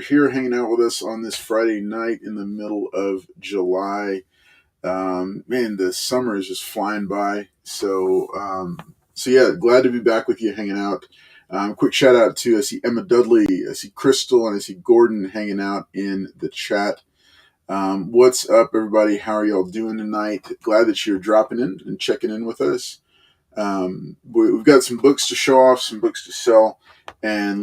here hanging out with us on this Friday night in the middle of July. Man, the summer is just flying by. So yeah, glad to be back with you hanging out. Quick shout out to, I see Emma Dudley, I see Crystal, and I see Gordon hanging out in the chat. What's up, everybody? How are y'all doing tonight? Glad that you're dropping in and checking in with us. We've got some books to show off, some books to sell, and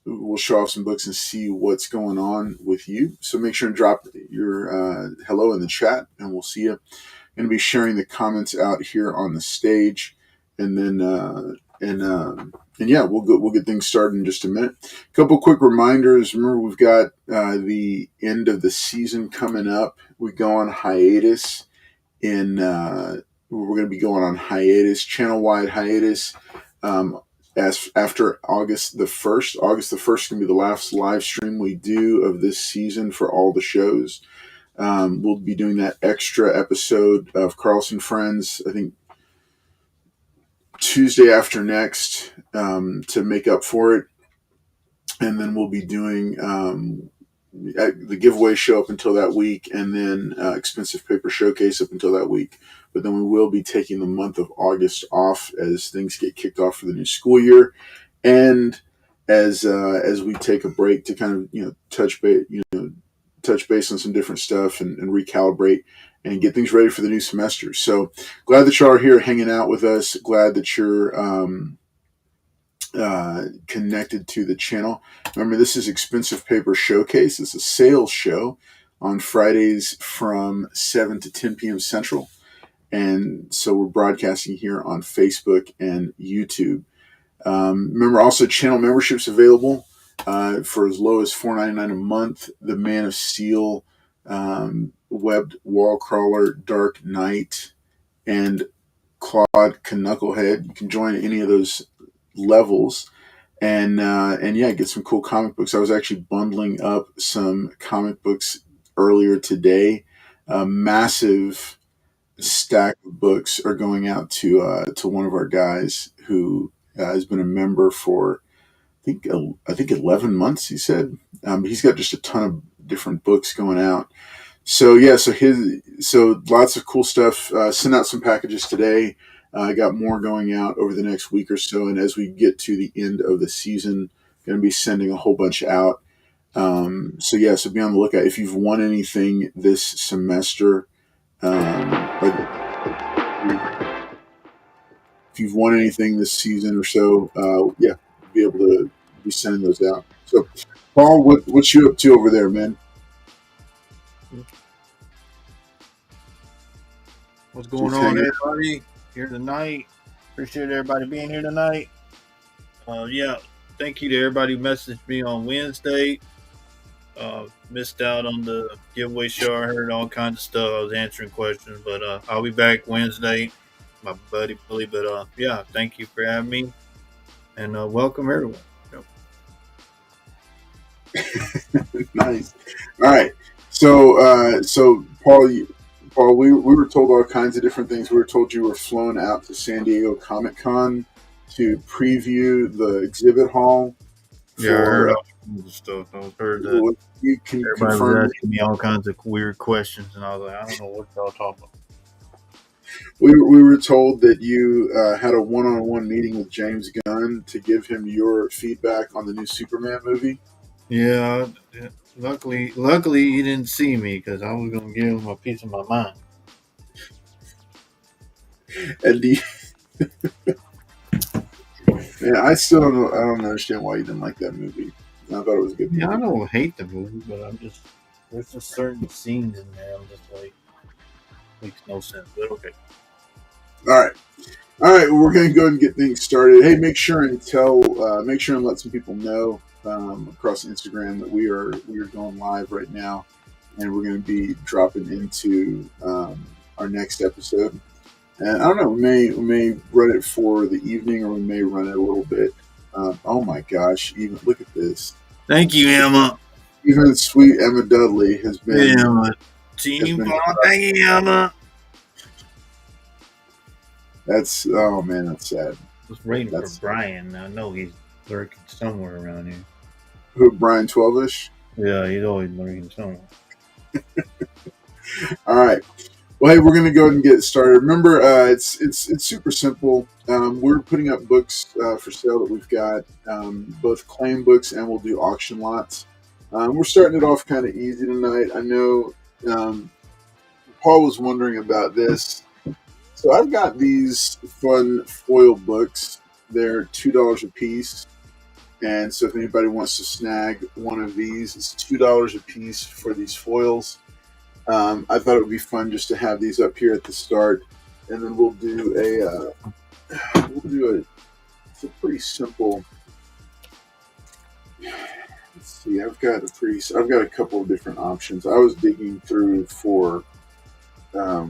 we'll show off some books and see what's going on with you. So make sure and drop your hello in the chat, and we'll see you. I'm going to be sharing the comments out here on the stage, and then yeah, we'll get things started in just a minute. A couple quick reminders. Remember, we've got the end of the season coming up. We go on hiatus we're going to be going on hiatus, channel-wide hiatus, as after August the 1st. August the 1st is going to be the last live stream we do of this season for all the shows. We'll be doing that extra episode of Carlson Friends, I think, Tuesday after next, to make up for it. And then we'll be doing the giveaway show up until that week, and then expensive paper showcase up until that week. But then we will be taking the month of August off as things get kicked off for the new school year, and as we take a break to kind of touch base on some different stuff and recalibrate and get things ready for the new semester. So glad that y'all are here hanging out with us. Glad that you're connected to the channel. Remember, this is Expensive Paper Showcase. It's a sales show on Fridays from 7 to 10 p.m. Central. And so we're broadcasting here on Facebook and YouTube. Remember, also channel memberships available for as low as $4.99 a month. The Man of Steel, Webbed Wall Crawler, Dark Knight, and Claude Knucklehead. You can join any of those levels, and yeah, get some cool comic books. I was actually bundling up some comic books earlier today. A massive stack of books are going out to one of our guys who has been a member for I think 11 months. He said he's got just a ton of different books going out. So yeah, so lots of cool stuff. Sent out some packages today. I got more going out over the next week or so, and as we get to the end of the season, going to be sending a whole bunch out. So be on the lookout. If you've won anything this semester, if you've won anything this season or so, be able to be sending those out. So, Paul, what you up to over there, man? What's going on, everybody? Here tonight. Appreciate everybody being here tonight. Thank you to everybody who messaged me on Wednesday. Missed out on the giveaway show. I heard all kinds of stuff. I was answering questions, but I'll be back Wednesday, my buddy Billy. But thank you for having me, and welcome everyone. Nice. All right. So Paul, we were told all kinds of different things. We were told you were flown out to San Diego Comic-Con to preview the exhibit hall. I heard all kinds of stuff. I heard that you can everybody was asking me all kinds of weird questions, and I was like, I don't know what y'all talking about. We were told that you had a one-on-one meeting with James Gunn to give him your feedback on the new Superman movie. Yeah. Luckily, he didn't see me because I was going to give him a piece of my mind. And man, I still don't know. I don't understand why you didn't like that movie. I thought it was a good movie. Yeah, I don't hate the movie, but there's just certain scenes in there. I'm just like, makes no sense. But okay. All right. We're going to go ahead and get things started. Hey, make sure and let some people know across Instagram that we are going live right now, and we're going to be dropping into our next episode. And I don't know, we may run it for the evening, or we may run it a little bit. Oh my gosh! Even look at this. Thank you, Emma. Even sweet Emma Dudley has been. Emma, thank you, Emma. That's sad. I was waiting for Brian. I know he's lurking somewhere around here. Who, Brian 12ish? Yeah, he's always bringing something. All right. Well, hey, we're going to go ahead and get started. Remember, it's super simple. We're putting up books for sale that we've got, both claim books and we'll do auction lots. We're starting it off kind of easy tonight. I know Paul was wondering about this. So I've got these fun foil books. They're $2 a piece. And so if anybody wants to snag one of these, it's $2 a piece for these foils. I thought it would be fun just to have these up here at the start, and then we'll do it's a pretty simple. Let's see, I've got a couple of different options. I was digging through for my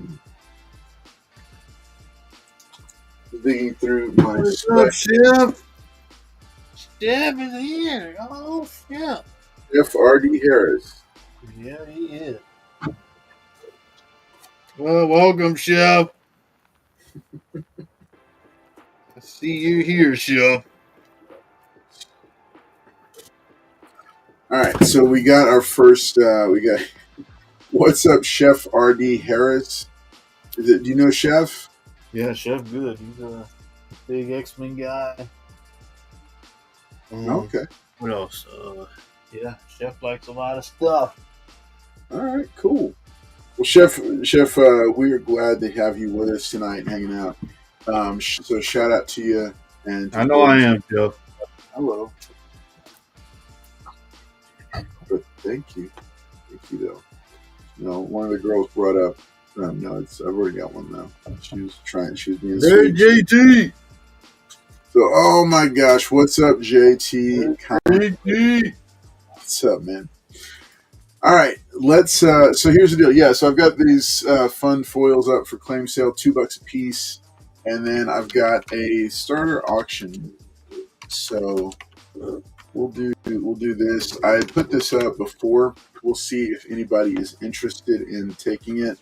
What's up, Chef? Chef is here. Oh, Chef. FRD Harris. Yeah, he is. Well, welcome, Chef. I see you here, Chef. All right, so we got our first. We got what's up, Chef RD Harris. Do you know Chef? Yeah, Chef good. He's a big X-Men guy. Okay. What else? Yeah, Chef likes a lot of stuff. All right, cool. Well, Chef, we are glad to have you with us tonight, hanging out. So shout out to you. And I know I am, Chef. Hello. But thank you though. You know, one of the girls brought up. No, I've already got one now. She was being Hey, sweet. JT. So, oh my gosh, what's up, JT? JT. What's up, man? All right, let's. So here's the deal. Yeah, so I've got these fun foils up for claim sale, $2 a piece, and then I've got a starter auction. So we'll do this. I put this up before. We'll see if anybody is interested in taking it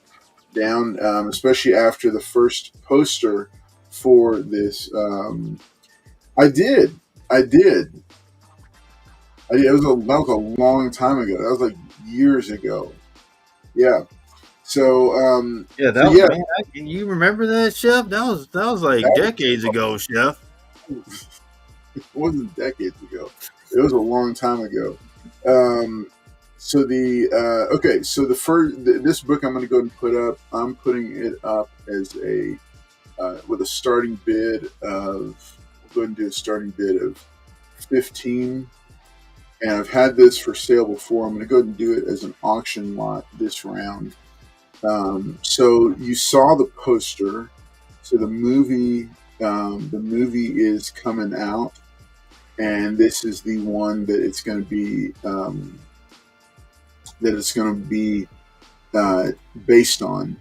down, especially after the first poster for this. I did. That was a long time ago. That was like years ago. Yeah. So Yeah, that was, man, you remember that, Chef? That was like decades ago, Chef. It wasn't decades ago. It was a long time ago. So the first this book I'm going to go ahead and put up. I'm putting it up as a with a starting bid of. We'll go ahead and do a starting bid of 15. And I've had this for sale before. I'm going to go ahead and do it as an auction lot this round. So you saw the poster. So the movie is coming out, and this is the one that it's going to be based on.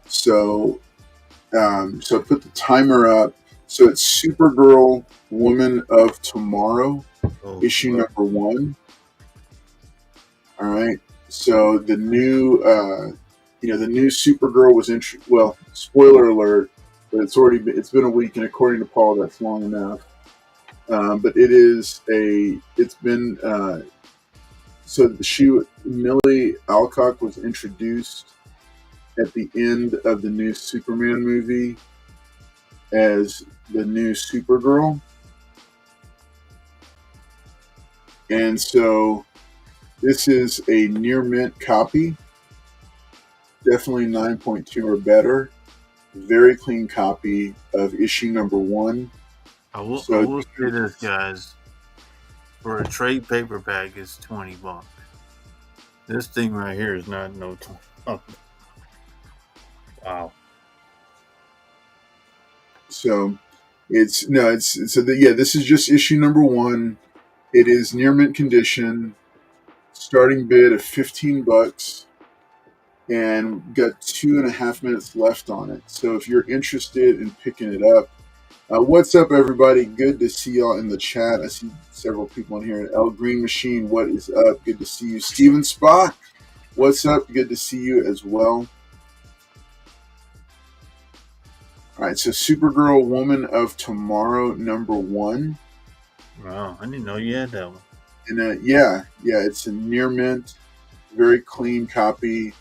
So so I put the timer up. So it's Supergirl, Woman of Tomorrow. Issue number 1. All right. So the new, the new Supergirl was well, spoiler alert, but it's been a week, and according to Paul, that's long enough. But Millie Alcock was introduced at the end of the new Superman movie as the new Supergirl. And so this is a near mint copy, definitely 9.2 or better. Very clean copy of issue number 1. I will say this, guys. For a trade paperback, it's $20. This thing right here is not no $20. Wow. So this is just issue number 1. It is near mint condition. Starting bid of $15, and got 2.5 minutes left on it. So if you're interested in picking it up, what's up, everybody? Good to see y'all in the chat. I see several people in here. El Green Machine, what is up? Good to see you. Steven Spa, what's up? Good to see you as well. All right, so Supergirl, Woman of Tomorrow, number 1. Wow, I didn't know you had that one. Yeah, it's a near mint, very clean copy.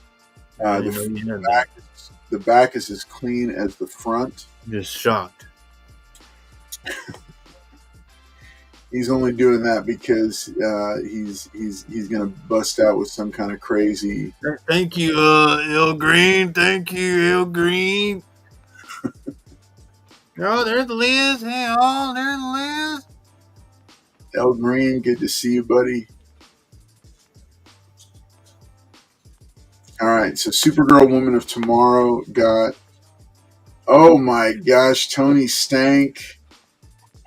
I The didn't know you had that. the back is as clean as the front. Just shocked. He's only doing that because he's gonna bust out with some kind of crazy. Thank you, El Green. Thank you, El Green. Oh, there's Liz. Hey, all there's Liz. El Green, good to see you, buddy. All right, so Supergirl Woman of Tomorrow got. Oh my gosh, Tony Stank.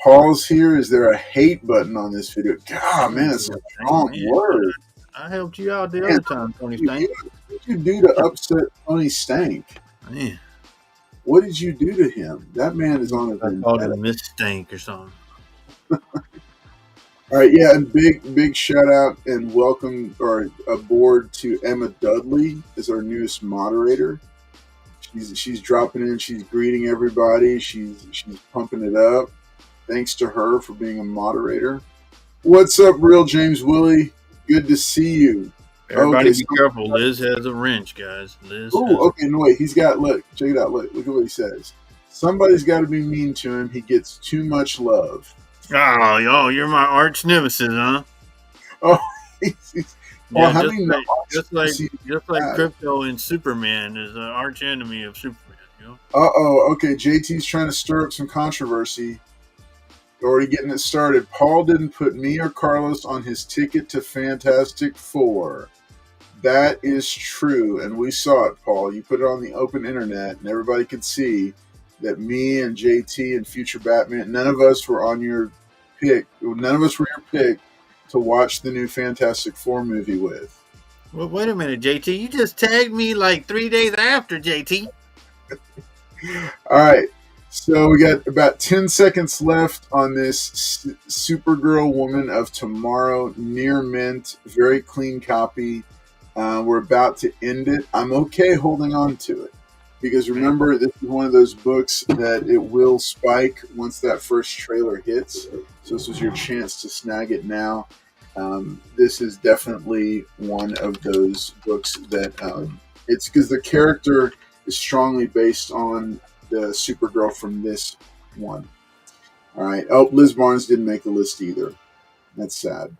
Paul's here. Is there a hate button on this video? God, man, it's a strong word. I helped you out the other time, Tony Stank. What did you do to upset Tony Stank? Man. What did you do to him? That man is on a I called him Miss Stank or something. All right, yeah, and big shout out and welcome or aboard to Emma Dudley as our newest moderator. She's dropping in, she's greeting everybody, she's pumping it up. Thanks to her for being a moderator. What's up, Real James Willie? Good to see you. Everybody be careful. Liz has a wrench, guys. Okay, no wait, he's got look, check it out, look at what he says. Somebody's got to be mean to him. He gets too much love. Oh, you're my arch nemesis, huh? Oh, just like Crypto and Superman is an arch enemy of Superman. You know? Okay. JT's trying to stir up some controversy. Already getting it started. Paul didn't put me or Carlos on his ticket to Fantastic Four. That is true, and we saw it, Paul. You put it on the open internet, and everybody could see that me and JT and Future Batman, none of us were on your pick. None of us were your pick to watch the new Fantastic Four movie with. Well, wait a minute, JT. You just tagged me like 3 days after, JT. All right. So we got about 10 seconds left on this Supergirl Woman of Tomorrow near mint, very clean copy. We're about to end it. I'm okay holding on to it because remember, this is one of those books that it will spike once that first trailer hits. So this was your chance to snag it now. This is definitely one of those books that it's because the character is strongly based on the Supergirl from this one. All right. Oh, Liz Barnes didn't make the list either. That's sad.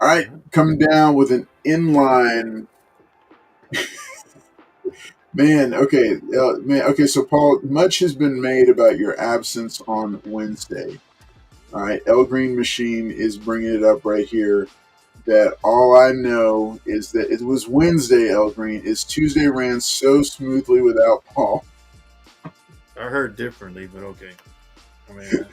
All right. Coming down with an inline. Man, okay. Okay, so Paul, much has been made about your absence on Wednesday. All right. El Green Machine is bringing it up right here. That all I know is that it was Wednesday, El Green. Is Tuesday ran so smoothly without Paul. I heard differently, but okay. I mean,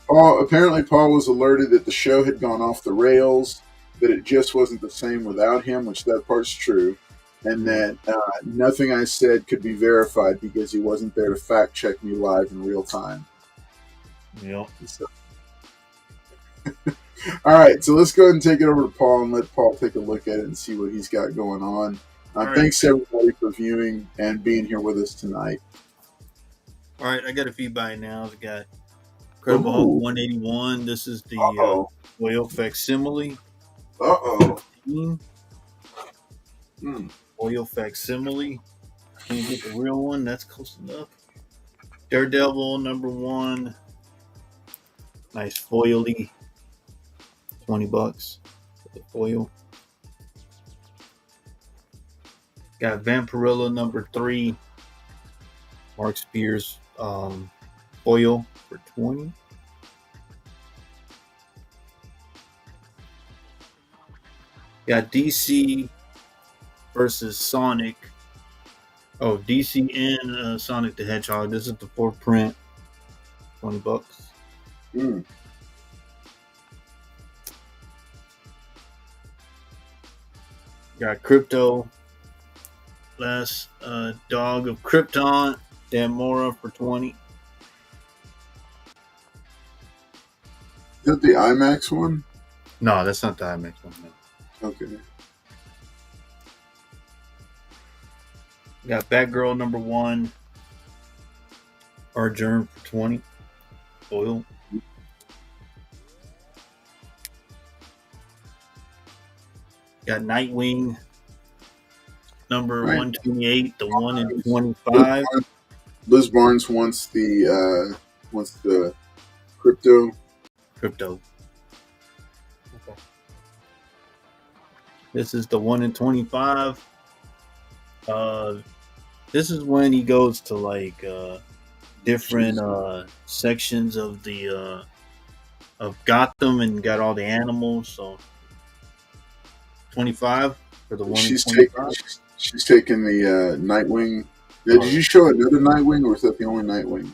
Apparently Paul was alerted that the show had gone off the rails, that it just wasn't the same without him, which that part's true, and that nothing I said could be verified because he wasn't there to fact check me live in real time. Yep. So. All right, so let's go ahead and take it over to Paul and let Paul take a look at it and see what he's got going on. Thanks everybody for viewing and being here with us tonight. All right, I got a feedback now. I got Incredible Hulk 181. This is the oil facsimile. Oil facsimile. Can't get the real one. That's close enough. Daredevil #1. Nice foily. $20 for the foil. Got Vampirella #3. Mark Spears foil for $20. Got DC versus Sonic. Oh, DC and Sonic the Hedgehog. This is the 4th print. $20. Got Crypto. Last Dog of Krypton. Damora for $20. Is that the IMAX one? No, that's not the IMAX one. No. Okay. Got Batgirl #1. Arjern for $20. Oil. Got Nightwing number All right. 128, the 1 in 25. Liz Barnes wants the crypto. Crypto. Okay. This is the 1 in 25. This is when he goes to like different sections of the of Gotham and got all the animals. So 25 for the 1 in 25. She's taking the Nightwing. Did you show another Nightwing, or was that the only Nightwing?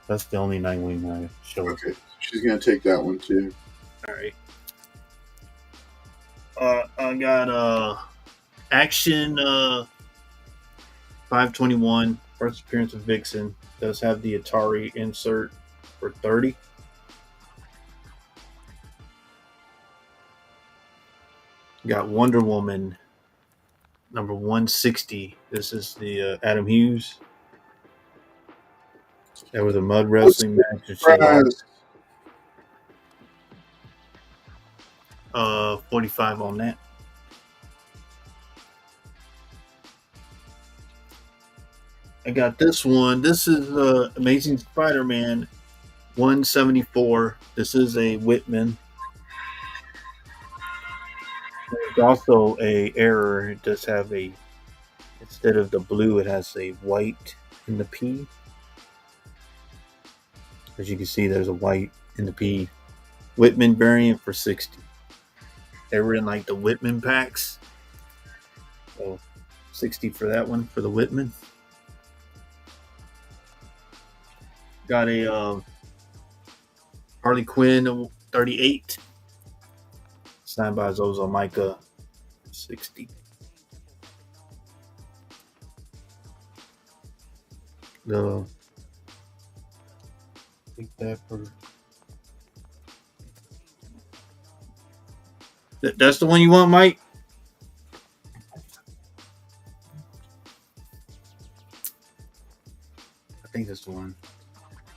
That's the only Nightwing I showed. Okay, she's gonna take that one too. All right. I got Action 521, first appearance of Vixen. Does have the Atari insert for 30. Got Wonder Woman number 160. This is the Adam Hughes. That was a mud wrestling match. And she lost. 45 on that. I got this one. This is Amazing Spider-Man 174. This is a Whitman. There's also a error. It does have a, instead of the blue, it has a white in the P. As you can see, there's a white in the P. Whitman variant for 60. They were in like the Whitman packs. So 60 for that one for the Whitman. Got a Harley Quinn 38. Signed by Zozo Micah 60. Take that for. That's the one you want, Mike? I think that's the one.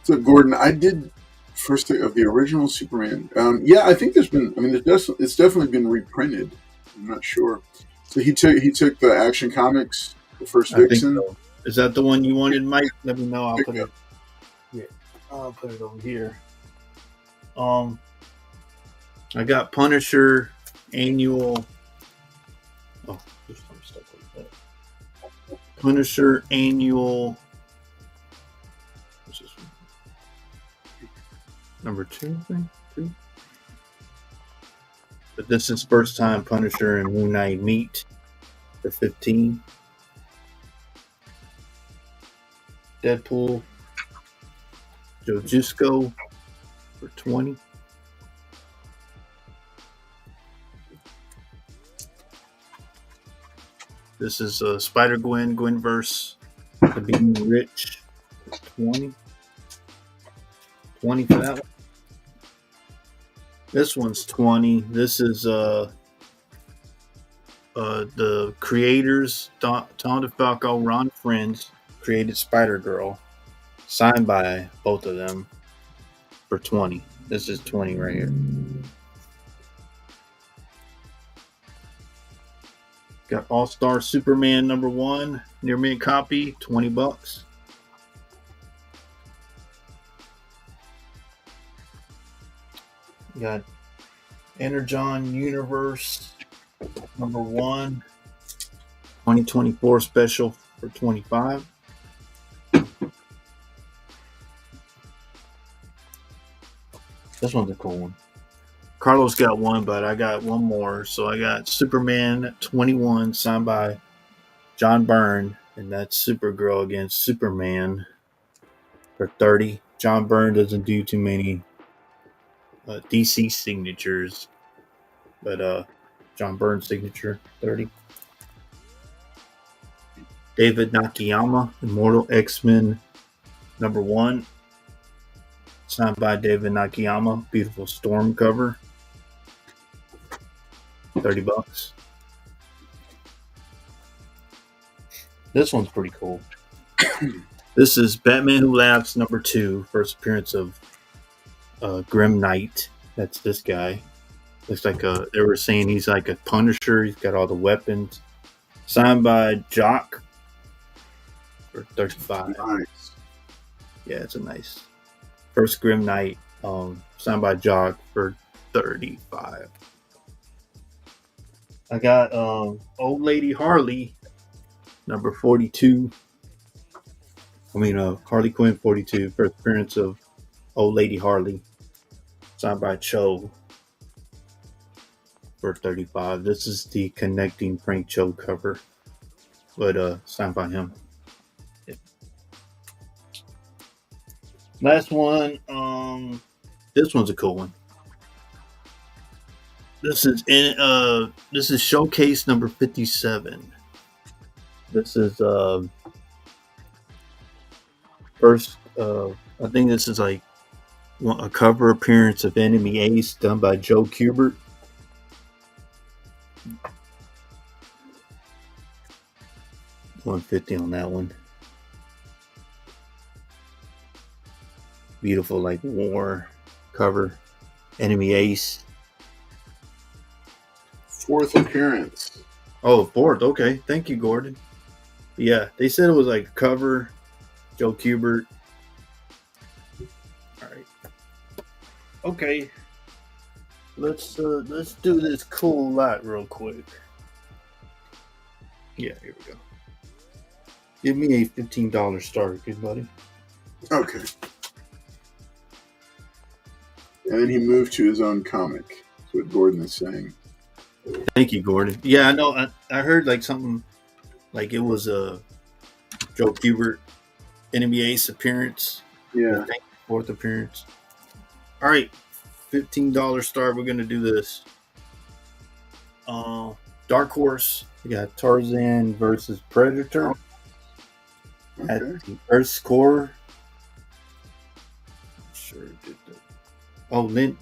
So, Gordon, I did first of the original Superman. Yeah, I think there's been. I mean, it's definitely been reprinted. I'm not sure. So he took the Action Comics, the first Vixen. So. Is that the one you wanted, Mike? Let me know. I'll put it. Yeah, I'll put it over here. I got Punisher annual. Oh, there's some stuff like that. Punisher annual. What's this one? Number 2, I think. 2. But this is first time Punisher and Moon Knight meet for 15. Deadpool, Joe Jusco for 20. This is Spider-Gwen, Gwenverse, The Being Rich, 20. 20 for that one. This one's 20. This is the creators, Tom DeFalco, Ron Friends, created Spider-Girl, signed by both of them for 20. This is 20 right here. Got All-Star Superman number 1, near mint copy, $20. Got Energon Universe number 1, 2024 special for 25. This one's a cool one. Carlos got one, but I got one more. So I got Superman 21 signed by John Byrne, and that's Supergirl against Superman for 30. John Byrne doesn't do too many DC signatures, but John Byrne's signature 30. David Nakayama, Immortal X-Men number 1, signed by David Nakayama. Beautiful Storm cover, $30. This one's pretty cool. This is Batman Who Laughs number 2, first appearance of Grim Knight. That's this guy. Looks like they were saying he's like a Punisher. He's got all the weapons. Signed by Jock for 35. Nice. Yeah, it's a nice first Grim Knight. Signed by Jock for 35. I got Old Lady Harley, number 42. Harley Quinn 42, first appearance of Old Lady Harley, signed by Cho for 35. This is the connecting Frank Cho cover, but signed by him. Yeah. Last one, this one's a cool one. This is showcase number 57. This is first. I think this is like a cover appearance of Enemy Ace done by Joe Kubert. $150 on that one. Beautiful, like war cover. Enemy Ace. Fourth appearance. Oh, fourth. Okay, thank you, Gordon. Yeah, they said it was like a cover. Joe Kubert. All right. Okay. Let's do this cool lot real quick. Yeah, here we go. Give me a $15 start, good buddy. Okay. And then he moved to his own comic. That's what Gordon is saying. Thank you, Gordon. Yeah, I know. I heard like something like it was a Joe Kubert Enemy Ace appearance. Yeah. Fourth appearance. All right. $15 start. We're going to do this. Dark Horse. We got Tarzan versus Predator. Okay. At the Earth's core. Sure did that. Oh, Lynn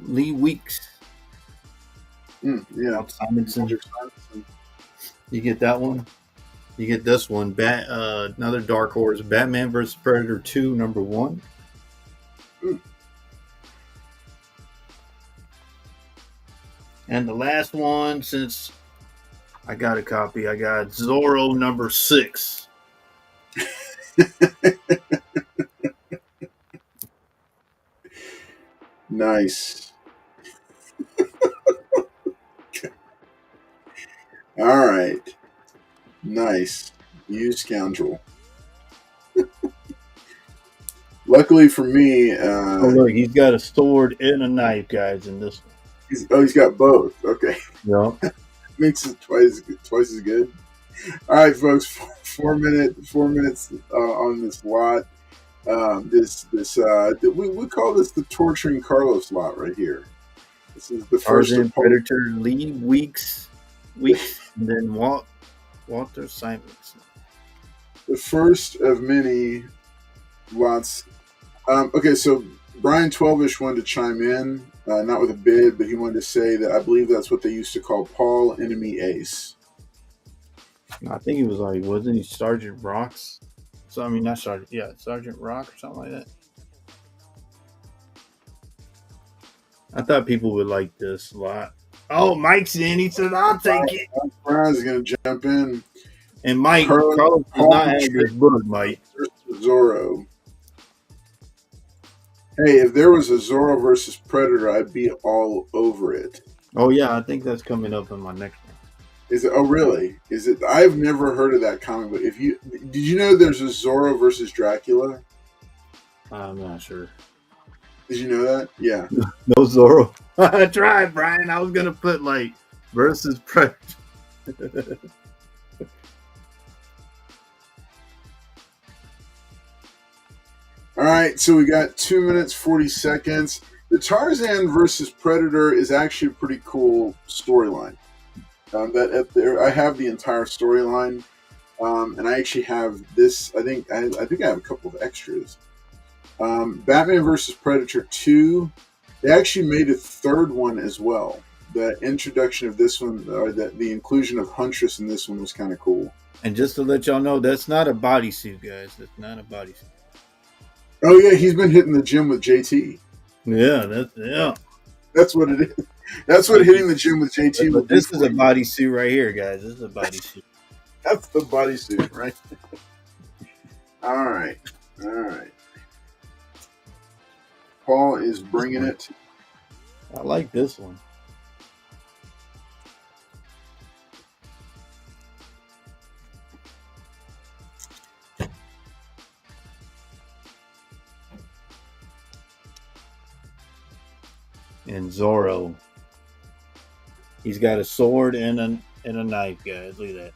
Lee Weeks. Yeah. Simonson. You get that one. You get this one. Another Dark Horse. Batman vs. Predator 2, number 1. And the last one, since I got a copy, I got Zorro number 6. Nice. All right. Nice. You scoundrel. Luckily for me, look, he's got a sword and a knife, guys, in this one. He's got both. Okay. Yeah. Makes it twice as good. All right, folks. 4 minutes on this lot. We call this the torturing Carlos lot right here. This is the first Tarzan, Predator, Lee Weeks, and then Walter Simonson. The first of many lots. Okay, so Brian 12ish wanted to chime in, not with a bid, but he wanted to say that I believe that's what they used to call Paul Enemy Ace. I think he was like, wasn't he Sergeant Rocks? So I mean, not Sergeant, yeah, Sergeant Rock or something like that. I thought people would like this a lot. Oh, Mike's in. He said, "I'll take it." Brian's going to jump in. And Mike, Carlos does not have this book, Mike. Zorro. Hey, if there was a Zorro versus Predator, I'd be all over it. Oh yeah, I think that's coming up in my next one. Is it? Oh, really? Is it? I've never heard of that comic book. Did you know there's a Zorro versus Dracula? I'm not sure. Did you know that? Yeah. No Zorro. I tried, Brian. I was gonna put like versus Predator. All right, so we got 2 minutes 40 seconds. The Tarzan versus Predator is actually a pretty cool storyline. I have the entire storyline, and I actually have this. I think I have a couple of extras. Batman vs. Predator 2. They actually made a third one as well. The introduction of this one, or the inclusion of Huntress in this one, was kind of cool. And just to let y'all know, that's not a bodysuit, guys. That's not a bodysuit. Oh yeah, he's been hitting the gym with JT. Yeah, That's what it is. That's what hitting the gym with JT will But do this is for a you. bodysuit right here, guys. This is a bodysuit. That's the bodysuit, right? All right. All right. Paul is bringing it. I like this one. And Zorro. He's got a sword and a knife, guys. Look at that.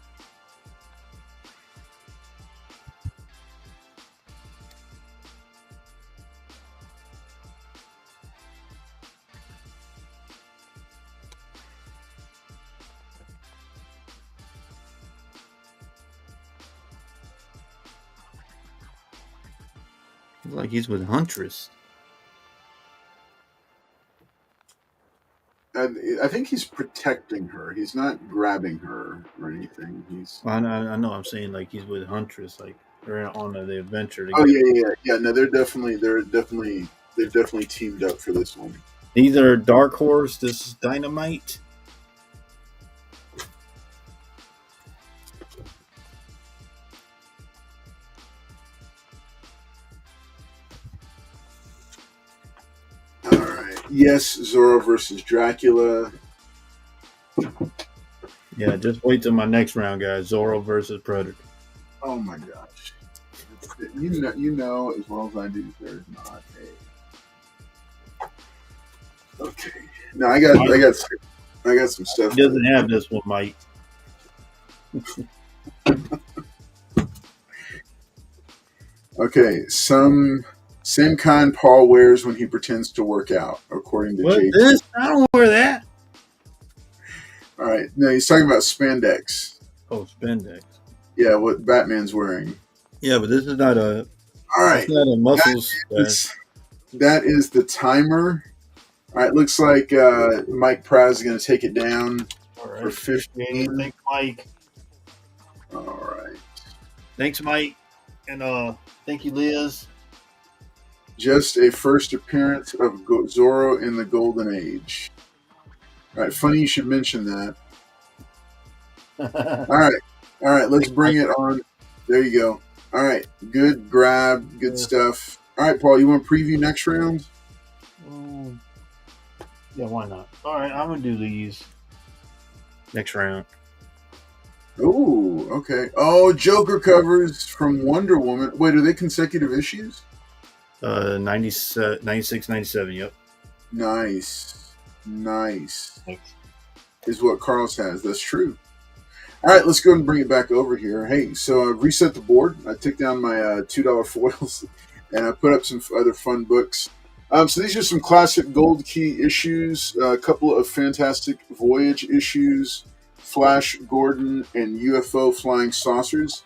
Looks like he's with Huntress. I think he's protecting her. He's not grabbing her or anything. He's. I know. I'm saying like he's with Huntress. Like they're on the adventure Oh together. yeah. No, they've definitely teamed up for this one. These are Dark Horse. This is Dynamite. All right. Yes, Zorro versus Dracula. Yeah, just wait till my next round, guys. Zorro versus Predator. Oh my gosh. You know as well as I do, there's not a. Okay. No, I got some stuff. He doesn't have this one, Mike. Okay, same kind Paul wears when he pretends to work out, according to What JT. this? I don't wear that. All right. No, he's talking about spandex. Oh, spandex. Yeah, what Batman's wearing. Yeah, but this is not a. All right. It's not a muscles. That is the timer. All right. Looks like Mike Praz is going to take it down for 15. Thanks, Mike. All right. Thanks, Mike, and thank you, Liz. Just a first appearance of Zorro in the Golden Age. All right. Funny you should mention that. All right. Let's bring it on. There you go. All right. Good grab. Good stuff. All right, Paul. You want to preview next round? Yeah, why not? All right, I'm gonna do these next round. Oh, okay. Oh, Joker covers from Wonder Woman. Wait, are they consecutive issues? 96, 97. Yep. Nice. Thanks. Is what Carlos has. That's true. All right, let's go and bring it back over here. Hey, so I reset the board. I took down my $2 foils, and I put up some other fun books. So these are some classic Gold Key issues, a couple of Fantastic Voyage issues, Flash Gordon, and UFO Flying Saucers.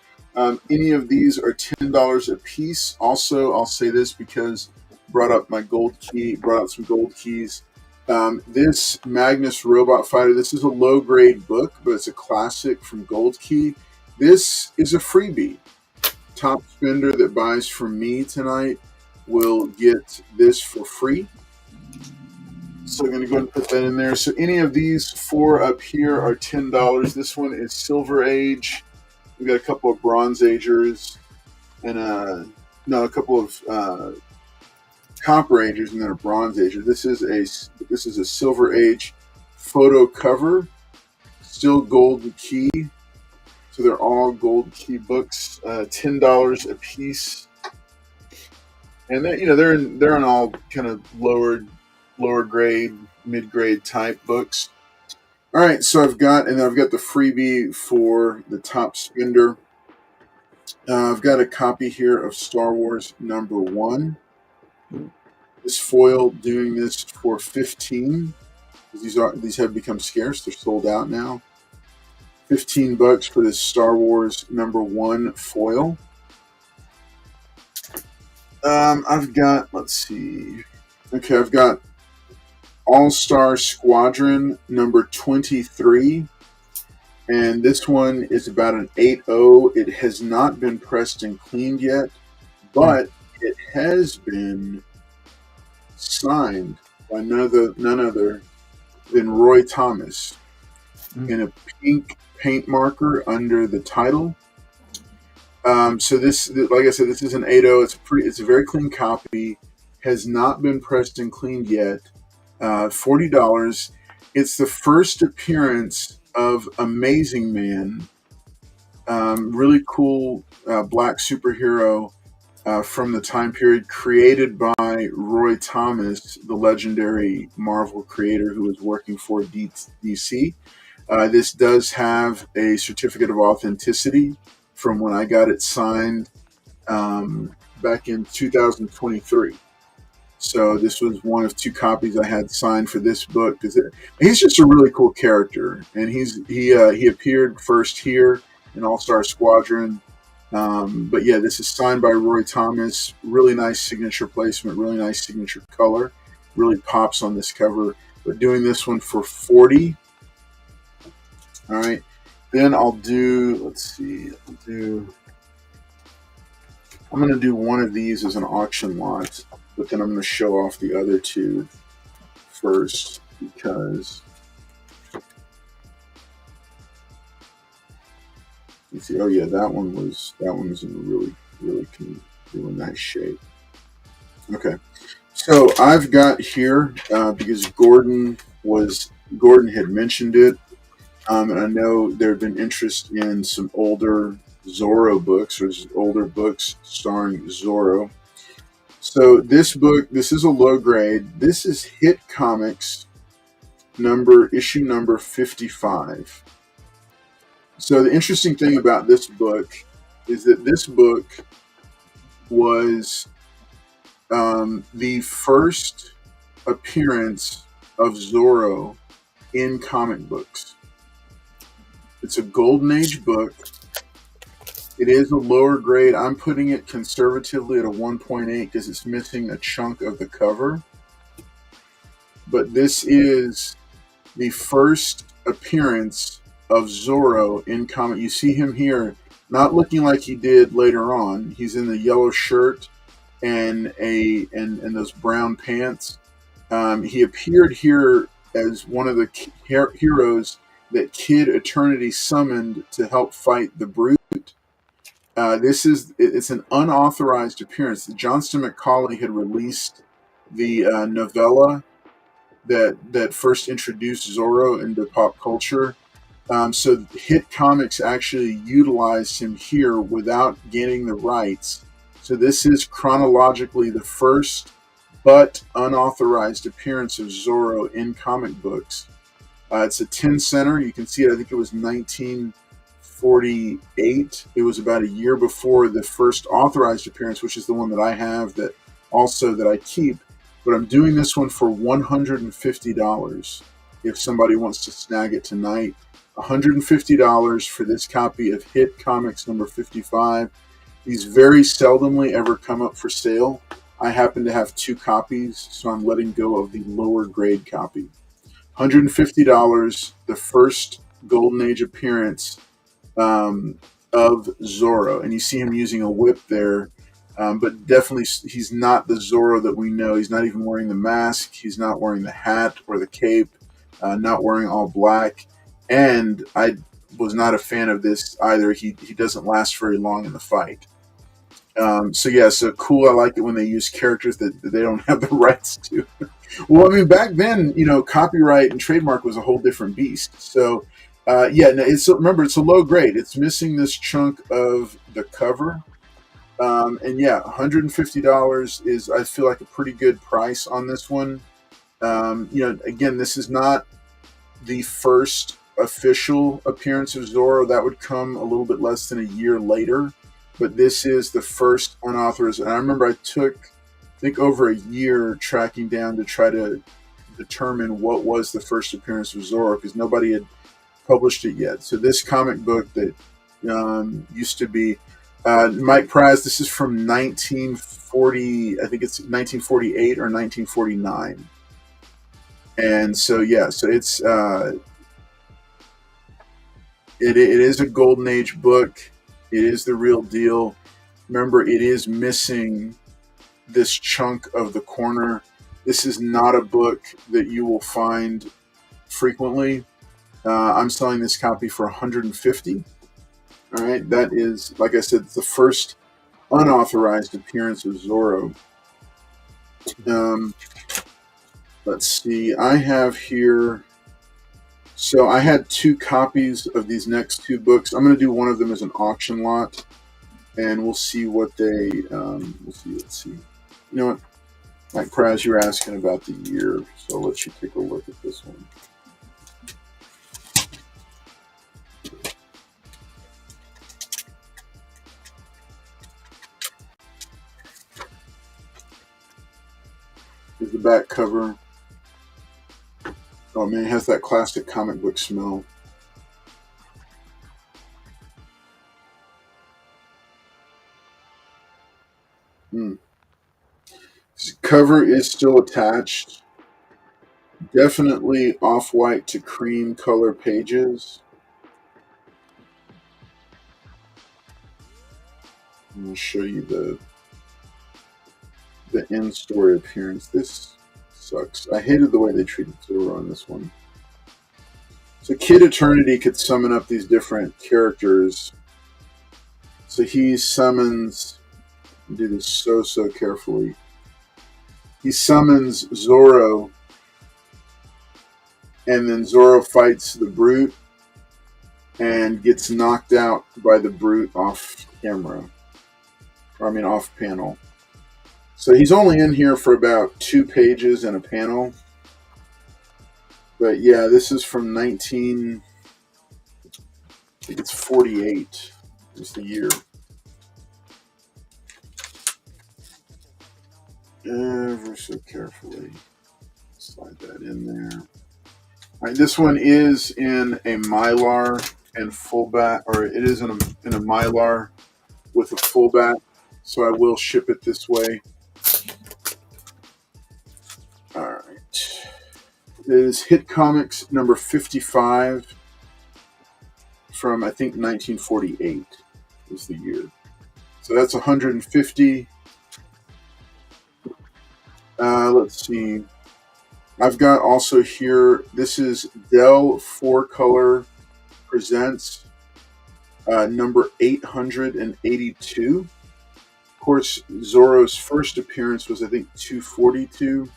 Any of these are $10 a piece. Also, I'll say this because brought up some gold keys. This Magnus Robot Fighter, this is a low-grade book, but it's a classic from Gold Key. This is a freebie. Top spender that buys from me tonight will get this for free. So I'm going to go ahead and put that in there. So any of these four up here are $10. This one is Silver Age. We've got a couple of Bronze Agers and a couple of Copper Agers and then a Bronze Ager. This is a Silver Age photo cover, still Golden Key. So they're all Gold Key books, $10 a piece. And they're in all kind of lower grade, mid grade type books. All right, so I've got the freebie for the top spender. I've got a copy here of Star Wars #1. This foil doing this for $15. These have become scarce. They're sold out now. $15 for this Star Wars #1 foil. I've got, let's see. Okay, I've got All-Star Squadron #23. And this one is about an 8.0. It has not been pressed and cleaned yet, but it has been signed by none other than Roy Thomas Mm. in a pink paint marker under the title. So this, like I said, this is an 8.0. It's a very clean copy. Has not been pressed and cleaned yet. $40. It's the first appearance of Amazing Man. Really cool black superhero from the time period, created by Roy Thomas, the legendary Marvel creator who was working for DC. This does have a certificate of authenticity from when I got it signed back in 2023. So this was one of two copies I had signed for this book because he's just a really cool character, and he appeared first here in All Star Squadron. But yeah, this is signed by Roy Thomas. Really nice signature placement, really nice signature color. Really pops on this cover. But doing this one for 40. All right. Then I'll do. Let's see. I'm going to do one of these as an auction lot, but then I'm going to show off the other two first because you see. Oh yeah, that one was in really nice shape. Okay, so I've got here because Gordon had mentioned it, and I know there had been interest in some older Zorro books or older books starring Zorro. So this is a low grade. This is Hit Comics issue number 55. So the interesting thing about this book is that this book was the first appearance of Zorro in comic books. It's a Golden Age book. It is a lower grade. I'm putting it conservatively at a 1.8 because it's missing a chunk of the cover. But this is the first appearance of Zorro in comic. You see him here, not looking like he did later on. He's in the yellow shirt and those brown pants. He appeared here as one of the heroes that Kid Eternity summoned to help fight the Brute. It's an unauthorized appearance. Johnston McCauley had released the novella that first introduced Zorro into pop culture. So Hit Comics actually utilized him here without getting the rights. So this is chronologically the first but unauthorized appearance of Zorro in comic books. It's a 10 center. You can see it. I think it was 1948. It was about a year before the first authorized appearance, which is the one that I have that I keep. But I'm doing this one for $150 if somebody wants to snag it tonight. $150 for this copy of Hit Comics number 55. These very seldomly ever come up for sale. I happen to have two copies, so I'm letting go of the lower grade copy. $150, the first Golden Age appearance of Zorro. And you see him using a whip there. But definitely, he's not the Zorro that we know. He's not even wearing the mask. He's not wearing the hat or the cape. Not wearing all black. And I was not a fan of this either. He doesn't last very long in the fight. So cool. I like it when they use characters that they don't have the rights to. Well, I mean, back then, copyright and trademark was a whole different beast. So, remember, it's a low grade. It's missing this chunk of the cover. $150 is, I feel like, a pretty good price on this one. Again, this is not the first official appearance of Zorro. That would come a little bit less than a year later. But this is the first unauthorized. And I remember I took, I think, over a year tracking down to try to determine what was the first appearance of Zorro because nobody had published it yet. So this comic book that used to be Mike Praz, this is from 1940, I think it's 1948 or 1949. And so it's it is a Golden Age book. It is the real deal. Remember, it is missing this chunk of the corner. This is not a book that you will find frequently. I'm selling this copy for $150. All right, that is, like I said, the first unauthorized appearance of Zorro. Let's see, I have here. So I had 2 copies of these next 2 books. I'm going to do one of them as an auction lot, and we'll see what they. We'll see. Let's see. You know what, Mike Praz, you're asking about the year, so I'll let you take a look at this one. Here's the back cover. Oh man, it has that classic comic book smell. This cover is still attached. Definitely off-white to cream color pages. I'm going to show you the end story appearance. This sucks. I hated the way they treated Zoro on this one. So Kid Eternity could summon up these different characters. So he summons, do this so carefully. He summons Zoro, and then Zoro fights the Brute and gets knocked out by the Brute off camera. Off panel. So he's only in here for about 2 pages and a panel. But yeah, this is from I think it's 48 is the year. Ever so carefully slide that in there. All right, this one is in a Mylar and fullback, or it is in a Mylar with a fullback, so I will ship it this way. All right. It is Hit Comics number 55 from, I think, 1948 is the year. So that's 150. Let's see. I've got also here, this is Dell 4-Color Presents number 882. Of course, Zorro's first appearance was, I think, 242.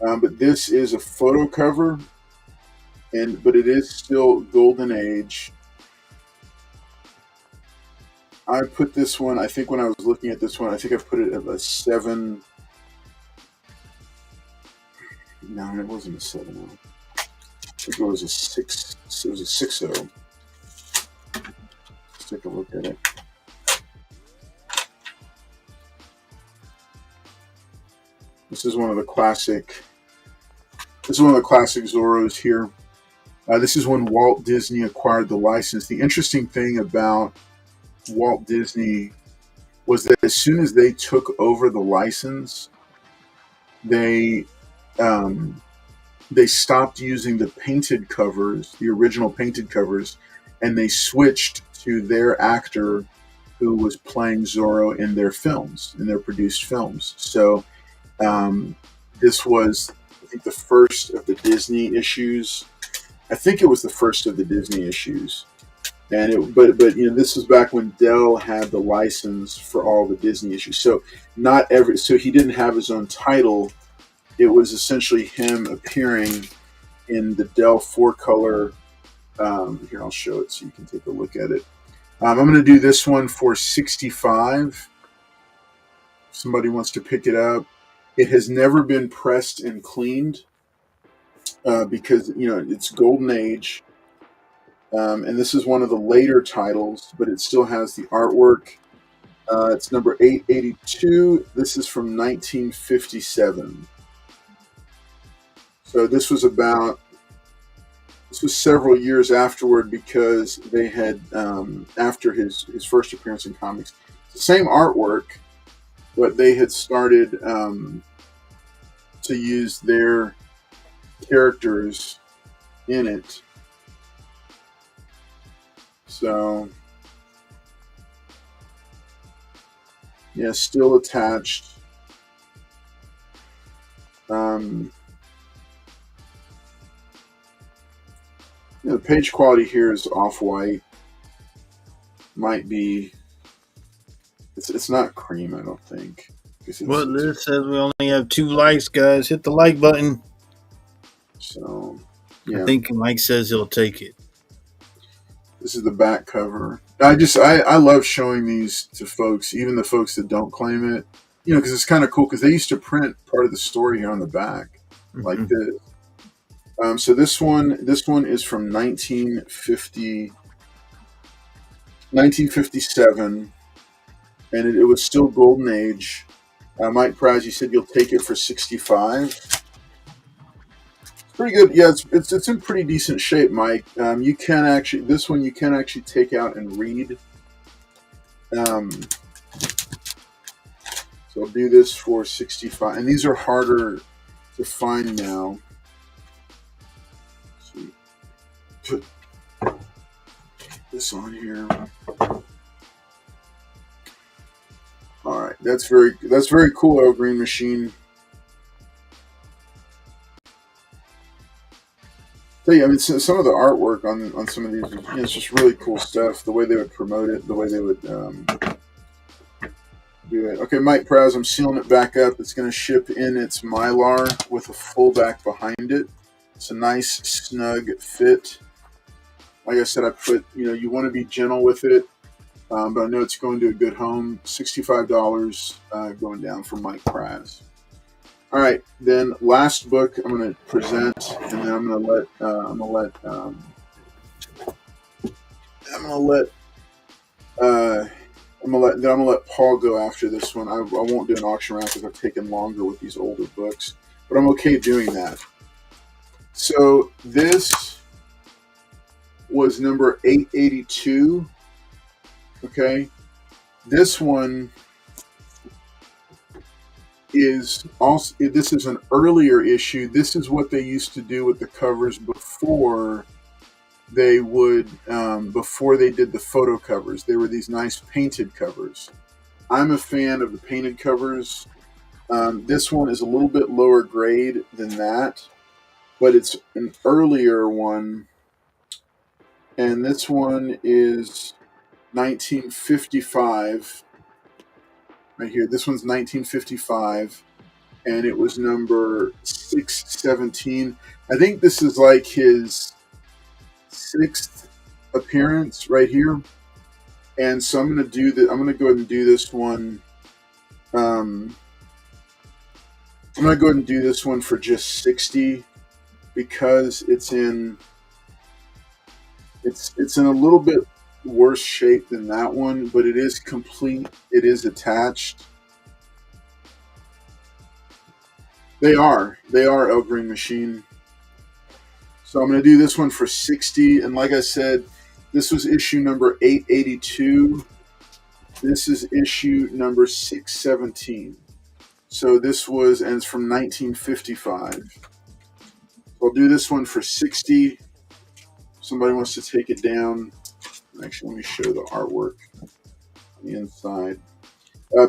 But this is a photo cover, but it is still Golden Age. I put this one, I think when I was looking at this one, I think I put it at a 7. No, it wasn't a 7. I think it was a 6. It was a 6.0. Let's take a look at it. This is one of the classic. This is one of the classic Zorros here. This is when Walt Disney acquired the license. The interesting thing about Walt Disney was that as soon as they took over the license, they stopped using the painted covers, the original painted covers, and they switched to their actor who was playing Zorro in their films, in their produced films. So this was, I think, the first of the Disney issues. I think it was the first of the Disney issues. And but this was back when Dell had the license for all the Disney issues. So so he didn't have his own title. It was essentially him appearing in the Dell 4-Color. Here, I'll show it so you can take a look at it. I'm going to do this one for $65. If somebody wants to pick it up. It has never been pressed and cleaned because it's Golden Age. And this is one of the later titles, but it still has the artwork. It's number 882. This is from 1957. So this was several years afterward because they had, after his first appearance in comics, the same artwork, but they had started to use their characters in it. So, yeah, still attached. The page quality here is off-white. Might be. It's not cream, I don't think. Well, this says we only have 2 likes, guys. Hit the like button. So, yeah. I think Mike says he'll take it. This is the back cover. I love showing these to folks, even the folks that don't claim it. Because it's kind of cool. Because they used to print part of the story here on the back, like this. So this one is from 1957, and it was still golden age. Mike Praz, you said you'll take it for $65. Pretty good. Yeah, it's in pretty decent shape, Mike. You can actually take out and read. So I'll do this for $65, and these are harder to find now. Let's see. Put this on here. All right, that's very cool, El Green Machine. Tell you, I mean, some of the artwork on some of these, it's just really cool stuff. The way they would promote it, the way they would do it. Okay, Mike Praz, I'm sealing it back up. It's going to ship in its Mylar with a full back behind it. It's a nice, snug fit. Like I said, I put, you want to be gentle with it, but I know it's going to a good home. $65 going down for Mike Praz. All right, then last book I'm going to present, and then I'm going to let Paul go after this one. I won't do an auction round because I've taken longer with these older books, but I'm okay doing that. So this was number 882. Okay, this one is also, this is an earlier issue. This is what they used to do with the covers before they would before they did the photo covers. They were these nice painted covers. I'm a fan of the painted covers. This one is a little bit lower grade than that, but it's an earlier one, and this one is 1955 right here. This one's 1955, and it was number 617. I think this is like his 6th appearance right here, and so I'm going to go ahead and do this one. I'm going to go ahead and do this one for just 60 because it's in a little bit worse shape than that one, but it is complete. It is attached. They are El Green Machine. So I'm going to do this one for 60, and like I said, this was issue number 882. This is issue number 617. So this was, and it's from 1955. I'll do this one for 60. Somebody wants to take it down. Actually, let me show the artwork on the inside.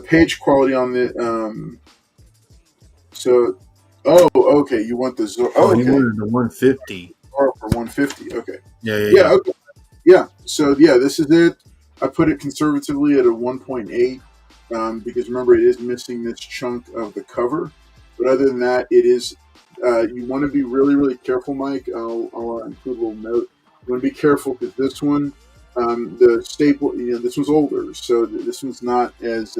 Page quality on the okay. You want the Zorro? Oh, okay. You wanted the 150. Zorro for 150. Okay. Yeah. Okay. Yeah. So yeah, this is it. I put it conservatively at a 1.8 because remember it is missing this chunk of the cover. But other than that, it is. You want to be really, really careful, Mike. I'll include a little note. You want to be careful because this one. The staple, this one's older, so this one's not as.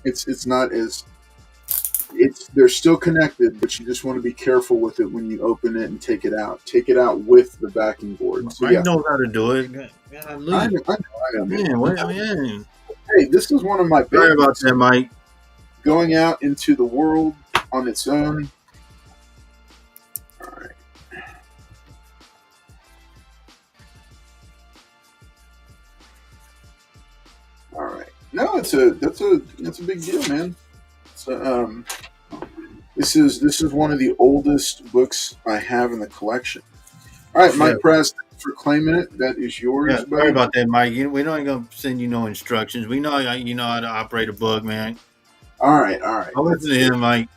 It's not as. They're still connected, but you just want to be careful with it when you open it and take it out. Take it out with the backing board. So, I know how to do it. I know. Man. Hey, this is one of my. Sorry about that, Mike. Going out into the world on its own. All right. All right. No, that's a big deal, man. So, this is one of the oldest books I have in the collection. All right, Mike Press, thanks for claiming it. That is yours. Yeah, sorry about that, Mike. We don't gonna send you no instructions. We know you know how to operate a book, man. All right. I'll listen to him, Mike.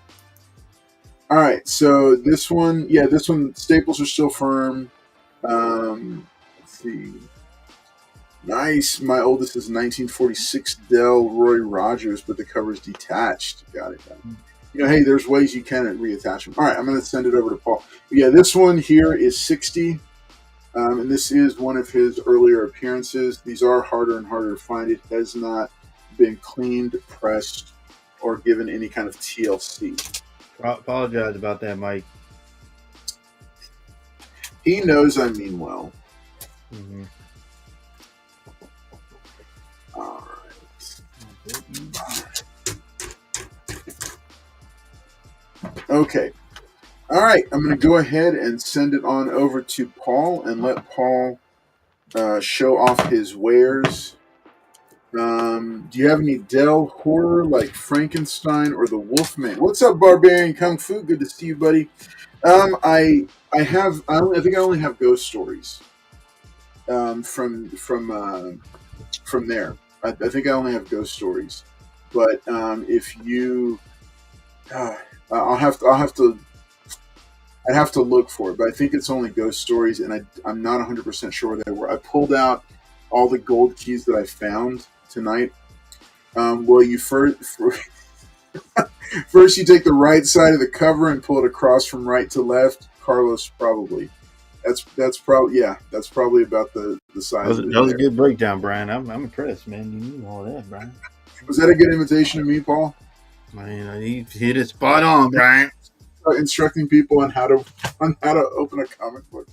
All right, so this one, staples are still firm. Let's see. Nice. My oldest is 1946 Dell Roy Rogers, but the cover's detached. Got it. Hey, there's ways you can reattach them. All right, I'm going to send it over to Paul. Yeah, this one here is 60, and this is one of his earlier appearances. These are harder and harder to find. It has not been cleaned, pressed, or given any kind of TLC. Apologize about that, Mike. He knows I mean well. Mm-hmm. All right. Okay. All right. I'm going to go ahead and send it on over to Paul and let Paul show off his wares. Do you have any Dell horror like Frankenstein or the Wolfman? What's up, Barbarian Kung Fu? Good to see you, buddy. I think I only have ghost stories. From there. I think I only have ghost stories. But if you, I'd have to look for it. But I think it's only ghost stories, and I'm not 100% sure where they were. I pulled out all the gold keys that I found tonight. Well, you first you take the right side of the cover and pull it across from right to left. Carlos, probably. That's probably about the size of it. That was a good breakdown, Brian. I'm impressed, man. You knew all that, Brian. Was that a good invitation to me, Paul? Man, you hit it spot on, Brian. Instructing people on how to open a comic book.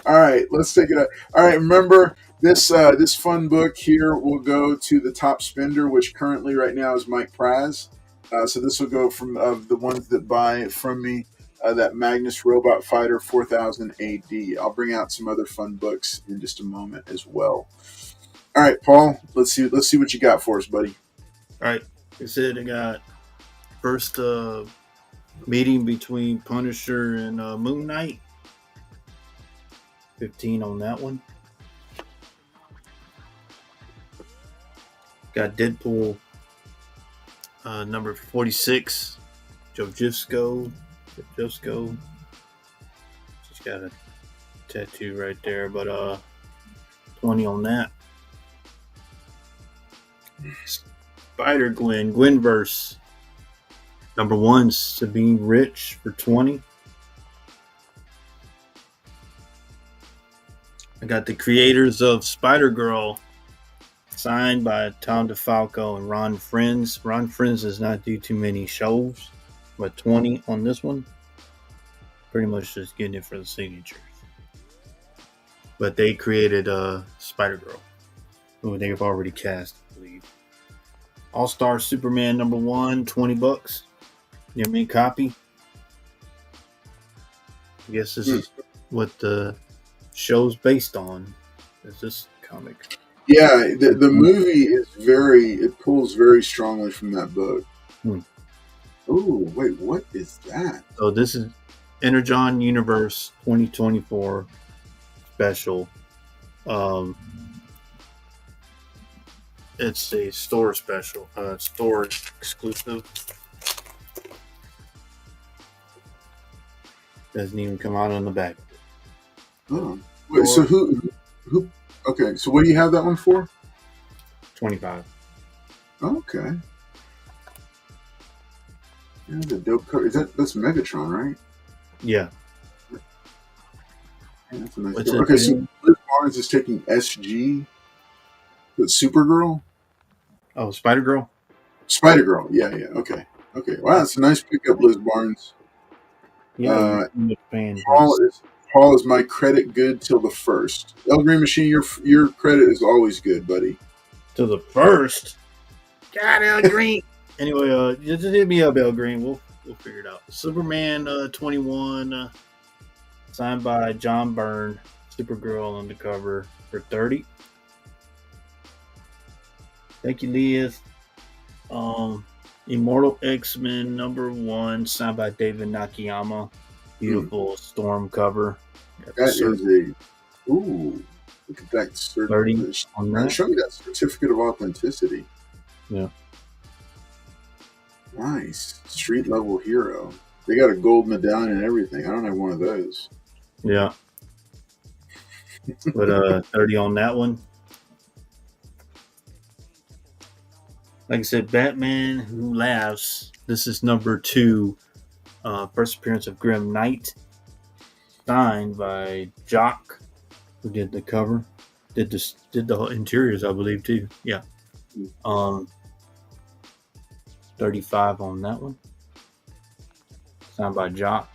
All right, let's take it out. All right, remember this fun book here will go to the top spender, which currently right now is Mike Praz. So this will go from the ones that buy from me. That Magnus Robot Fighter 4000 AD. I'll bring out some other fun books in just a moment as well. All right, Paul, let's see what you got for us, buddy. All right, like I said, I got first meeting between Punisher and Moon Knight. 15 on that one. Got Deadpool number 46, Jojisco. Just got a tattoo right there, but 20 on that. Spider-Gwen, Gwenverse number 1, Sabine Rich for 20. I got the creators of Spider-Girl signed by Tom DeFalco and Ron Frenz. Ron Frenz does not do too many shows, but 20 on this one. Pretty much just getting it for the signatures. But they created Spider-Girl, who they have already cast, I believe. All-Star Superman number 1, $20. You have me a copy? I guess this is what the show's based on. Is this comic? Yeah, the movie is it pulls very strongly from that book. Oh, wait, what is that? So this is Energon Universe 2024 special. It's a store special, store exclusive. Doesn't even come out on the back. Oh, wait, so who? Okay, so what do you have that one for? 25. Okay. Yeah, the dope cover. That's Megatron, right? Yeah. Yeah, that's a nice cover. Okay, so Liz Barnes is taking SG with Supergirl. Oh, Spider-Girl? Spider-Girl, yeah, okay. Wow, that's a nice pickup, Liz Barnes. Yeah, Paul is my credit good till the 1st. El Green Machine, your credit is always good, buddy. Till the 1st? God, El Green. Anyway, just hit me up, El Green. We'll figure it out. Superman 21, signed by John Byrne. Supergirl on the cover for 30. Thank you, Liz. Immortal X-Men number 1, signed by David Nakayama. Beautiful Storm cover. That is ooh, look at that. 30 on that. Show me that certificate of authenticity. Yeah. Nice. Street level hero. They got a gold medallion and everything. I don't have one of those. Yeah. But 30 on that one. Like I said, Batman Who Laughs. This is number 2. First appearance of Grim Knight. Signed by Jock, who did the cover. Did the interiors, I believe, too. Yeah. 35 on that one. Signed by Jock.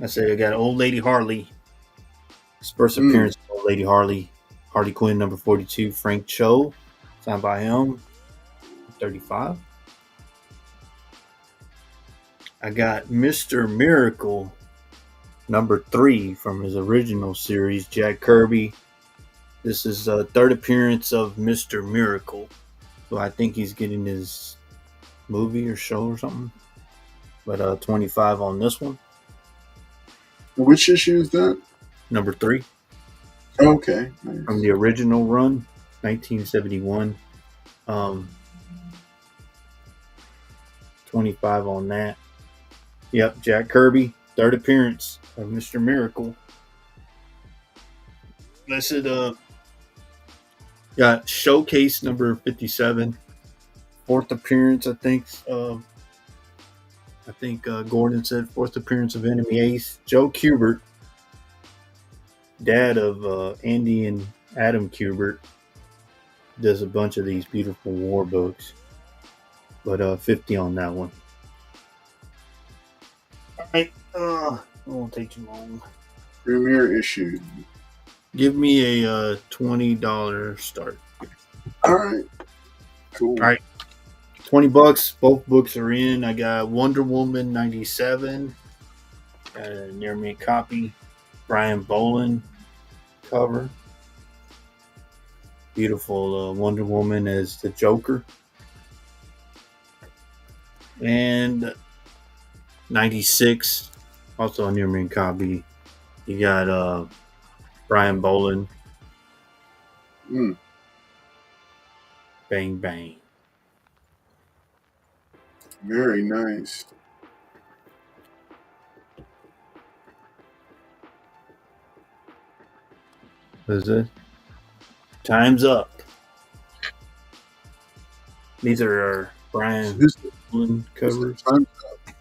I say I got Old Lady Harley. His first appearance of Old Lady Harley. Harley Quinn number 42. Frank Cho. Signed by him. 35. I got Mr. Miracle number 3 from his original series, Jack Kirby. This is a third appearance of Mr. Miracle. So I think he's getting his movie or show or something. But 25 on this one. Which issue is that? Number 3. Okay. Nice. From the original run, 1971. 25 on that. Yep, Jack Kirby, third appearance of Mr. Miracle. That's it. Got Showcase number 57. Fourth appearance, I think. Gordon said fourth appearance of Enemy Ace. Joe Kubert, dad of Andy and Adam Kubert, does a bunch of these beautiful war books. But 50 on that one. All right. It won't take too long. Premiere issue. Give me a $20 start. All right. Cool. All right. $20. Both books are in. I got Wonder Woman 97. Got a near me copy. Brian Boland cover. Beautiful Wonder Woman as the Joker. And 96. Also a near me copy. You got Brian Boland. Bang bang. Very nice. What is it? Time's Up. These are our Brian Boland covers. Time's Up.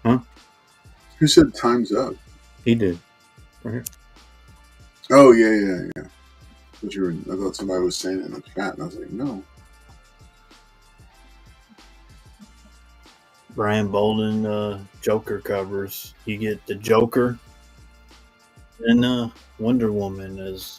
Huh? Who said Time's Up? He did. Right here. Oh, yeah. I thought somebody was saying it in the chat, and I was like, no. Brian Boland Joker covers. You get the Joker and Wonder Woman as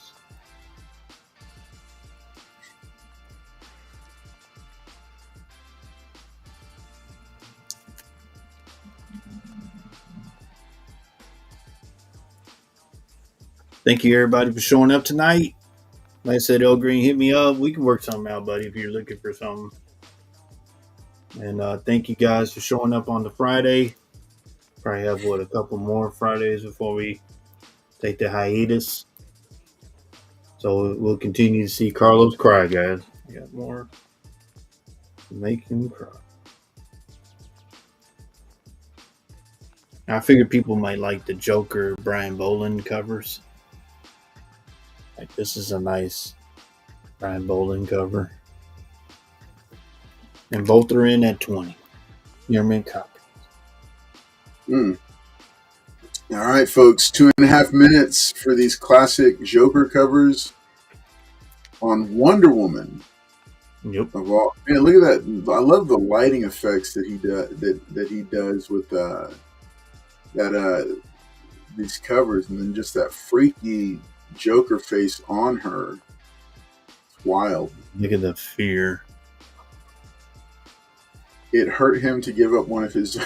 thank you everybody for showing up tonight. Like I said, El Green, hit me up. We can work something out, buddy, if you're looking for something. And thank you guys for showing up on the Friday. Probably have, a couple more Fridays before we take the hiatus. So we'll continue to see Carlos cry, guys. We got more to make him cry. I figured people might like the Joker Brian Boland covers. Like, this is a nice Brian Boland cover. And both are in at 20. Your mint copy. All right, folks. 2.5 minutes for these classic Joker covers on Wonder Woman. Yep. Of all, man, look at that! I love the lighting effects that he does with these covers, and then just that freaky Joker face on her. It's wild. Look at the fear. It hurt him to give up one of his.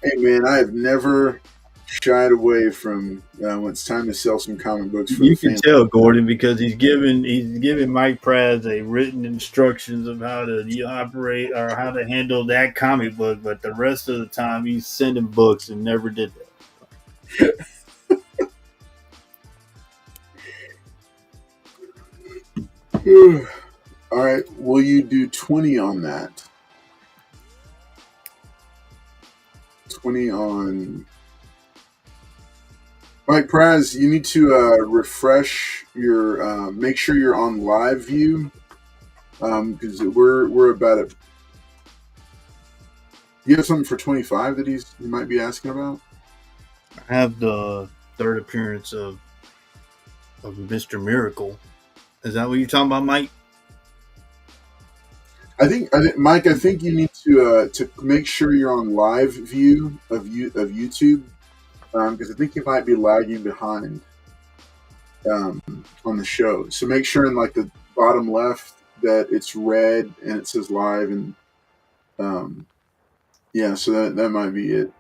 Hey man, I have never shied away from when it's time to sell some comic books. For you can tell, Gordon, because he's giving Mike Praz a written instructions of how to operate or how to handle that comic book, but the rest of the time he's sending books and never did that. All right. Will you do 20 on that? 20 on Mike Praz. You need to refresh your. Make sure you're on live view because we're about it. You have something for 25 that he might be asking about? I have the third appearance of Mr. Miracle. Is that what you're talking about, Mike? I think, Mike. I think you need to make sure you're on live view of YouTube because I think you might be lagging behind on the show. So make sure in like the bottom left that it's red and it says live, and yeah, so that might be it.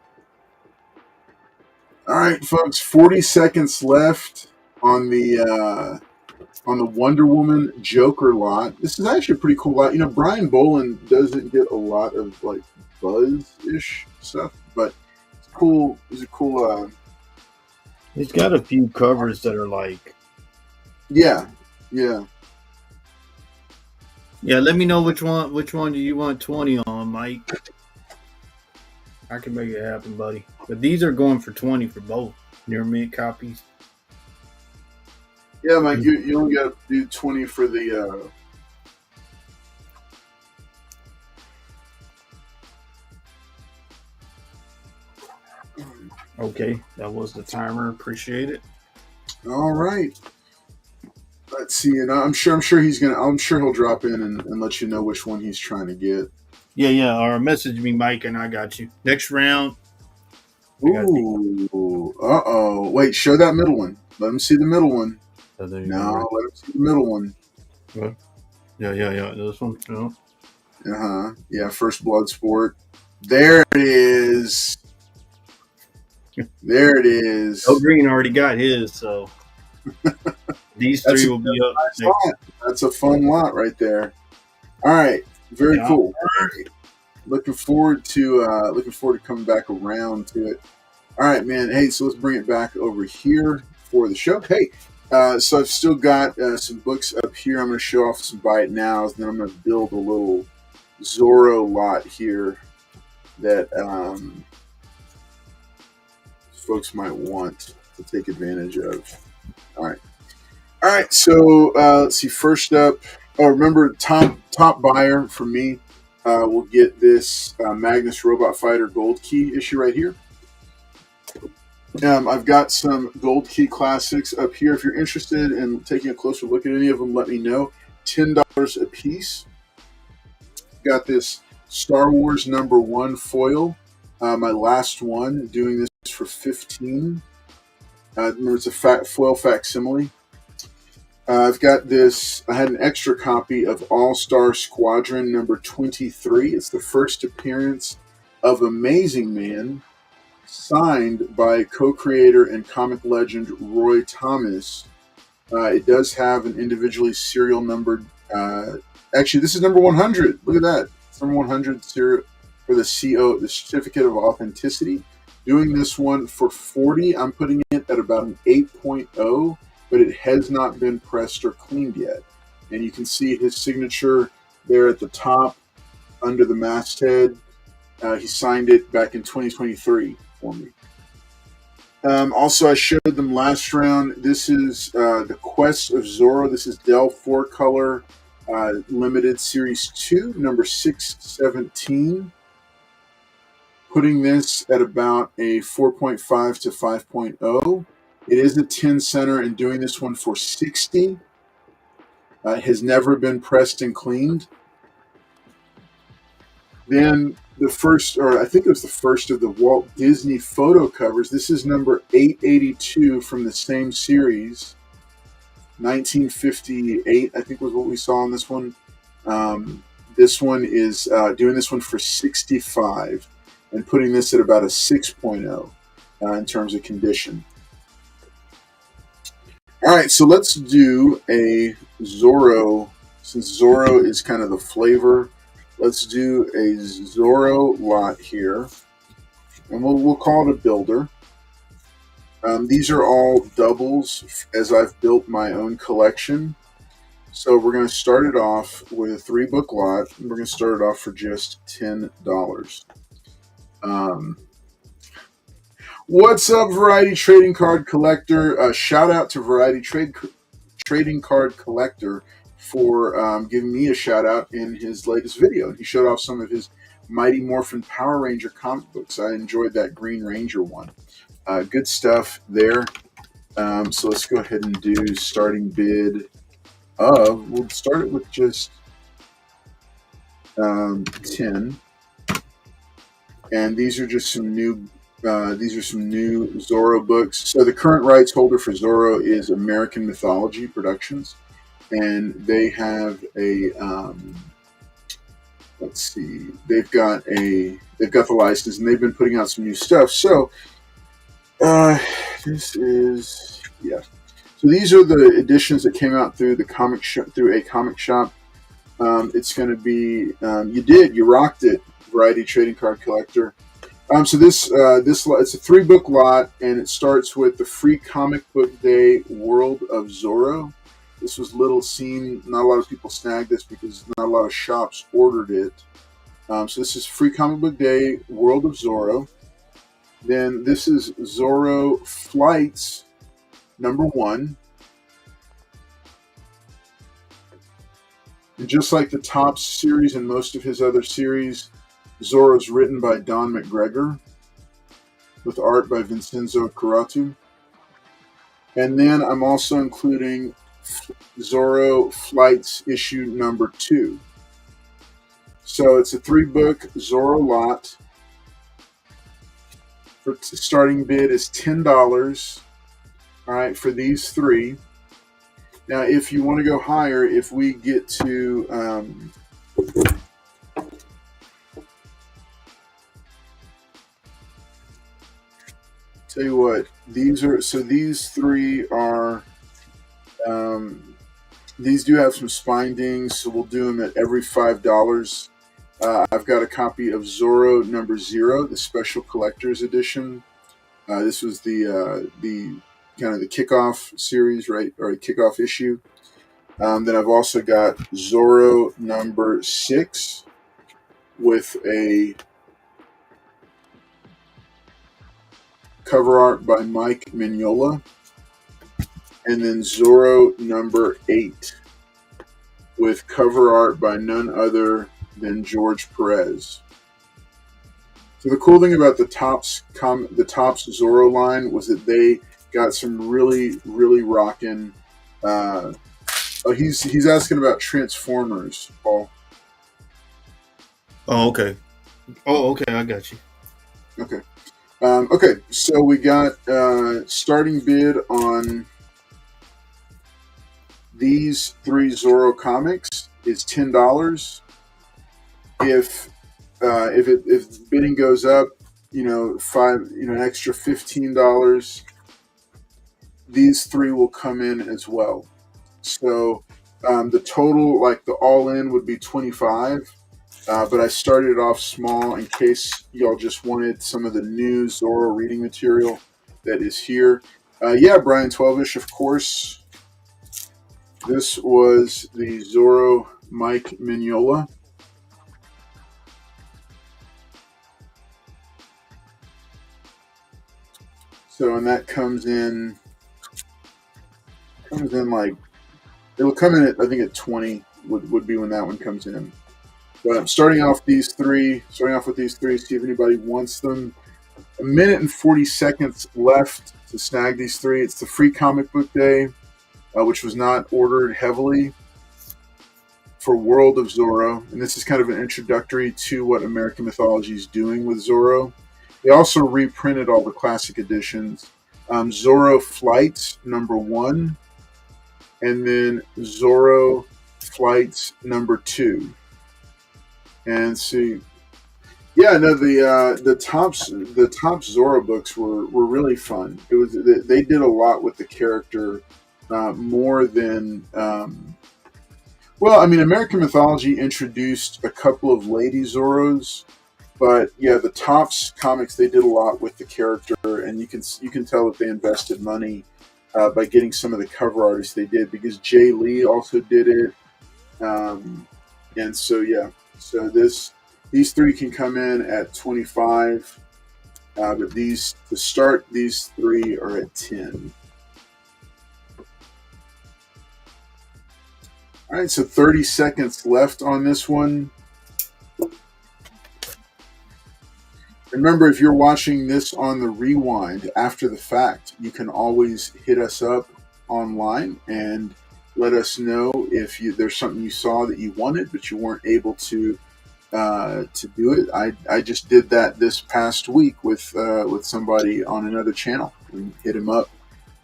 All right, folks. 40 seconds left on the Wonder Woman Joker lot. This is actually a pretty cool lot. You know, Brian Boland doesn't get a lot of like buzz-ish stuff, but it's cool. It's a cool. He's got a few covers that are like. Yeah. Yeah, let me know which one do you want 20 on, Mike. I can make it happen, buddy. But these are going for 20 for both near mint copies. Yeah, Mike, you only got to do 20 for the. Okay, that was the timer. Appreciate it. All right. Let's see, and I'm sure he'll drop in and let you know which one he's trying to get. Yeah. Or message me, Mike, and I got you. Next round. Ooh. Uh-oh. Wait, show that middle one. Let him see the middle one. No, let him see the middle one. What? Yeah. This one. No. Yeah, First Blood Sport. There it is. There it is. Oh, Green already got his, so these three will be up. Nice. That's a fun lot right there. All right, very cool. All right. Looking forward to coming back around to it. All right, man. Hey, so let's bring it back over here for the show. Hey, so I've still got some books up here. I'm going to show off some buy it nows, and then I'm going to build a little Zorro lot here that folks might want to take advantage of. All right. So let's see. First up, remember top buyer for me will get this Magnus Robot Fighter Gold Key issue right here. I've got some Gold Key classics up here. If you're interested in taking a closer look at any of them, let me know. $10 a piece. Got this Star Wars #1 foil. My last one, doing this for $15. Remember, it's a foil facsimile. I've got this. I had an extra copy of All-Star Squadron #23. It's the first appearance of Amazing Man, signed by co-creator and comic legend Roy Thomas. It does have an individually serial numbered. Actually, this is number 100. Look at that. It's number 100 serial for the CO, the Certificate of Authenticity. Doing this one for $40. I'm putting it at about an 8.0, but it has not been pressed or cleaned yet. And you can see his signature there at the top under the masthead. He signed it back in 2023 for me. Also, I showed them last round. This is the Quest of Zorro. This is Dell 4-color limited series 2, number 617. Putting this at about a 4.5 to 5.0. It is a 10 center, and doing this one for $60. It has never been pressed and cleaned. Then the first, or I think it was the first of the Walt Disney photo covers. This is number 882 from the same series. 1958, I think, was what we saw on this one. This one is doing this one for $65 and putting this at about a 6.0 in terms of condition. All right, so let's do a Zorro. Since Zorro is kind of the flavor, let's do a Zorro lot here, and we'll call it a builder. These are all doubles as I've built my own collection. So we're going to start it off with a 3-book lot. And we're going to start it off for just $10. Um, what's up, Variety Trading Card Collector? Shout out to Variety Trading Card Collector for giving me a shout out in his latest video. He showed off some of his Mighty Morphin Power Ranger comic books. I enjoyed that Green Ranger one. Good stuff there. So let's go ahead and do starting bid of. We'll start it with just 10. And these are just some new. These are some new Zorro books. So the current rights holder for Zorro is American Mythology Productions, and they have a. Let's see. They've got the license, and they've been putting out some new stuff. So this is So these are the editions that came out through through a comic shop. It's going to be you rocked it, Variety Trading Card Collector. So this it's a 3-book lot, and it starts with the Free Comic Book Day World of Zorro. This was little seen. Not a lot of people snagged this because not a lot of shops ordered it. So this is Free Comic Book Day World of Zorro. Then this is Zorro Flights #1. And just like the Topps series and most of his other series, Zorro's written by Don McGregor with art by Vincenzo Curatu. And then I'm also including Zorro Flights issue #2. So it's a 3-book Zorro lot. For starting bid is $10. All right, for these 3. Now, if you want to go higher, if we get to tell you what, these 3 are these do have some spine dings, so we'll do them at every $5. I've got a copy of Zorro #0, the special collector's edition. This was the kind of the kickoff series, right, or a kickoff issue. Then I've also got Zorro #6 with a cover art by Mike Mignola. And then Zorro #8 with cover art by none other than George Perez. So the cool thing about the Topps Zorro line was that they got some really, really rocking. He's asking about Transformers, Paul. Oh, okay. Oh, okay. I got you. Okay. Okay. So we got starting bid on these 3 Zorro comics is $10. If bidding goes up, an extra $15, these 3 will come in as well. So the total, like the all-in, would be $25. But I started it off small in case y'all just wanted some of the new Zorro reading material that is here. Brian 12ish, of course. This was the Zorro Mike Mignola. So, and that comes in like, it'll come in at, I think at 20 would be when that one comes in. But I'm starting off with these 3, see if anybody wants them. 1 minute and 40 seconds left to snag these 3. It's the Free Comic Book Day, which was not ordered heavily, for World of Zorro. And this is kind of an introductory to what American Mythology is doing with Zorro. They also reprinted all the classic editions. Zorro Flights #1, and then Zorro Flights #2. And see, the Topps Zorro books were really fun. They did a lot with the character, more than American Mythology introduced a couple of Lady Zorros, but the Topps comics, they did a lot with the character, and you can tell that they invested money by getting some of the cover artists they did, because Jay Lee also did it. And so yeah, so these three can come in at 25, but these to start, these three are at 10. All right, so 30 seconds left on this one. Remember, if you're watching this on the rewind after the fact, you can always hit us up online and let us know if there's something you saw that you wanted but you weren't able to do it. I just did that this past week with somebody on another channel. We hit him up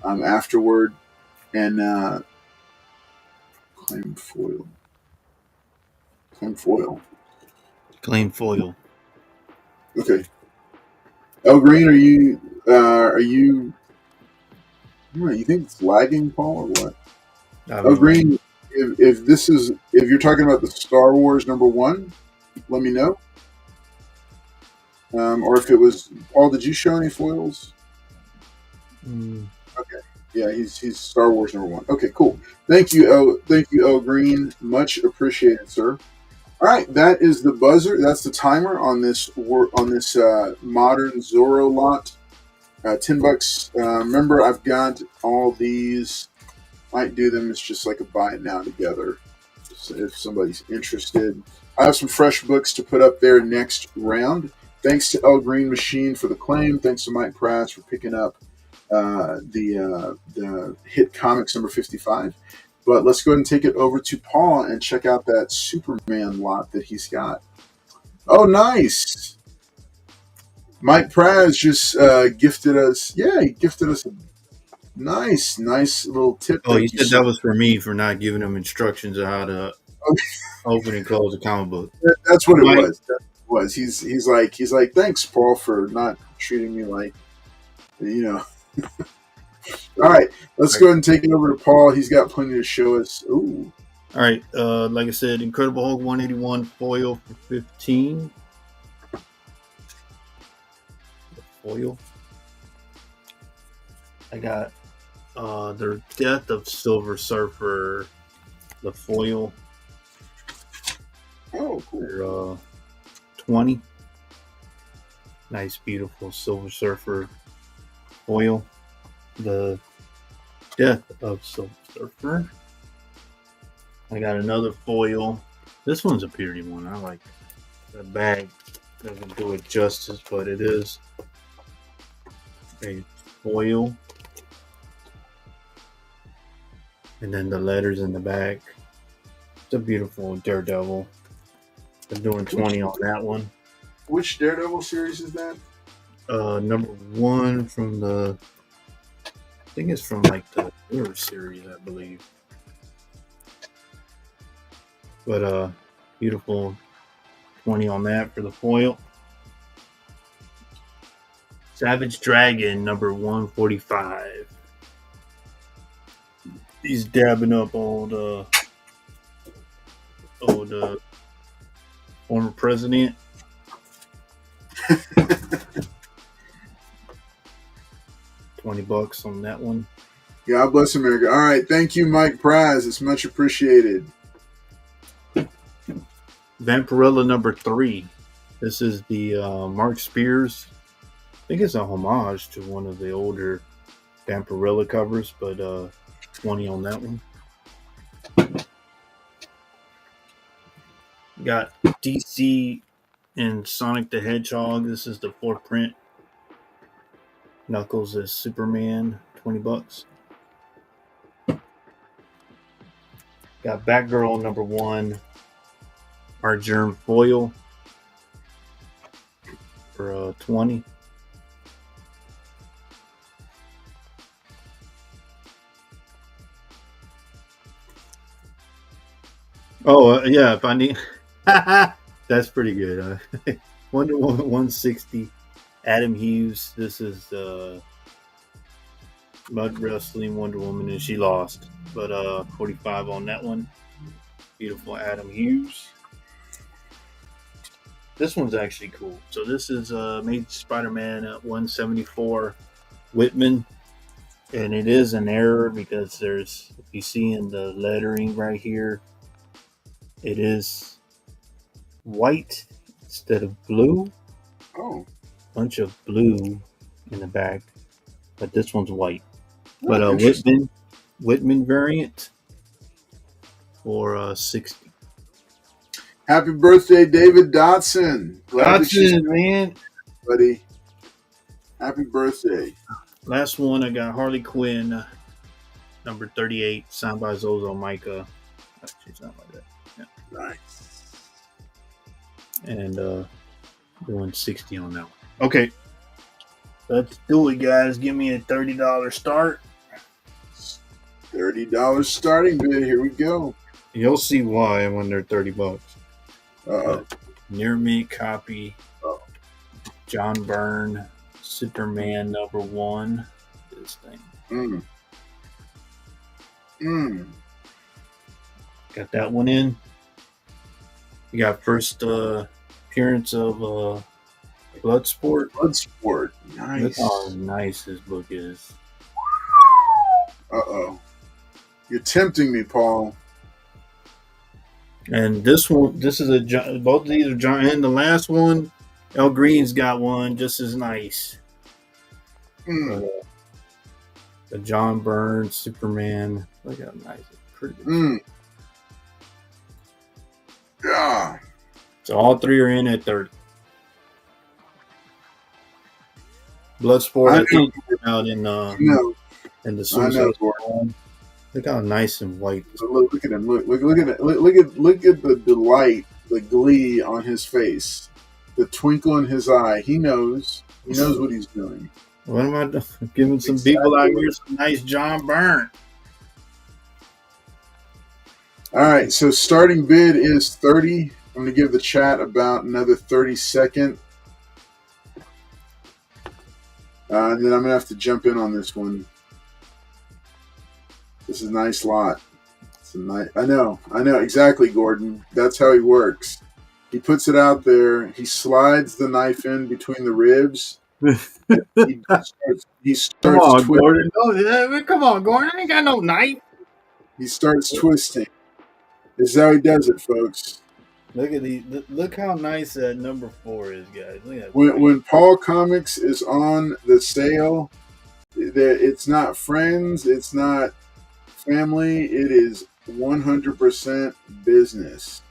afterward and claim foil. Claim foil. Claim foil. Okay. El Green, are you? You think it's lagging, Paul, or what? El Green, if you're talking about the Star Wars #1, let me know. Or if it was Paul, did you show any foils? Okay, yeah, he's Star Wars #1. Okay, cool. Thank you, El Green. Much appreciated, sir. All right, that is the buzzer. That's the timer on this modern Zorro lot. $10. Remember, I've got all these. Might do them as just like a buy it now together. So if somebody's interested, I have some fresh books to put up there next round. Thanks to El Green Machine for the claim. Thanks to Mike Prass for picking up the hit comics #55. But let's go ahead and take it over to Paul and check out that Superman lot that he's got. Oh, nice. Mike Prass just gifted us. Yeah, he gifted us a nice little tip. Oh, you said that was for me for not giving him instructions on how to open and close a comic book. That's what it was. That's what it was. He's like, thanks, Paul, for not treating me like, All right, let's go ahead and take it over to Paul. He's got plenty to show us. Ooh. All right, like I said, Incredible Hulk 181 foil for 15. Foil. I got the Death of Silver Surfer, the foil. Oh, cool. For 20. Nice, beautiful Silver Surfer foil. The Death of Silver Surfer. I got another foil. This one's a pretty one. I like it. The bag doesn't do it justice, but it is a foil. And then the letters in the back. It's a beautiful Daredevil. I'm doing 20 on that one. Which Daredevil series is that? #1 from the, I think it's from like the newer series, I believe. But beautiful 20 on that for the foil. Savage Dragon #145. He's dabbing up old former president. $20 on that one. God bless America. All right, thank you, Mike Prass. It's much appreciated. Vampirella #3. This is the Mark Spears. I think it's a homage to one of the older Vampirella covers, but 20 on that one. Got DC and Sonic the Hedgehog. This is the 4th print. Knuckles as Superman, $20. Got Batgirl #1. Our Germ foil for 20. Oh yeah, if I need, that's pretty good. Wonder Woman 160. Adam Hughes. This is Mud Wrestling Wonder Woman, and she lost, but 45 on that one. Beautiful Adam Hughes. This one's actually cool. So this is Amazing Spider-Man 174 Whitman. And it is an error because if you see in the lettering right here, it is white instead of blue. Oh, Bunch of blue in the back, but this one's white. But interesting. Whitman variant for 60. Happy birthday, David Dotson. Glad that she's Man. buddy. Happy birthday. Last one, I got Harley Quinn, number 38, signed by Zozo Micah. Actually, something like that. Yeah. Nice. And doing 60 on that one. Okay. Let's do it, guys. Give me a $30 start. $30 starting bid. Here we go. You'll see why when they're $30. Uh-oh. Near me copy. John Byrne, Superman number 1. This thing. Got that one in. You got first appearance of Bloodsport. Bloodsport. Nice. Look how nice this book is. Uh-oh. You're tempting me, Paul. And this is both of these are John, and the last one, El Green's got one just as nice. The John Byrne Superman. Look how nice it's pretty good. Yeah. So all three are in at 30. Bloodsport, I think, out in the Suicide Squad. Look how nice and white. Look at him. Look at it. Look at the delight, the glee on his face, the twinkle in his eye. He knows what he's doing. What am I doing? Giving some people out here some nice John Byrne. All right, so starting bid is 30. I'm going to give the chat about another 30 seconds. And then I'm going to have to jump in on this one. This is a nice lot. It's a nice. I know exactly, Gordon. That's how he works. He puts it out there. He slides the knife in between the ribs. he starts Come on, twisting. Gordon. Come on, Gordon. I ain't got no knife. He starts twisting. This is how he does it, folks. Look at these. Look how nice that number 4 is, guys. Look at that. When PaulKomics is on the sale, it's not friends. It's not family. It is 100% business.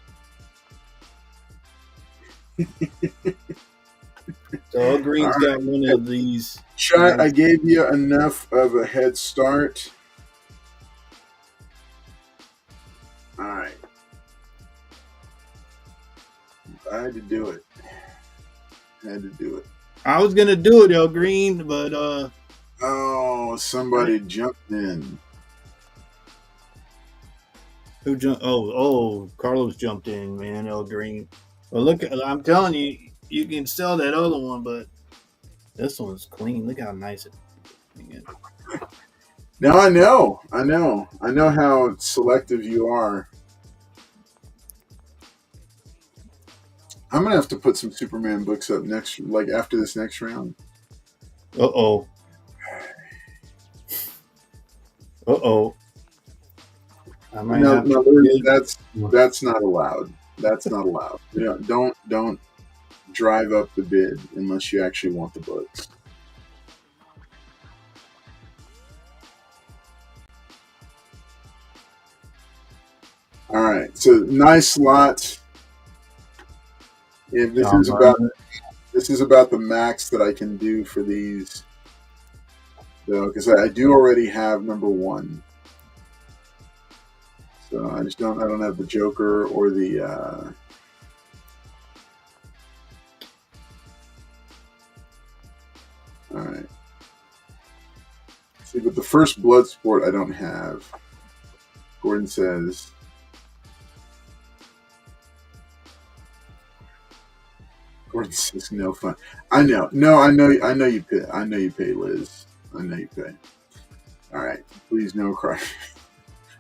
So Green's got one of these. Chat, I gave you enough of a head start. All right. I had to do it. I was gonna do it, El Green, but oh, somebody jumped in. Who jumped? Oh, Carlos jumped in, man. El Green. Well, look, I'm telling you, you can sell that other one, but this one's clean. Look how nice it is. Now I know how selective you are. I'm gonna have to put some Superman books up next, like after this next round. Uh-oh. I might have that's not allowed. That's not allowed. Don't drive up the bid unless you actually want the books. All right, so nice lot. Yeah, this is about the max that I can do for these, though, because I do already have number 1. So I don't have the Joker or the all right. See, but the first Bloodsport I don't have. Gordon says. Gordon says no fun. I know. No, I know you pay. I know you pay, Liz. I know you pay. All right. Please no cry.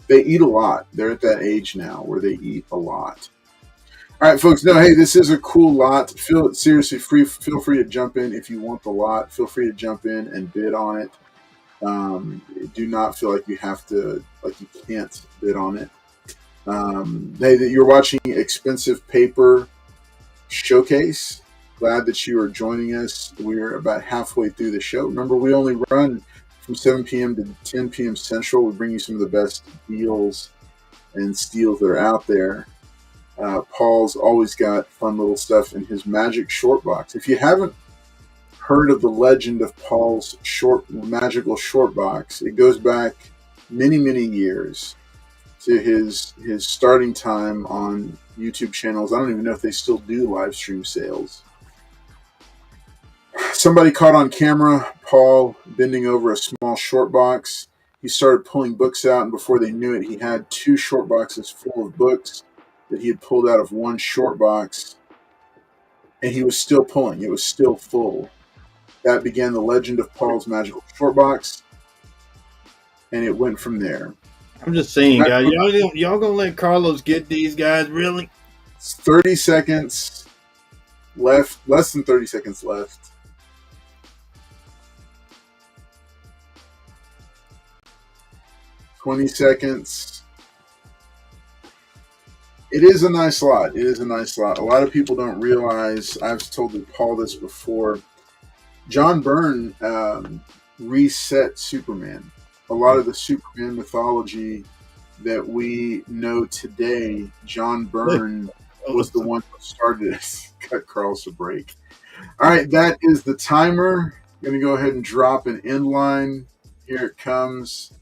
They eat a lot. They're at that age now where they eat a lot. All right, folks. No, hey, this is a cool lot. Feel free to jump in if you want the lot. Feel free to jump in and bid on it. Do not feel like you have to, like you can't bid on it. Hey, that you're watching Expensive Paper Showcase. Glad that you are joining us. We're about halfway through the show. Remember, we only run from 7 p.m. to 10 p.m. Central. We bring you some of the best deals and steals that are out there. Paul's always got fun little stuff in his magic short box. If you haven't heard of the legend of Paul's magical short box, it goes back many, many years to his starting time on YouTube channels. I don't even know if they still do live stream sales. Somebody caught on camera Paul bending over a small short box. He started pulling books out, and before they knew it, he had 2 short boxes full of books that he had pulled out of one short box, and he was still pulling. It was still full. That began the legend of Paul's magical short box, and it went from there. I'm just saying, guys, y'all gonna let Carlos get these guys, really? 30 seconds left, less than 30 seconds left. $20 seconds. It is a nice lot. It is a nice lot. A lot of people don't realize, I've told Paul this before, John Byrne reset Superman. A lot of the Superman mythology that we know today, John Byrne was the one who started it. Cut Carlos a break. All right, that is the timer. I'm going to go ahead and drop an end line. Here it comes.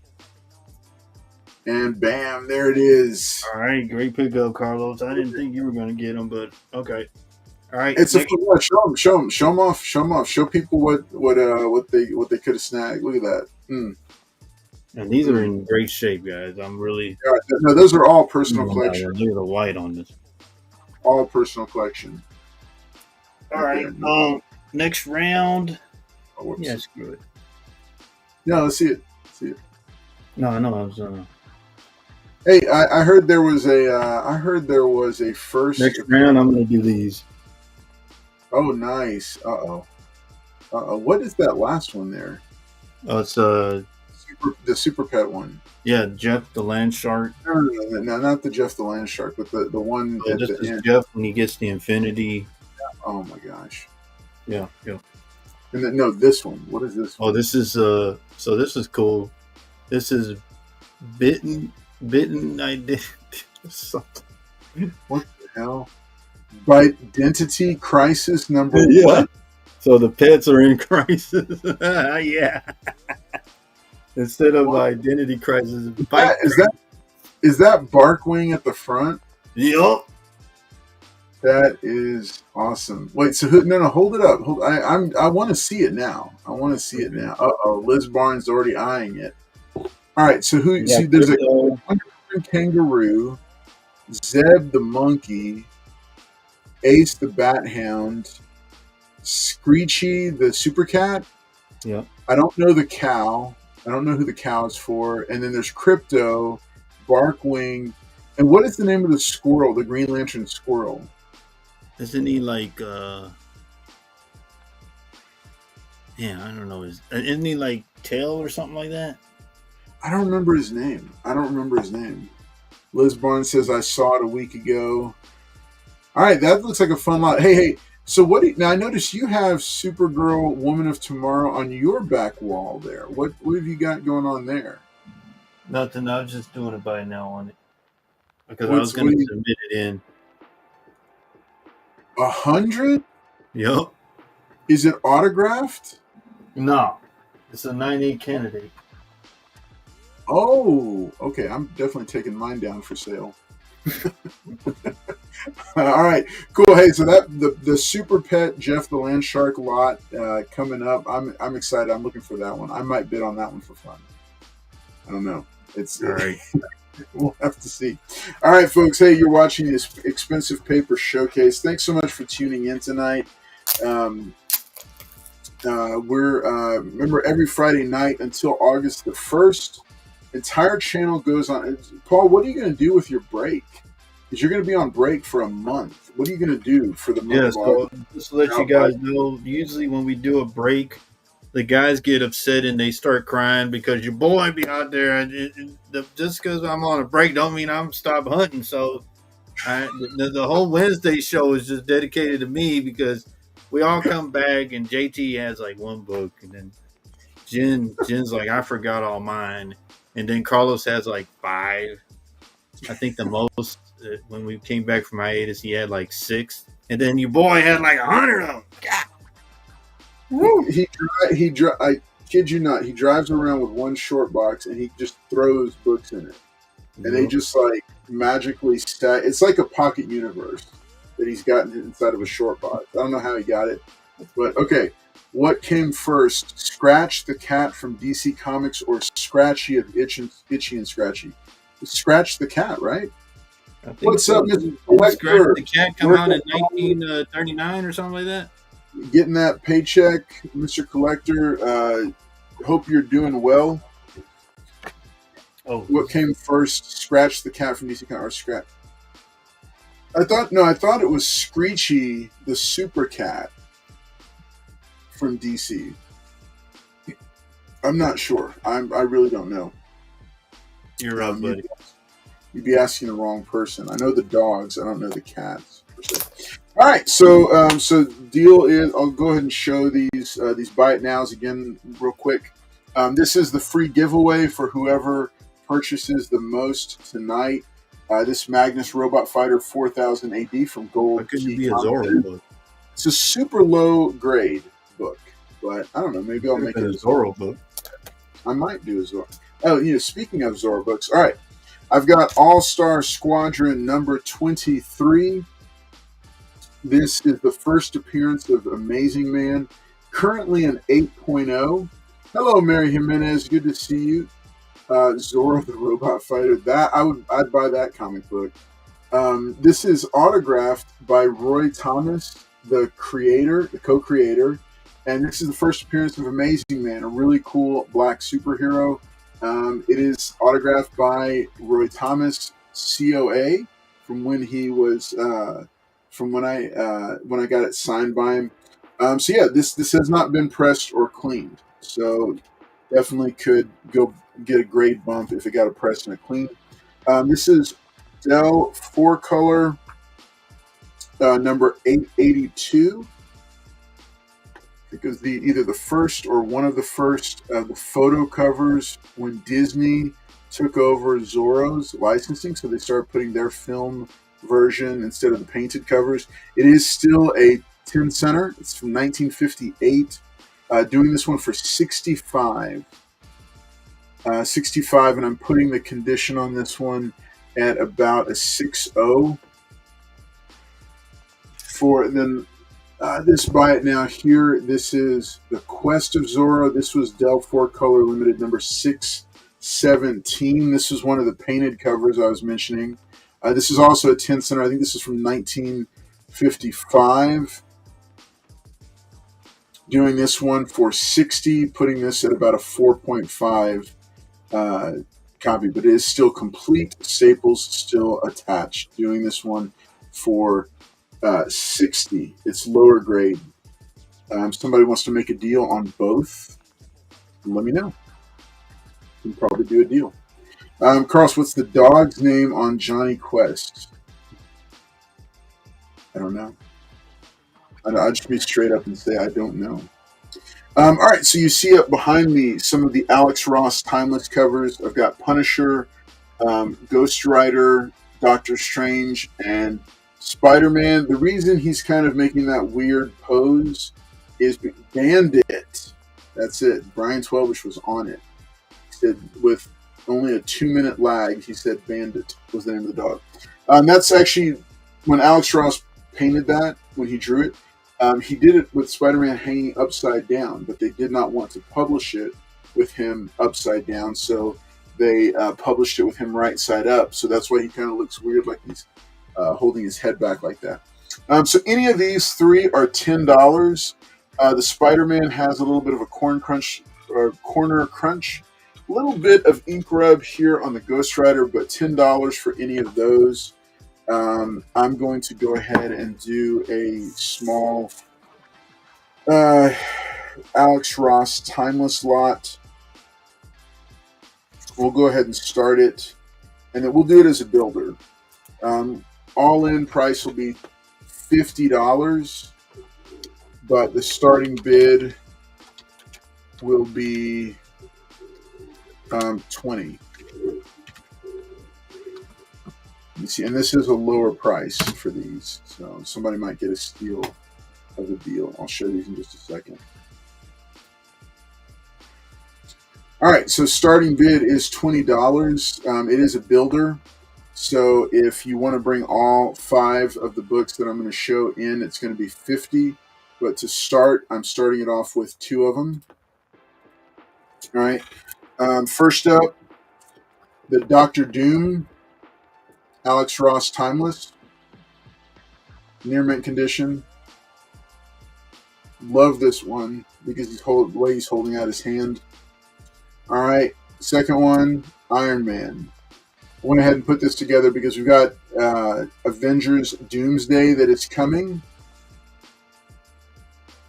And bam, there it is. All right, great pickup, Carlos. I didn't think you were going to get them, but okay. All right, it's a show them off. Show people what they could have snagged. Look at that. And these are in great shape, guys. I'm really. Yeah, no, those are all personal collection. Look at the white on this. All personal collection. All right. Next round. Oh, yeah, screw it. No, let's see it. No, I was. Hey, I heard there was a first. Next round, I'm going to do these. Oh, nice. What is that last one there? Oh, it's the Super Pet one. Yeah, Jeff the Land Shark. No, not the Jeff the Land Shark, but the one. Oh, this is Jeff when he gets the Infinity. Oh my gosh. Yeah. And then, no, this one. What is this one? Oh, this is so this is cool. This is bitten identity. Something. What the hell? Identity crisis number what? So the pets are in crisis. Yeah. Instead of identity crisis, is that Barkwing at the front? Yup. That is awesome. Wait, so hold it up. I want to see it now. Liz Barnes already eyeing it. All right, so there's a kangaroo, Zeb the monkey, Ace the bat hound, Screechy the super cat. Yeah. I don't know the cow. I don't know who the cow is for. And then there's Crypto, Barkwing, and what is the name of the squirrel? The Green Lantern squirrel. Isn't he like? I don't know. Isn't he like Tail or something like that? I don't remember his name. Liz Barnes says I saw it a week ago. All right, that looks like a fun lot. Hey. So now I notice you have Supergirl, Woman of Tomorrow on your back wall there. What have you got going on there? Nothing. I was just doing it by now on it because I was going to submit it in. 100? Yep. Is it autographed? No, it's a 98 candidate. Oh, okay. I'm definitely taking mine down for sale. All right, cool. Hey, so that the Super Pet Jeff the Land Shark lot coming up. I'm excited. I'm looking for that one. I might bid on that one for fun. I don't know. It's all right. We'll have to see. All right, folks. Hey, you're watching this Expensive Paper Showcase. Thanks so much for tuning in tonight. We're remember every Friday night until August the 1st. Entire channel goes on. Paul, what are you going to do with your break? Because you're going to be on break for a month. What are you going to do for the month of August? Just to let you guys know, usually when we do a break, the guys get upset and they start crying because your boy be out there. Just because I'm on a break don't mean I'm stop hunting. So the whole Wednesday show is just dedicated to me because we all come back and JT has like one book, and then Jen's like, I forgot all mine, and then Carlos has like five. I think the most when we came back from hiatus, he had like six, and then your boy had like 100 of them. God. I kid you not, he drives around with one short box and he just throws books in it, and they just like magically stack. It's like a pocket universe that he's gotten inside of a short box. I don't know how he got it, but okay. What came first, Scratch the Cat from DC Comics or Scratchy of Itchy and Scratchy? Scratch the Cat, right? What's up, Mr. Scratch Collector? the Cat come out in 1939 or something like that? Getting that paycheck, Mr. Collector. Hope you're doing well. Oh, what came first, Scratch the Cat from DC Comics or Scratch? I thought it was Screechy the Super Cat from DC. I'm not sure. I really don't know. You're right, buddy. You'd be asking the wrong person. I know the dogs. I don't know the cats. All right, so deal is. I'll go ahead and show these buy it nows again real quick. This is the free giveaway for whoever purchases the most tonight. This Magnus Robot Fighter 4000 AD from Gold. Couldn't be a Zorro book. It's a super low grade book, but I don't know. Maybe I'll make it a Zorro book. I might do a Zorro. Oh, speaking of Zorro books, all right. I've got All-Star Squadron number 23. This is the first appearance of Amazing Man, currently an 8.0. Hello, Mary Jimenez. Good to see you. Zorro the Robot Fighter. I'd buy that comic book. This is autographed by Roy Thomas, the co-creator, and this is the first appearance of Amazing Man, a really cool black superhero. It is autographed by Roy Thomas, COA, from when he was when I got it signed by him. So yeah, this has not been pressed or cleaned, so definitely could go get a grade bump if it got a press and a clean. This is Dell 4-color number 882. Because either the first or one of the first the photo covers when Disney took over Zorro's licensing, so they started putting their film version instead of the painted covers. It is still a 10 center. It's from 1958. Doing this one for 65. 65, and I'm putting the condition on this one at about a 6.0. This buy it now here. This is the Quest of Zorro. This was Dell 4-color limited number 617. This is one of the painted covers I was mentioning. This is also a 10 center. I think this is from 1955. Doing this one for 60, putting this at about a 4.5 copy, but it is still complete. Staples still attached. Doing this one for 60. It's lower grade. Somebody wants to make a deal on both, let me know. We can probably do a deal. Carlos, what's the dog's name on Johnny Quest? I don't know. I'll just be straight up and say I don't know. All right, so you see up behind me some of the Alex Ross Timeless covers. I've got Punisher, Ghost Rider, Doctor Strange, and Spider-Man. The reason he's kind of making that weird pose is Bandit. That's it. Brian Twelbish was on it. He said with only a 2-minute lag, he said Bandit was the name of the dog. That's actually when Alex Ross painted that, when he drew it. He did it with Spider-Man hanging upside down, but they did not want to publish it with him upside down, so they published it with him right side up. So that's why he kind of looks weird, like he's holding his head back like that. So any of these three are $10. The Spider-Man has a little bit of a corner crunch, a little bit of ink rub here on the Ghost Rider, but $10 for any of those. I'm going to go ahead and do a small Alex Ross Timeless lot. We'll go ahead and start it, and then we'll do it as a builder. All-in price will be $50, but the starting bid will be $20. You see, and this is a lower price for these, so somebody might get a steal of the deal. I'll show these in just a second. All right, so starting bid is $20. It is a builder, so if you want to bring all 5 of the books that I'm going to show in, it's going to be $50. But to start, I'm starting it off with 2 of them. All right. First up, the Dr. Doom, Alex Ross Timeless, near mint condition. Love this one because the way he's holding out his hand. All right, second one, Iron Man. I went ahead and put this together because we've got Avengers Doomsday that is coming.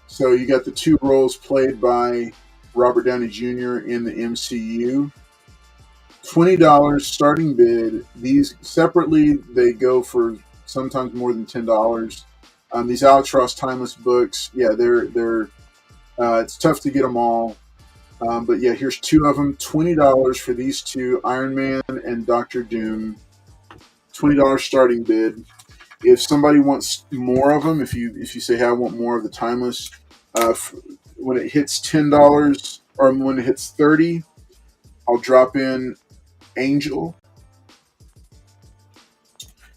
So you got the 2 roles played by Robert Downey Jr. in the MCU. $20 starting bid. These separately, they go for sometimes more than $10. These Alex Ross Timeless books, yeah, they're it's tough to get them all. But yeah, here's 2 of them. $20 for these 2, Iron Man and Dr. Doom. $20 starting bid. If somebody wants more of them, if you say, hey, I want more of the Timeless, when it hits $10 or when it hits $30, I'll drop in Angel.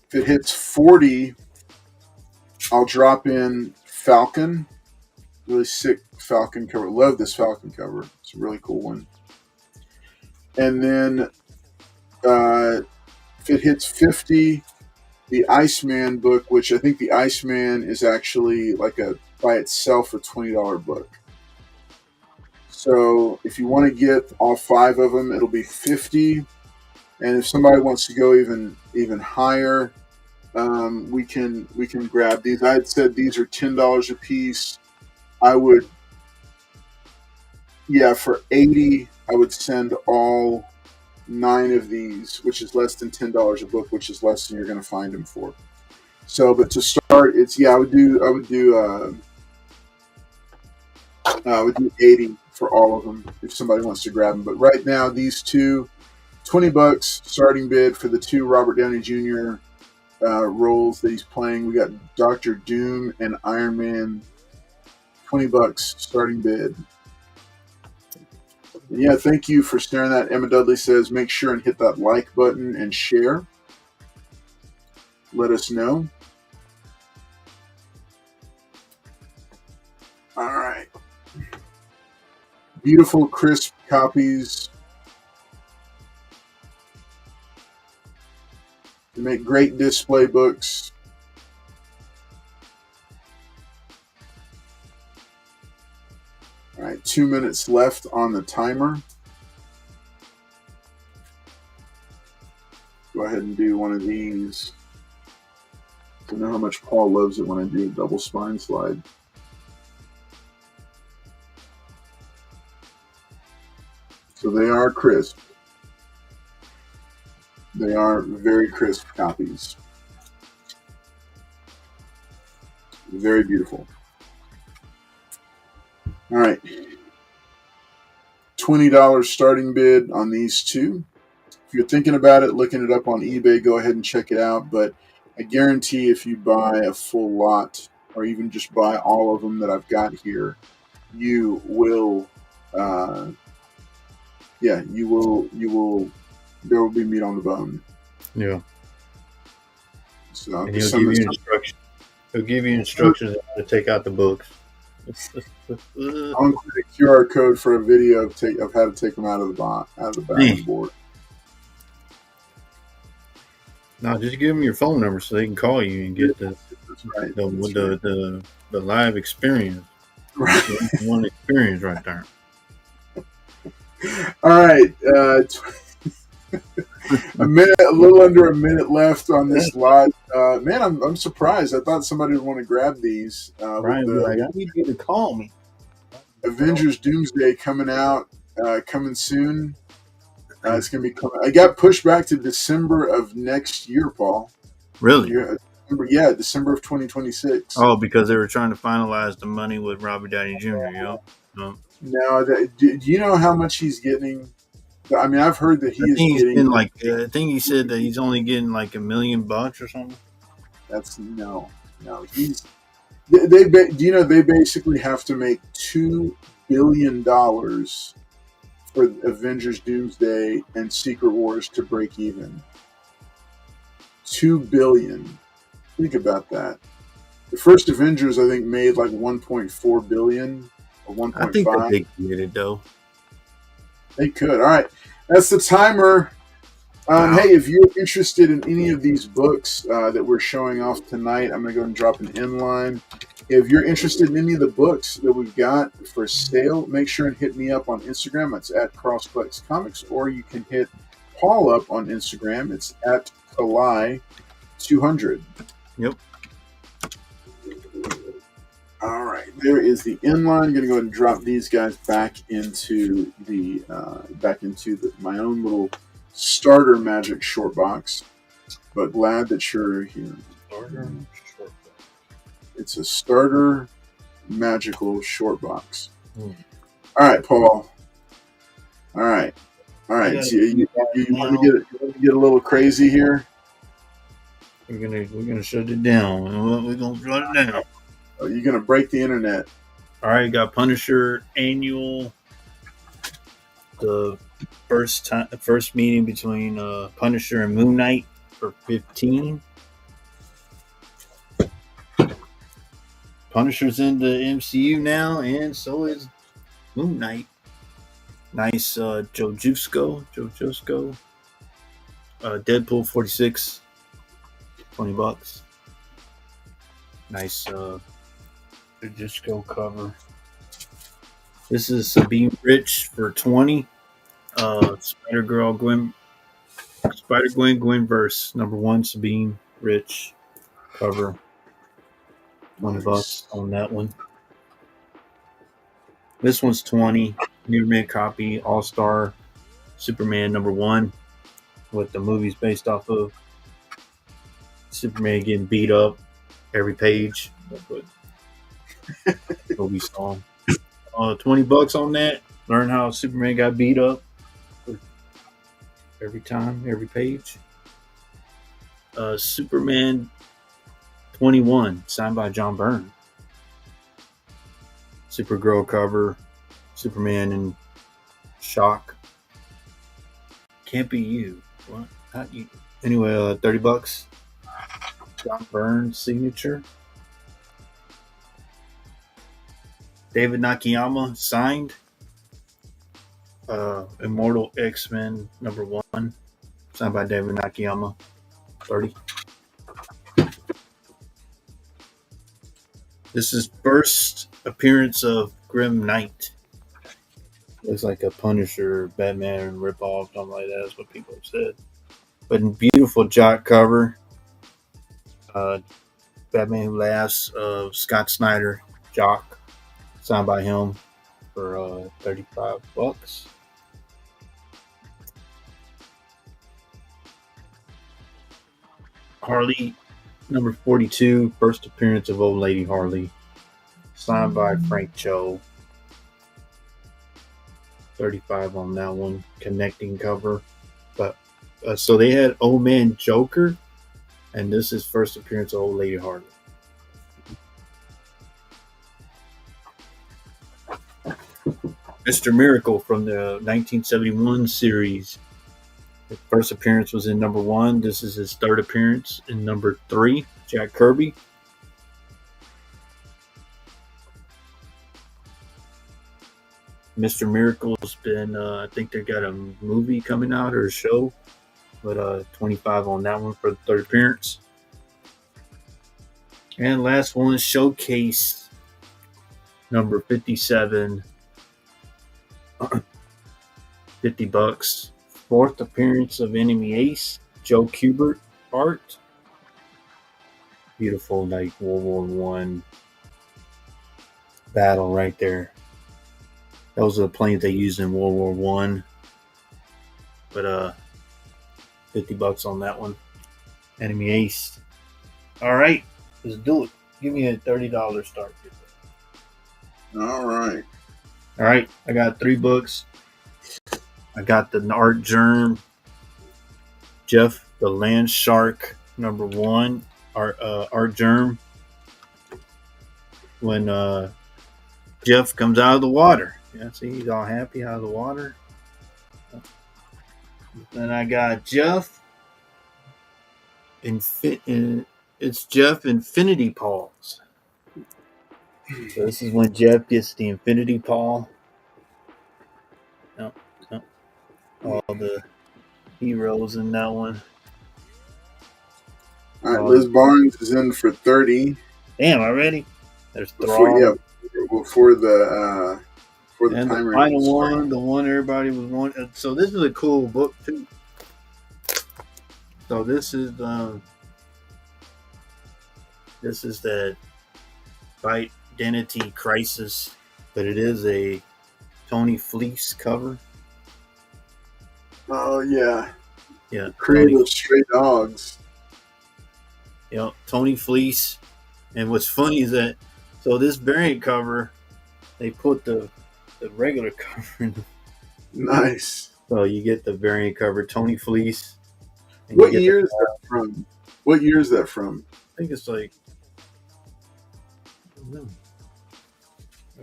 If it hits $40, I'll drop in Falcon. Really sick Falcon cover. Love this Falcon cover. It's a really cool one. And then if it hits 50, the Iceman book, which I think the Iceman is actually like by itself a $20 book. So if you want to get all 5 of them, it'll be $50. And if somebody wants to go even higher, we can grab these. I had said these are $10 a piece. I would, for $80, I would send all 9 of these, which is less than $10 a book, which is less than you're going to find them for. So, but to start, it's I would do 80 for all of them if somebody wants to grab them. But right now, these 2, $20 starting bid for the 2 Robert Downey Jr. Roles that he's playing. We got Dr. Doom and Iron Man. $20 starting bid. And yeah, thank you for sharing that. Emma Dudley says, make sure and hit that like button and share. Let us know. All right. Beautiful, crisp copies. They make great display books. All right, 2 minutes left on the timer. Go ahead and do one of these. I know how much Paul loves it when I do a double spine slide. So they are crisp. They are very crisp copies. Very beautiful. All right. $20 starting bid on these 2. If you're thinking about it, looking it up on eBay, go ahead and check it out. But I guarantee if you buy a full lot or even just buy all of them that I've got here, you will, there will be meat on the bone. Yeah. So and he'll give you instructions. He'll give you instructions on how to take out the books. I'm going to put a QR code for a video of how to take them out of the back of the board. No, just give them your phone number so they can call you and get the live experience. Right. One experience right there. All right. A little under a minute left on this lot. Man, I'm surprised. I thought somebody would want to grab these. Brian would be like, I need you to call me. Avengers Doomsday coming out, coming soon. It's going to be coming. I got pushed back to December of next year, Paul. Really? December of 2026. Oh, because they were trying to finalize the money with Robert Downey Jr. No. Now, do you know how much he's getting? I mean, I've heard that he is getting I think he said that he's only getting like $1 million or something. That's no. He's they they basically have to make $2 billion for Avengers Doomsday and Secret Wars to break even. $2 billion. Think about that. The first Avengers, I think, made like 1.4 billion or 1.5. I think that they can get it though. They could. All right, that's the timer. Wow. Hey, if you're interested in any of these books that we're showing off tonight, I'm going to go ahead and drop an inline. If you're interested in any of the books that we've got for sale, make sure and hit me up on Instagram. It's at CrossCollectsComics, or you can hit Paul up on Instagram. It's at Kalai200. Yep. All right, there is the inline. I'm going to go ahead and drop these guys back into my own little starter magic short box. But glad that you're here. It's a starter magical short box. All right, Paul. All right. So you want to get a little crazy here? We're gonna shut it down. We're gonna shut it down. Oh, you're gonna break the internet. All right, got Punisher annual. The first meeting between Punisher and Moon Knight for 15. Punisher's in the MCU now, and so is Moon Knight. Nice Joe Jusko. Deadpool 46, $20. Nice Joe Jusko cover. This is Sabine Rich for 20. Spider-Gwen Gwenverse #1 Sabine Rich cover. $20 on that one. This one's 20. New mint copy, All-Star Superman #1, what the movie's based off of. Superman getting beat up every page. That's what movie song. $20 on that. Learn how Superman got beat up every time, every page. Superman 21, signed by John Byrne. Supergirl cover, Superman in shock. Can't be you. What? Not you. Anyway, $30. John Byrne signature. David Nakayama signed. Immortal X-Men #1, signed by David Nakayama. 30. This is first appearance of Grim Knight. Looks like a Punisher, Batman ripoff, something like that is what people have said. But in beautiful jock cover. Batman Who Laughs of Scott Snyder, jock, signed by him for $35. Harley #42, first appearance of Old Lady Harley, signed by Frank Cho. 35 on that one, connecting cover. But so they had Old Man Joker, and this is first appearance of Old Lady Harley. Mr. Miracle from the 1971 series. His first appearance was in #1. This is his third appearance in #3. Jack Kirby. Mr. Miracle's been, I think they got a movie coming out or a show, but 25 on that one for the third appearance. And last one, Showcase #57. $50. Fourth appearance of Enemy Ace, Joe Kubert art. Beautiful, like World War I battle right there. Those are the planes they used in World War One. But $50 on that one. Enemy Ace. All right, let's do it. Give me a $30 start. All right. All right, I got 3 books. I got the Art Germ, Jeff the Land Shark, #1, Art Germ. When Jeff comes out of the water. Yeah, see, he's all happy out of the water. Then I got Jeff. It's Jeff Infinity Paws. So this is when Jeff gets the Infinity Paw. Yep, yep. All the heroes in that one. All right, Liz Barnes is in for 30. Damn, already? There's Before, Thrall. yeah, before the And the timer final started. one, the one everybody was wanting. So this is a cool book too. So this is that Identity Crisis, but it is a Tony Fleece cover. Oh yeah, Yeah, creative Stray Dogs. Yeah, Tony Fleece. And what's funny is that so this variant cover, they put the regular cover in. Nice. So you get the variant cover, Tony Fleece. And What year is that from? What year is that from? I think it's like I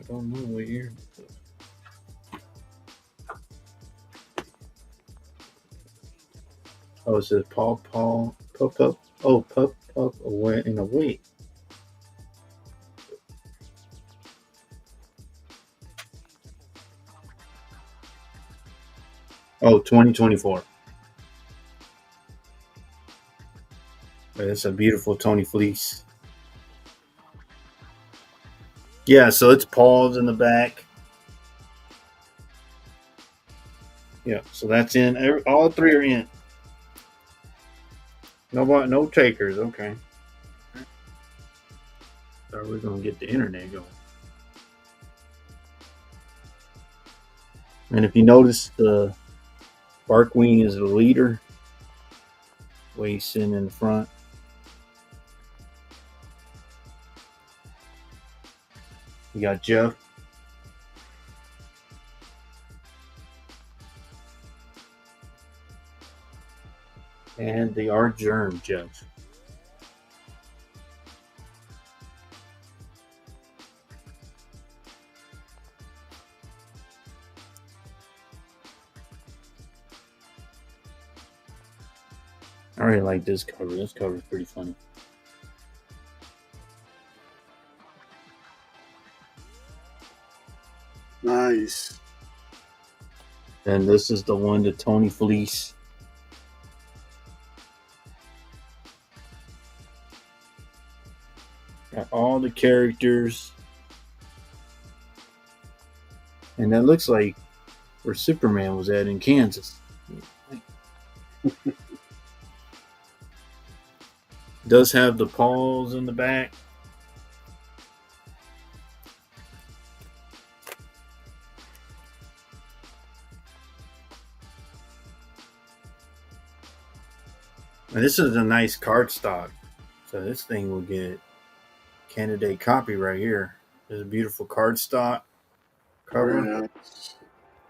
don't know what year. Oh, it says Pup away in a wait. Oh, 2024. It's a beautiful Tony Fleece. Yeah, so it's paws in the back. Yeah, so that's in. All 3 are in. No takers. Okay. So we're gonna get the internet going. And if you notice, the Barkwing is the leader. Way he's sitting in the front. You got Jeff. And the Art Germ Jeff. I really like this cover. This cover is pretty funny. Nice. And this is the one to Tony Fleece. Got all the characters. And that looks like where Superman was at in Kansas. Does have the paws in the back. And this is a nice cardstock. So this thing will get candidate copy right here. There's a beautiful cardstock cover. Very nice.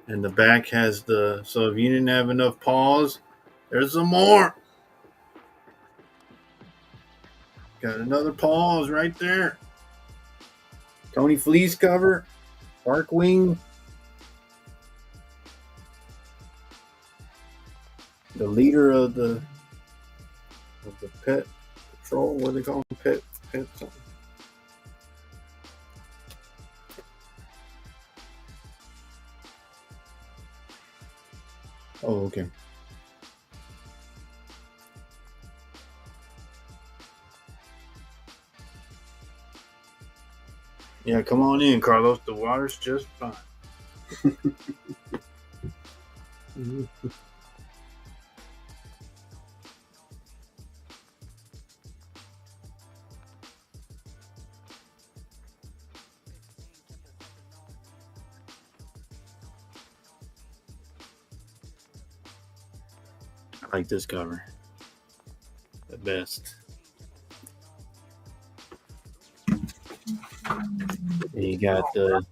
And the back has the, so if you didn't have enough paws, there's some more. Got another paws right there. Tony Fleece cover. Barkwing. The leader of the pet patrol. What do they call them? Pet something. Oh, okay. Yeah, come on in, Carlos. The water's just fine. I like this cover the best. And you got the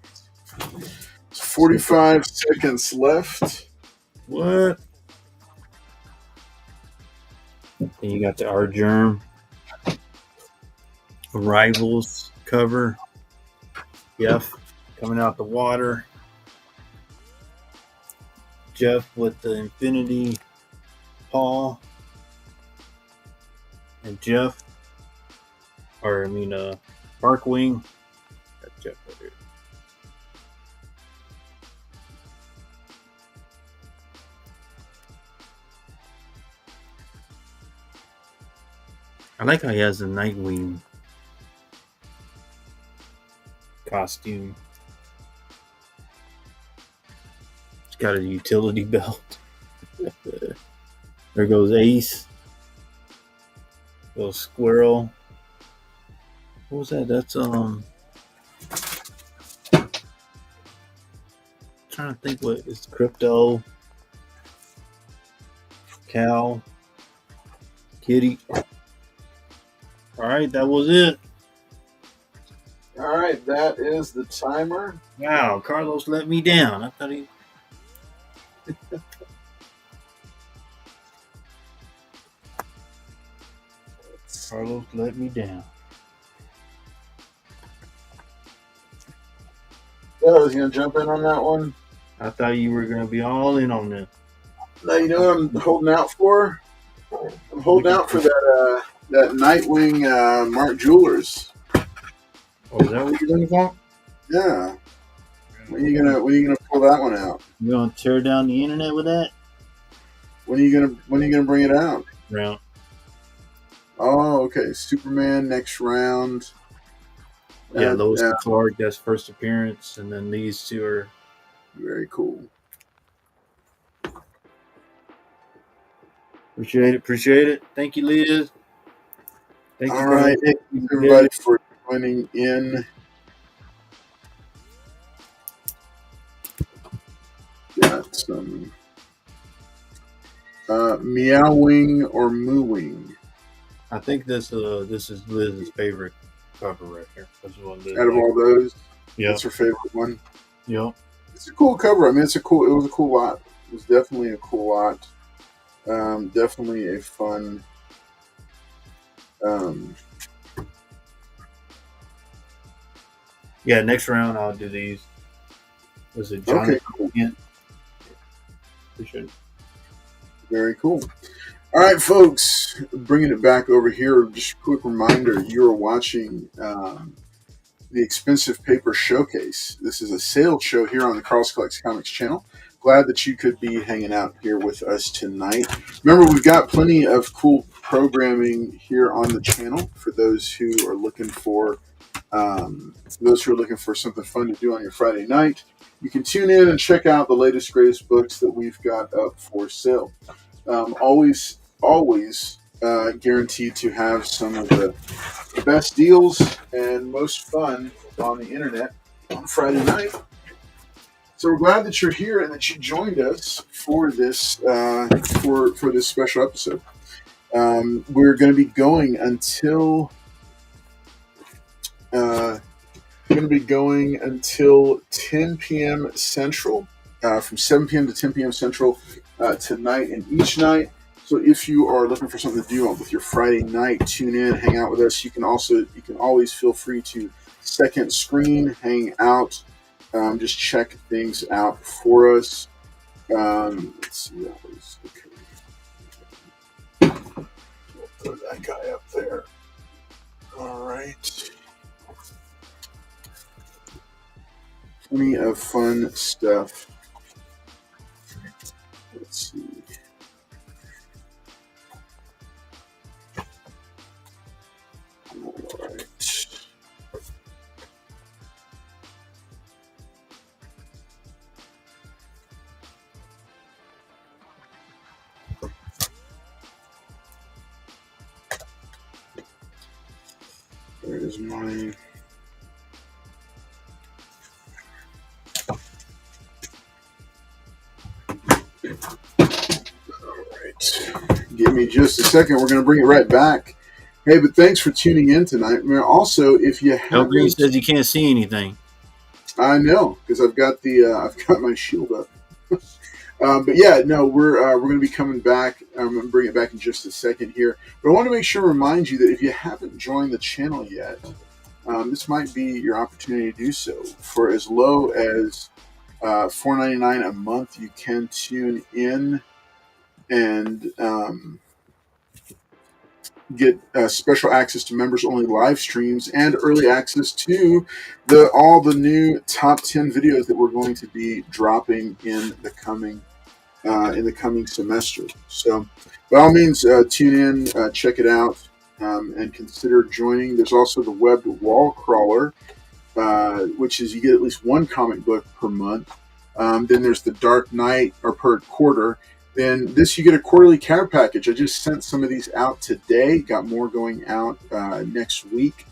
45 seconds left. what? And you got the Our Germ Arrivals cover. Jeff coming out the water. Jeff with the Infinity Paw. And Jeff, Barkwing. Got Jeff right here. I like how he has the Nightwing costume. He's got a utility belt. There goes Ace. Little squirrel. What was that? That's trying to think what is Crypto. Cow. Kitty. Alright, that was it. All right, that is the timer. Wow, Carlos let me down. I thought he Carlos let me down. Yeah, I was going to jump in on that one. I thought you were gonna be all in on this. Now, you know what I'm holding out for? I'm holding out for that Nightwing Mark Jewelers. Oh, is that what you're looking for? Yeah. When are you gonna pull that one out? You gonna tear down the internet with that? When are you gonna bring it out? Round. Oh, okay. Superman next round. Yeah, Lois and Clark, that's first appearance, and then these two are very cool. Appreciate it. Thank you, Liz. Thank you. All right, thank you everybody for joining in. Got some meowing or mooing. I think this is Liz's favorite cover right here. This is what Liz Out of all those, yeah, that's her favorite one. Yep. It's a cool cover. I mean, it was a cool lot. It was definitely a cool lot. Definitely a fun. Yeah, next round I'll do these. Was it Johnny? Okay, cool. Appreciate it. Very cool. All right, folks, bringing it back over here. Just a quick reminder: you are watching the Expensive Paper Showcase. This is a sales show here on the Carl's Collects Comics channel. Glad that you could be hanging out here with us tonight. Remember, we've got plenty of cool programming here on the channel for those who are looking for something fun to do on your Friday night. You can tune in and check out the latest, greatest books that we've got up for sale. Always guaranteed to have some of the best deals and most fun on the internet on Friday night. So we're glad that you're here and that you joined us for this for this special episode. We're going to be going until 10 p.m. Central, from 7 p.m. to 10 p.m. Central tonight and each night. So if you are looking for something to do with your Friday night, tune in, hang out with us. You can always feel free to second screen, hang out. Just check things out for us. Let's see. That was okay. Put that guy up there. All right. Plenty of fun stuff. Let's see. All right. There's mine. All right. Give me just a second. We're going to bring it right back. Hey, but thanks for tuning in tonight. Also, if you El Green haven't, says he can't see anything. I know because I've got my shield up. But yeah, no, we're going to be coming back. I'm going to bring it back in just a second here. But I want to make sure to remind you that if you haven't joined the channel yet, this might be your opportunity to do so. For as low as $4.99 a month, you can tune in and get special access to members-only live streams and early access to all the new top 10 videos that we're going to be dropping in the coming semester. So, by all means, tune in, check it out, and consider joining. There's also the webbed wall crawler, which is you get at least one comic book per month. Then there's the Dark Knight, or per quarter. Then this, you get a quarterly care package. I just sent some of these out today. Got more going out next week.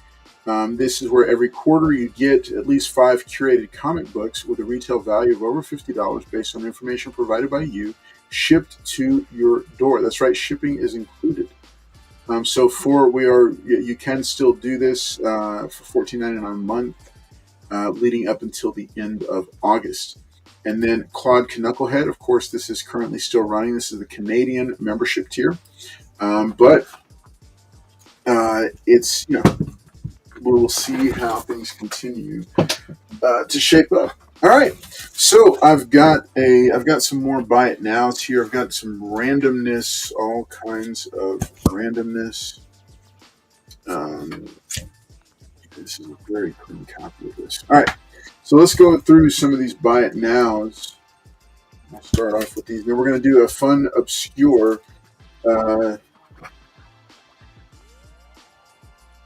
This is where every quarter you get at least 5 curated comic books with a retail value of over $50 based on information provided by you, shipped to your door. That's right, shipping is included. You can still do this for $14.99 a month, leading up until the end of August. And then Claude Knucklehead, of course, this is currently still running. This is the Canadian membership tier, but it's we'll see how things continue to shape up. All right, so I've got some more buy it nows here. I've got some randomness, all kinds of randomness. This is a very clean copy of this. All right, so let's go through some of these buy it nows. I'll start off with these. Then we're going to do a fun, obscure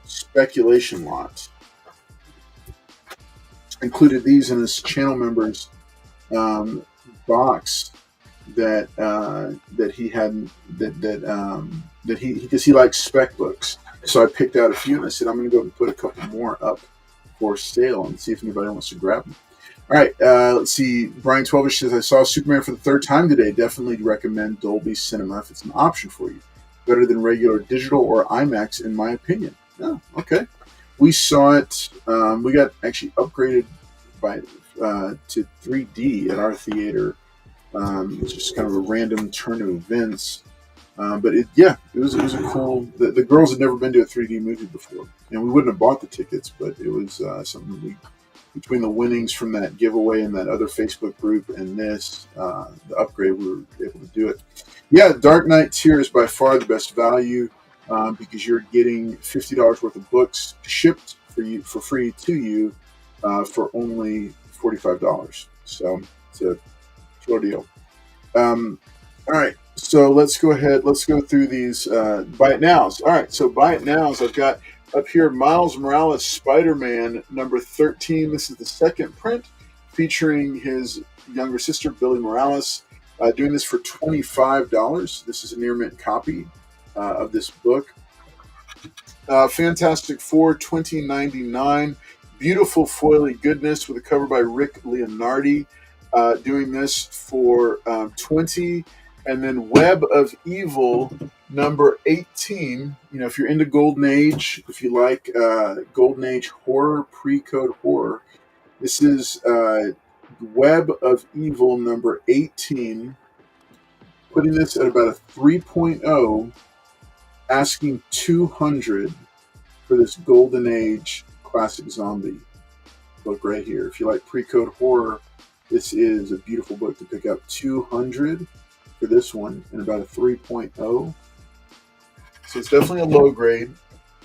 speculation lot. Included these in his channel members box that he had because he likes spec books. So I picked out a few and I said I'm going to go and put a couple more up for sale and see if anybody wants to grab them. All right, let's see. Brian 12ish says, I saw Superman for the third time today. Definitely recommend Dolby Cinema if it's an option for you. Better than regular digital or IMAX, in my opinion. Oh, okay. We saw it. We got actually upgraded to 3D at our theater. It's just kind of a random turn of events. But it was a cool. The girls had never been to a 3D movie before, and we wouldn't have bought the tickets, but it was something between the winnings from that giveaway and that other Facebook group and the upgrade, we were able to do it. Yeah, Dark Knight tier is by far the best value because you're getting $50 worth of books shipped for free to you for only $45. So it's a pure deal. All right. So let's go ahead. Let's go through these buy it nows. All right. So buy it nows. I've got up here Miles Morales Spider-Man number 13. This is the second print featuring his younger sister Billy Morales. Doing this for $25. This is a near mint copy of this book. Fantastic Four 2099. Beautiful foily goodness with a cover by Rick Leonardi. Doing this for $20. And then Web of Evil number 18. If you're into Golden Age, if you like Golden Age horror, pre-code horror, this is Web of Evil number 18. Putting this at about a 3.0, asking $200 for this Golden Age classic zombie book right here. If you like pre-code horror, this is a beautiful book to pick up. $200 for this one and about a 3.0. So it's definitely a low grade,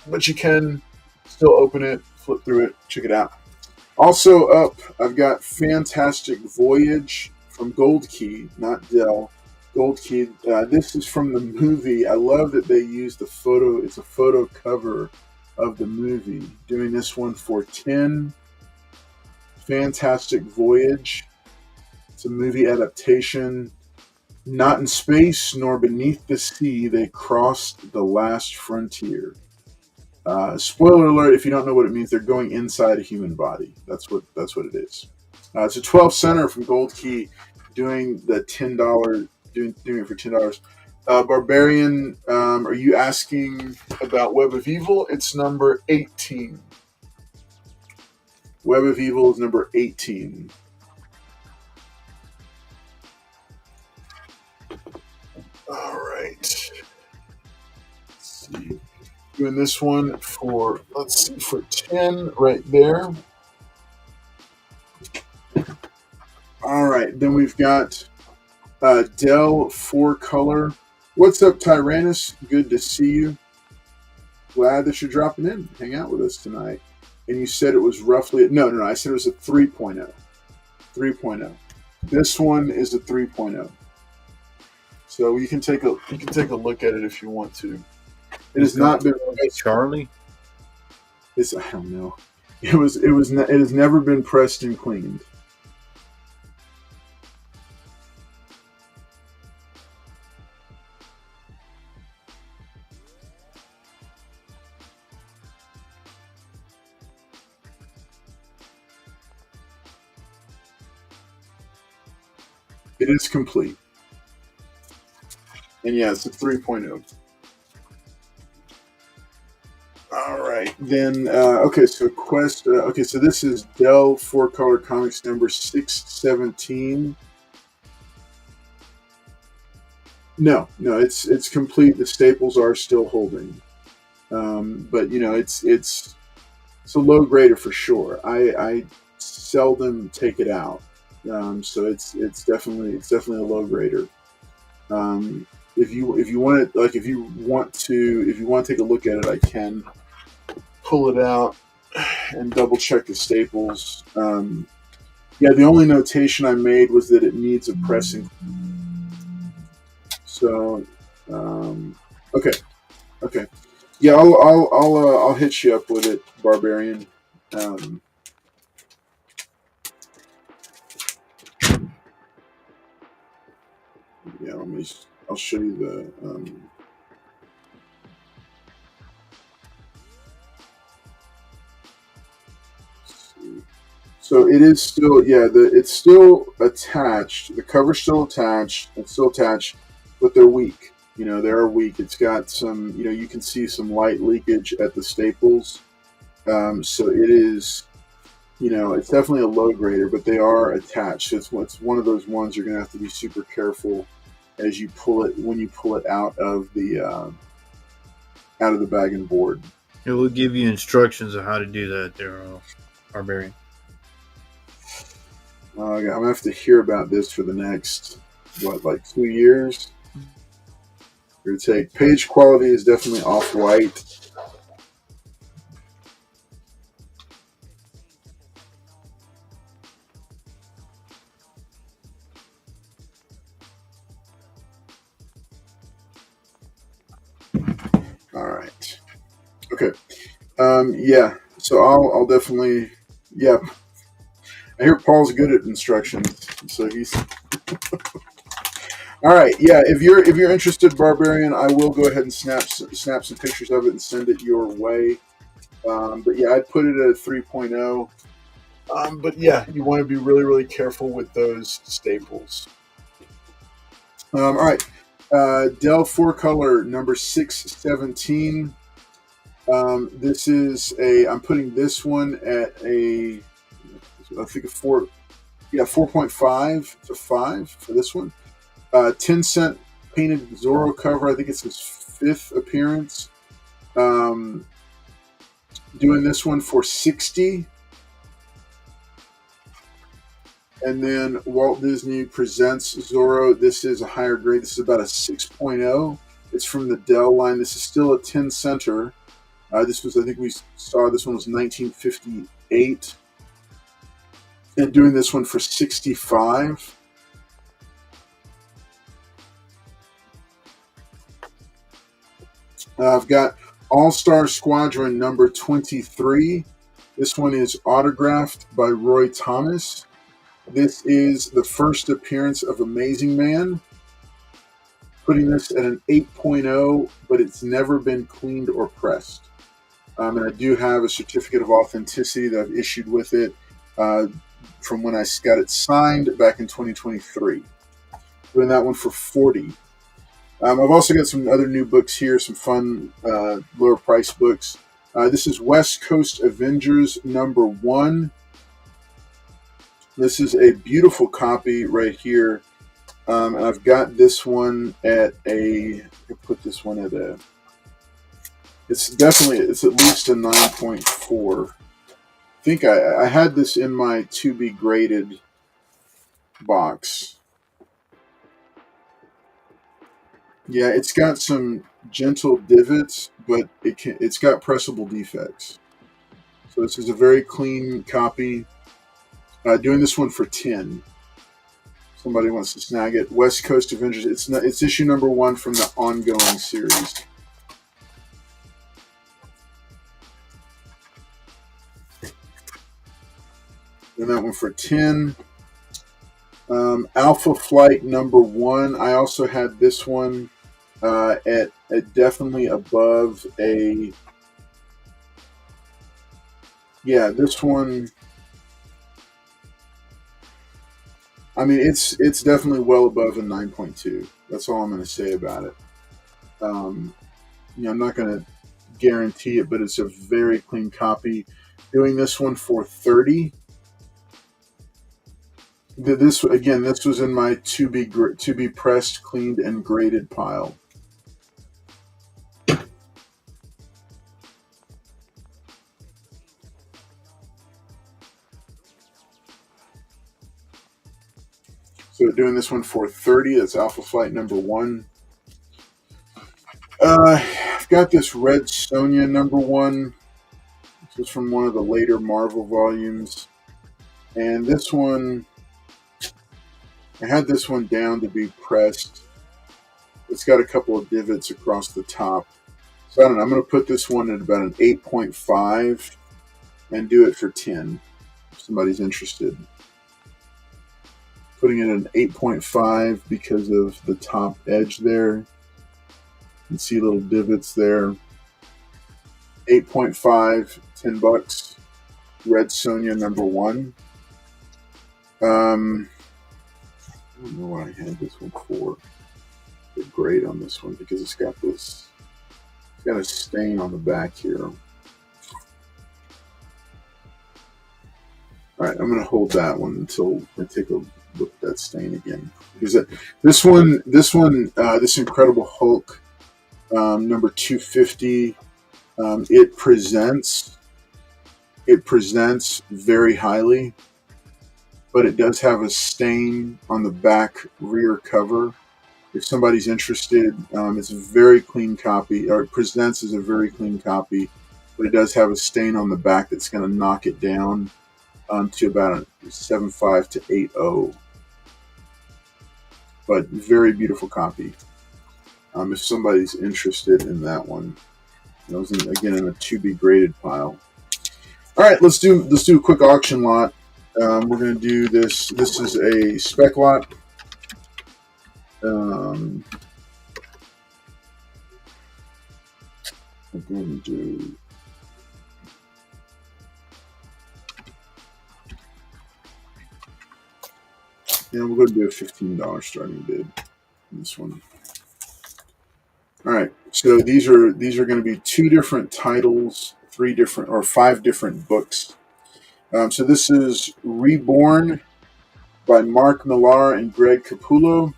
but you can still open it, flip through it, check it out. Also up, I've got Fantastic Voyage from Gold Key, not Dell. Gold Key. This is from the movie. I love that they used the photo. It's a photo cover of the movie. Doing this one for $10. Fantastic Voyage. It's a movie adaptation. Not in space nor beneath the sea, they crossed the last frontier. Spoiler alert, if you don't know what it means, they're going inside a human body. That's what it is. It's a 12 center from Gold Key, doing the $10, doing it for $10. Barbarian, are you asking about Web of Evil? It's number 18. Web of Evil is number 18. All right. Let's see. Doing this one for, let's see, for 10 right there. All right. Then we've got Dell 4-color. What's up, Tyrannus? Good to see you. Glad that you're dropping in. Hang out with us tonight. And you said it was roughly, no, I said it was a 3.0. 3.0. This one is a 3.0. So you can take a look at it if you want to. It has not been Charlie. I don't know. It has never been pressed and cleaned. It is complete. And yeah, it's a 3.0. All right, then. Okay, so Quest. Okay, so this is Dell 4-color comics number 617. No, it's complete. The staples are still holding, but you know it's a low grader for sure. I seldom take it out, so it's definitely a low grader. If you want it, like if you want to take a look at it, I can pull it out and double check the staples. Yeah, the only notation I made was that it needs a pressing. So, okay, yeah, I'll hit you up with it, Barbarian. Yeah, I'll show you the. So it is still, yeah, it's still attached. The cover's still attached. It's still attached, but they're weak. You know, they are weak. It's got some, you know, you can see some light leakage at the staples. So it is, you know, it's definitely a low grader, but they are attached. So it's one of those ones you're going to have to be super careful as you pull it, when you pull it out of the bag and board. It will give you instructions on how to do that there, Barbarian. I'm going to have to hear about this for the next, like 2 years? Your take. Page quality is definitely off-white. All right. Okay. Yeah. So I'll definitely. Yeah. I hear Paul's good at instructions, so he's. All right. Yeah. If you're interested, Barbarian, I will go ahead and snap some pictures of it and send it your way. But yeah, I'd put it at a 3.0. But yeah, you want to be really, really careful with those staples. All right. Dell 4-color number 617. This is I'm putting this one at I think a 4.5 to 5 for this one. 10-cent painted Zorro cover. I think it's his 5th appearance. Doing this one for 60. And then Walt Disney Presents Zorro. This is a higher grade. This is about a 6.0. It's from the Dell line. This is still a 10-center. This was, I think we saw this one was 1958. And doing this one for 65. I've got All-Star Squadron number 23. This one is autographed by Roy Thomas. This is the first appearance of Amazing Man. Putting this at an 8.0, but it's never been cleaned or pressed. And I do have a certificate of authenticity that I've issued with it from when I got it signed back in 2023. Doing that one for 40. I've also got some other new books here, some fun lower price books. This is West Coast Avengers #1. This is a beautiful copy right here. And I've got this one at a, I put this one at a, it's at least a 9.4. I think I had this in my to be graded box. Yeah, it's got some gentle divots, but it's got pressable defects. So this is a very clean copy. Doing this one for 10. Somebody wants to snag it. West Coast Avengers. It's issue #1 from the ongoing series. And that one for 10. Alpha Flight #1. I also had this one at definitely above a. Yeah, this one. I mean, it's definitely well above a 9.2. That's all I'm going to say about it. I'm not going to guarantee it, but it's a very clean copy. Doing this one for 30. This was in my to be pressed, cleaned, and graded pile. So doing this one for 30. That's Alpha Flight #1. I've got this Red Sonja #1. This is from one of the later Marvel volumes, and this one, I had this one down to be pressed. It's got a couple of divots across the top. So I don't know. I'm going to put this one at about an 8.5 and do it for 10 if somebody's interested. Putting it at an 8.5 because of the top edge there. You can see little divots there. 8.5, $10. Red Sonja #1. I don't know what I had this one for. The grade on this one because it's got a stain on the back here. All right, I'm going to hold that one until I take a look at that stain again. Because this Incredible Hulk number 250, it presents very highly, but it does have a stain on the back rear cover. If somebody's interested, it's a very clean copy, or it presents as a very clean copy, but it does have a stain on the back that's going to knock it down to about a 7.5 to 8.0. But very beautiful copy. If somebody's interested in that one, that was in a to be graded pile. All right, let's do a quick auction lot. We're going to do this. This is a spec lot. I'm going to do. Yeah, we're going to do a $15 starting bid on this one. All right, so these are going to be 2 different titles, 5 different books. So this is Reborn by Mark Millar and Greg Capullo.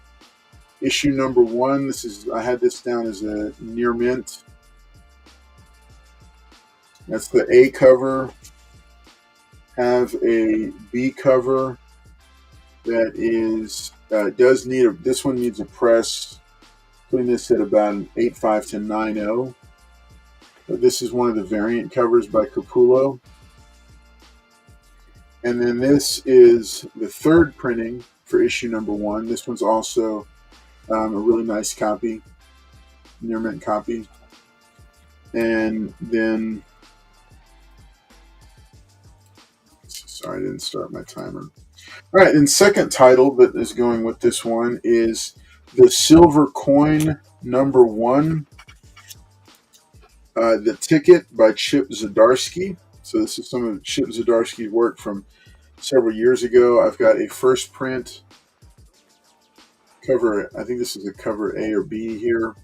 Issue #1. I had this down as a near mint. That's the A cover. Have a B cover that is this one needs a press. Putting this at about an 8.5 to 9.0. This is one of the variant covers by Capullo. And then this is the 3rd printing for issue #1. This one's also a really nice copy, near mint copy. And then, sorry, I didn't start my timer. All right, and second title that is going with this one is The Silver Coin #1. The Ticket by Chip Zdarsky. So this is some of Chip Zdarsky's work from several years ago. I've got a first print cover. I think this is a cover A or B here.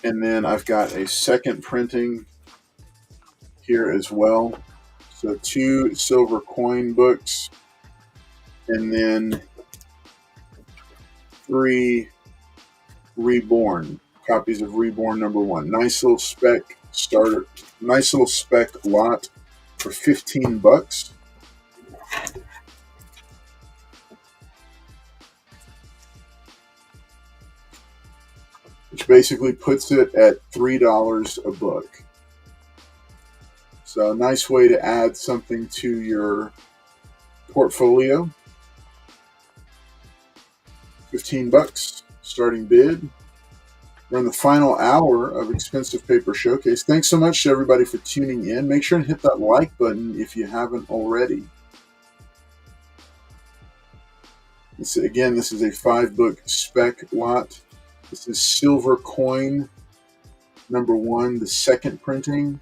And then I've got a second printing here as well. So 2 silver coin books, and then 3 Reborn copies of Reborn #1. Nice little spec starter. Nice little spec lot for $15. Which basically puts it at $3 a book. So a nice way to add something to your portfolio. $15 starting bid. We're in the final hour of Expensive Paper Showcase. Thanks so much to everybody for tuning in. Make sure and hit that like button if you haven't already. This is a 5-book spec lot. This is Silver Coin #1, the second printing.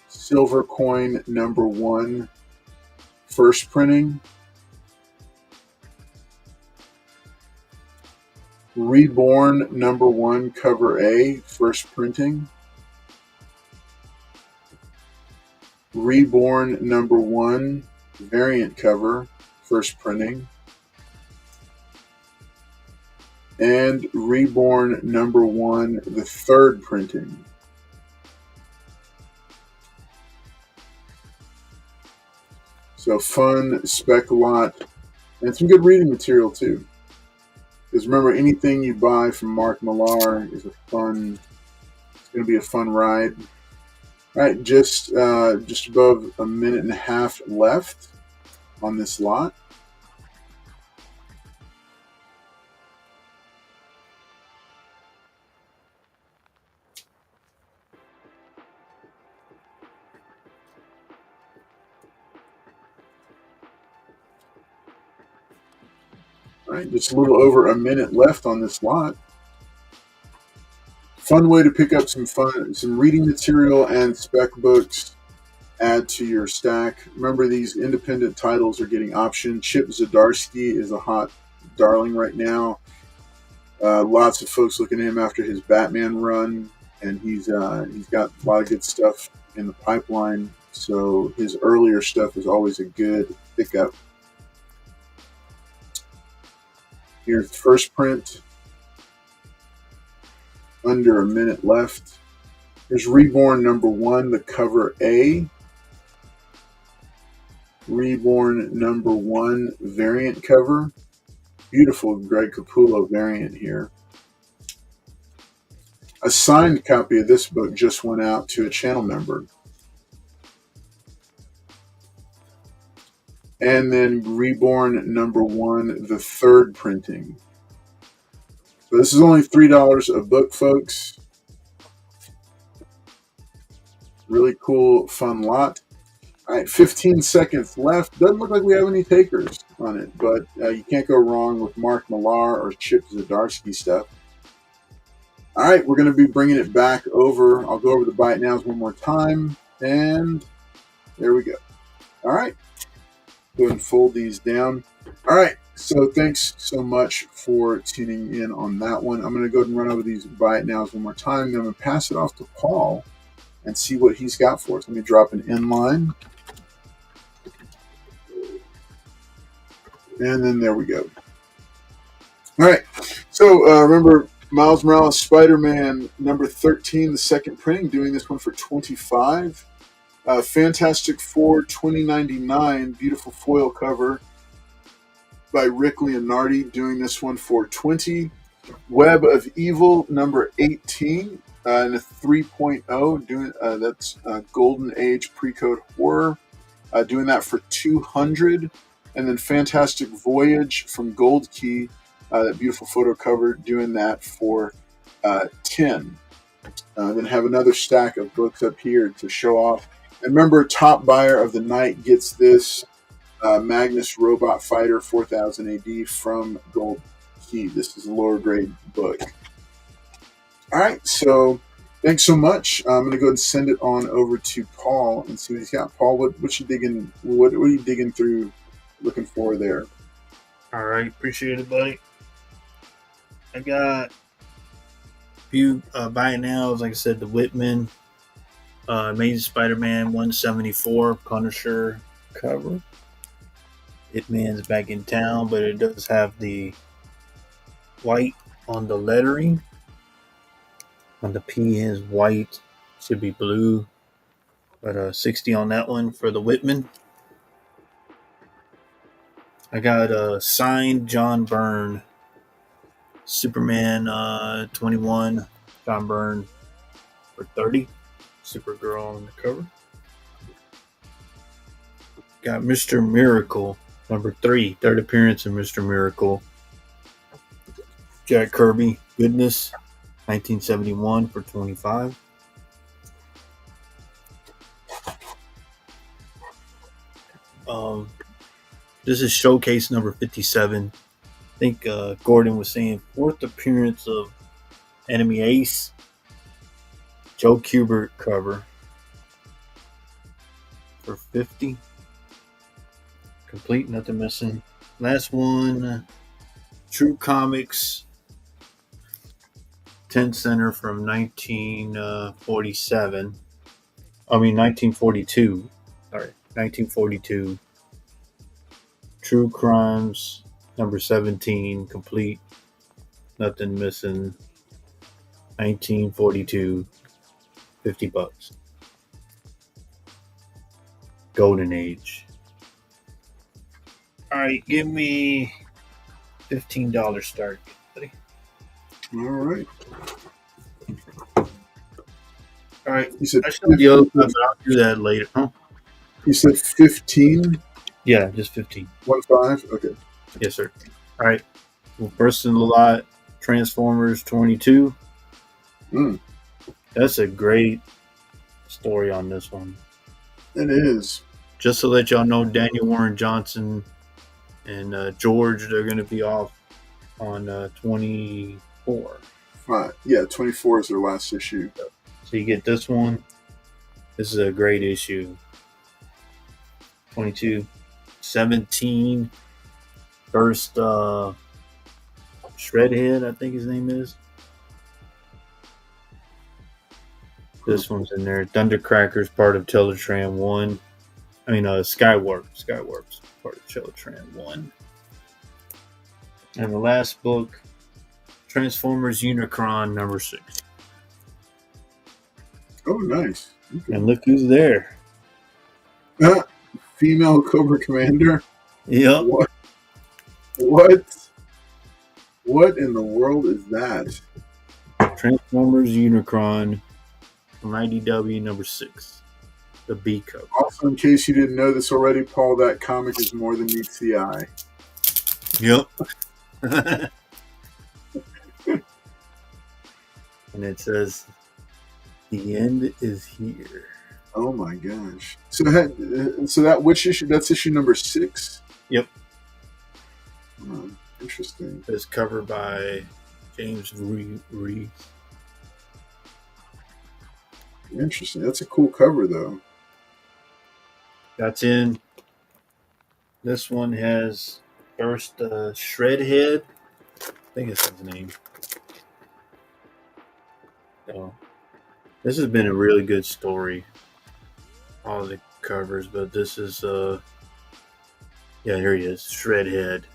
Silver Coin #1, first printing. Reborn #1, cover A, first printing. Reborn #1, variant cover, first printing. And Reborn #1, the third printing. So fun spec lot, and some good reading material too. Because remember, anything you buy from Mark Millar is it's going to be a fun ride. All right, just above a minute and a half left on this lot. All right, just a little over a minute left on this lot. Fun way to pick up some reading material and spec books. Add to your stack. Remember, these independent titles are getting optioned. Chip Zdarsky is a hot darling right now. Lots of folks looking at him after his Batman run, and he's got a lot of good stuff in the pipeline. So his earlier stuff is always a good pickup. Here's the first print. Under a minute left. Here's Reborn #1, the cover A. Reborn #1, variant cover. Beautiful Greg Capullo variant here. A signed copy of this book just went out to a channel member. And then Reborn #1, the third printing. So this is only $3 a book, folks. Really cool, fun lot. All right, 15 seconds left. Doesn't look like we have any takers on it, but you can't go wrong with Mark Millar or Chip Zdarsky stuff. All right, we're going to be bringing it back over. I'll go over the buy it nows one more time, and there we go. All right, go ahead and fold these down. All right, so thanks so much for tuning in on that one. I'm going to go ahead and run over these buy it nows one more time. Then I'm going to pass it off to Paul and see what he's got for us. Let me drop an inline. And then there we go. All right. So remember, Miles Morales Spider-Man #13, the second printing, doing this one for $25. Fantastic Four 2099, beautiful foil cover by Rick Leonardi, doing this one for $20. Web of Evil #18 and a 3.0, doing that's Golden Age pre-code horror, doing that for $200. And then Fantastic Voyage from Gold Key, that beautiful photo cover, doing that for $10. Then have another stack of books up here to show off. And remember, top buyer of the night gets this Magnus Robot Fighter 4000 AD from Gold Key. This is a lower grade book. All right, so thanks so much. I'm going to go ahead and send it on over to Paul and see what he's got. Paul, what you digging? What are you digging through? Looking for there. All right, appreciate it, buddy. I got a few buy it nows. Like I said, the Whitman, Amazing Spider-Man 174 Punisher cover. Hitman's back in town, but it does have the white on the lettering. On the P is white, should be blue, but 60 on that one for the Whitman. I got a signed John Byrne Superman 21 John Byrne for 30. Supergirl on the cover. Got Mr. Miracle number 3, third appearance of Mr. Miracle. Jack Kirby Goodness 1971 for 25. This is showcase number 57. I think Gordon was saying 4th appearance of Enemy Ace. Joe Kubert cover for 50. Complete, nothing missing. Last one, True Comics 10 Center from 1947. 1942. Sorry, 1942. True Crimes number 17, complete, nothing missing. 1942, $50. Golden Age. All right, give me $15 start, buddy. All right. All right. You said I showed the other stuff, but I'll do that later. Huh? You said 15? Yeah, just 15. 1-5? Okay. Yes, sir. All right. Well, first in the lot, Transformers 22. That's a great story on this one. It is. Just to let y'all know, Daniel Warren Johnson and George, they're going to be off on 24. Fine. Yeah, 24 is their last issue. So you get this one. This is a great issue. 22. 17. First Shredhead, I think his name is. This one's in there. Thundercracker's part of Teletran 1. Skywarp. Skywarp's part of Teletran 1. And the last book, Transformers Unicron number 6. Oh, nice. Okay. And look who's there. Female Cobra Commander? Yep. What in the world is that? Transformers Unicron from IDW number 6. The B cover. Also, in case you didn't know this already, Paul, that comic is more than meets the eye. Yep. And it says, "The end is here." Oh my gosh! So that which issue? That's issue number 6. Yep. Oh, interesting. It's covered by James Reed. Interesting. That's a cool cover, though. That's in. This one has first Shredhead. I think it's his name. So, this has been a really good story. All the covers, but this is here he is, Shredhead.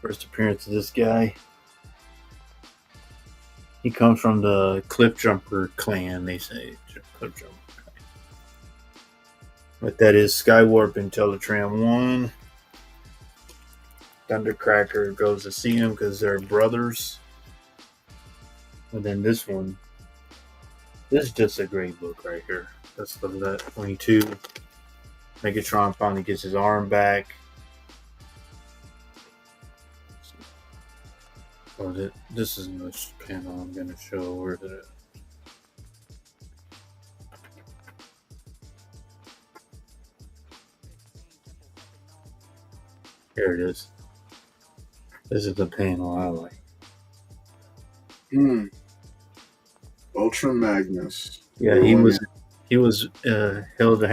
First appearance of this guy. He comes from the Cliffjumper clan, they say. Cliffjumper. But that is Skywarp and Teletran 1. Thundercracker goes to see him because they're brothers. And then this one. This is just a great book right here. That's the 22. Megatron finally gets his arm back. This is the panel I'm going to show. Where is it at? Here it is. This is the panel I like. Ultra Magnus. Yeah, he was held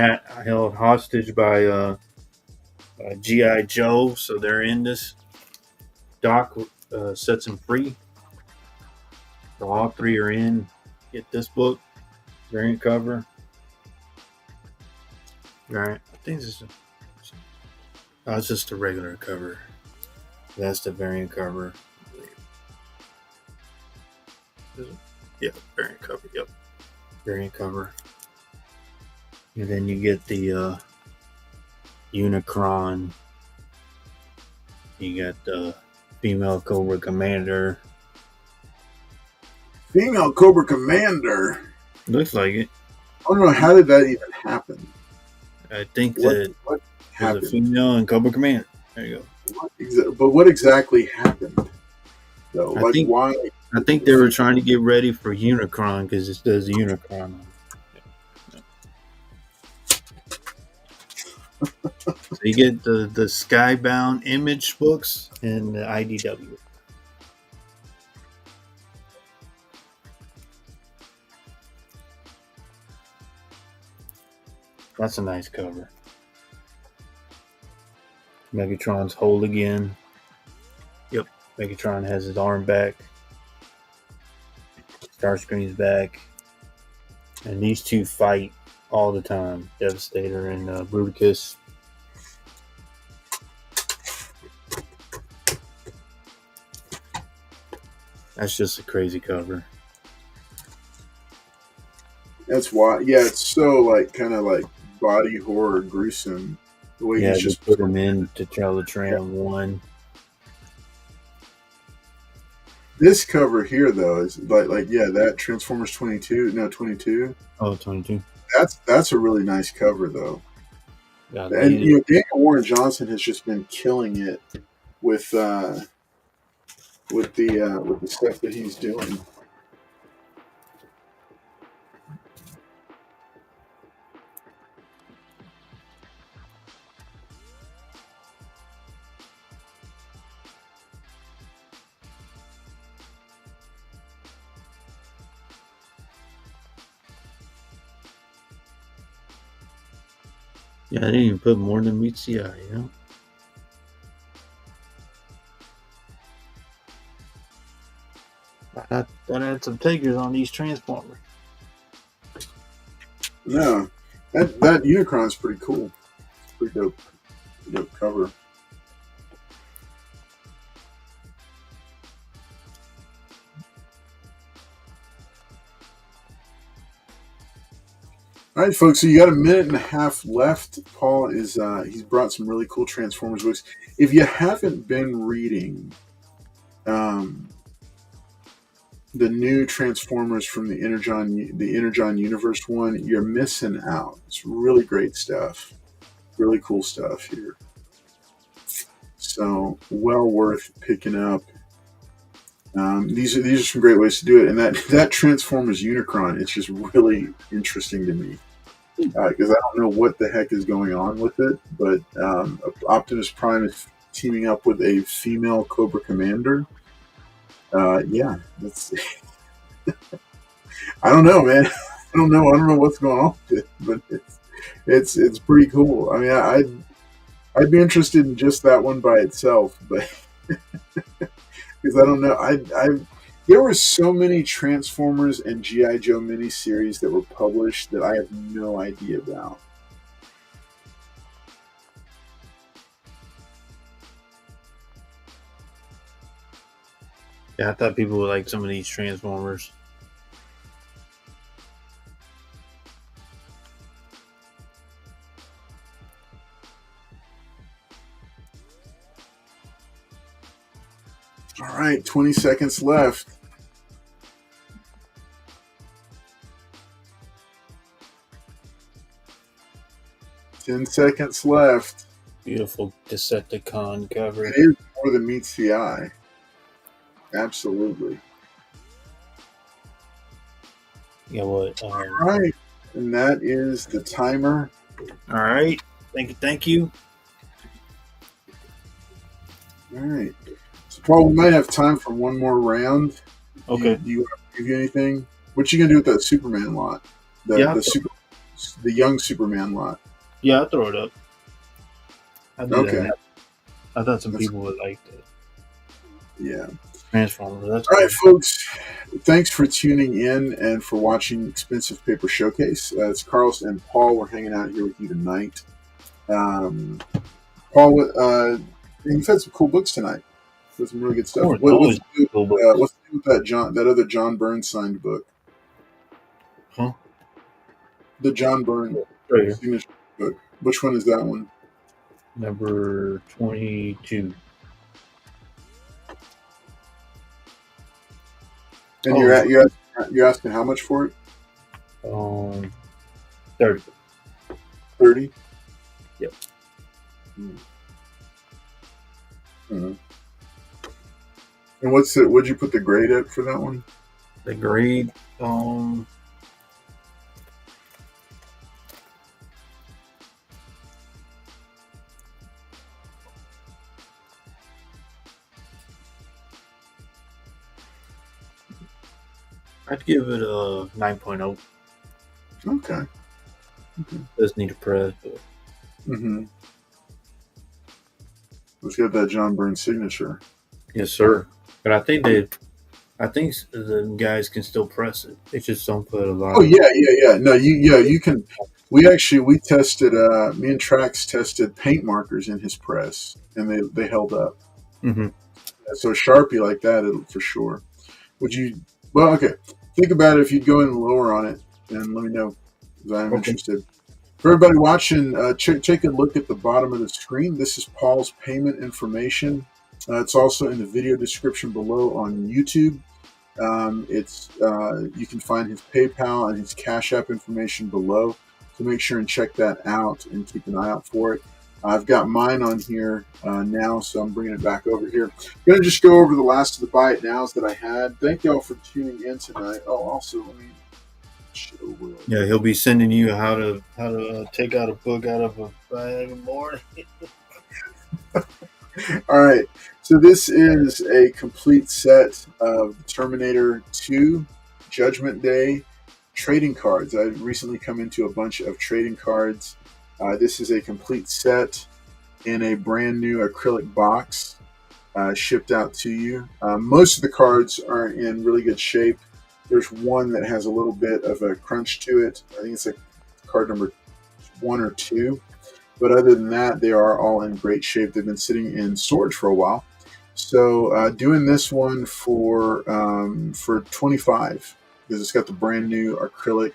hostage by GI Joe. So they're in this. Doc sets him free. So all three are in. Get this book, variant cover. Right. I think this is. Oh, it's just a regular cover. That's the variant cover. Yeah, variant cover. Yep, variant cover. And then you get the Unicron. You got the female Cobra Commander. Female Cobra Commander. Looks like it. I don't know, how did that even happen? I think What that there's happened? a female and Cobra Commander. There you go. But what exactly happened? Though, why? I think they were trying to get ready for Unicron because it says Unicron. So you get the Skybound Image books and the IDW. That's a nice cover. Megatron's whole again. Yep, Megatron has his arm back. Starscream's back. And these two fight all the time. Devastator and Bruticus. That's just a crazy cover. That's why. Yeah, it's so kind of body horror, gruesome. The way he's just put him in to Teletran 1. This cover here, though, is that Transformers 22. No, 22. Oh, 22. That's a really nice cover, though. Yeah, and Daniel Warren Johnson has just been killing it with the stuff that he's doing. Yeah, I didn't even put more than meets the eye, you know? I thought I had some takers on these Transformers. No, that Unicron's pretty cool. Pretty dope cover. All right, folks. So you got a minute and a half left. Paul is he's brought some really cool Transformers books. If you haven't been reading the new Transformers from the Energon Universe one, you're missing out. It's really great stuff. Really cool stuff here. So well worth picking up. These are some great ways to do it, and that Transformers Unicron, it's just really interesting to me because I don't know what the heck is going on with it, but Optimus Prime is teaming up with a female Cobra Commander. Yeah, that's. I don't know, man. I don't know what's going on with it, but it's pretty cool. I mean, I'd be interested in just that one by itself, but because I don't know, there were so many Transformers and GI Joe miniseries that were published that I have no idea about. Yeah, I thought people would like some of these Transformers. All right, 20 seconds left. Ten seconds left. Beautiful Decepticon cover. It is more than meets the eye. Absolutely. Yeah, what? All right, and that is the timer. All right. Thank you. All right. So, Paul, we might have time for one more round. Okay. Do you want to give you anything? What you gonna do with that Superman lot? The young Superman lot. Yeah, I'll throw it up. I do Okay. that. I thought some That's, people would like the yeah. Transformers. That's All right, cool. folks. Thanks for tuning in and for watching Expensive Paper Showcase. It's Carlos and Paul. We're hanging out here with you tonight. Paul, you've had some cool books tonight. There's some really good Of stuff. course, always cool books. What's the deal with that other John Byrne signed book? Huh? The John Byrne Right here. signature book. Which one is that one? Number 22. And Oh, you're asking how much for it? 30. 30. Yep. Mm-hmm. And what'd you put the grade at for that one? The grade, I'd give it a 9.0. Okay. Does need a press, but Mm-hmm. Let's get that John Byrne signature. yes, sir. But I think the guys can still press it. They just don't put a lot. Oh yeah. No, you can. We tested. Me and Trax tested paint markers in his press, and they held up. Mm-hmm. So a Sharpie like that, it'll for sure. Would you? Well, okay. Think about it. If you'd go in lower on it, and let me know, because I'm interested. For everybody watching, take a look at the bottom of the screen. This is Paul's payment information. It's also in the video description below on YouTube. You can find his PayPal and his Cash App information below. So make sure and check that out and keep an eye out for it. I've got mine on here now, so I'm bringing it back over here. I'm going to just go over the last of the buy it nows that I had. Thank y'all for tuning in tonight. Oh, also, let me show where. Yeah, he'll be sending you how to take out a book out of a bag in the morning. All right, so this is a complete set of Terminator 2 Judgment Day trading cards. I've recently come into a bunch of trading cards. This is a complete set in a brand new acrylic box shipped out to you. Most of the cards are in really good shape. There's one that has a little bit of a crunch to it. I think it's like card number 1 or 2. But other than that, they are all in great shape. They've been sitting in storage for a while. So doing this one for $25 because it's got the brand new acrylic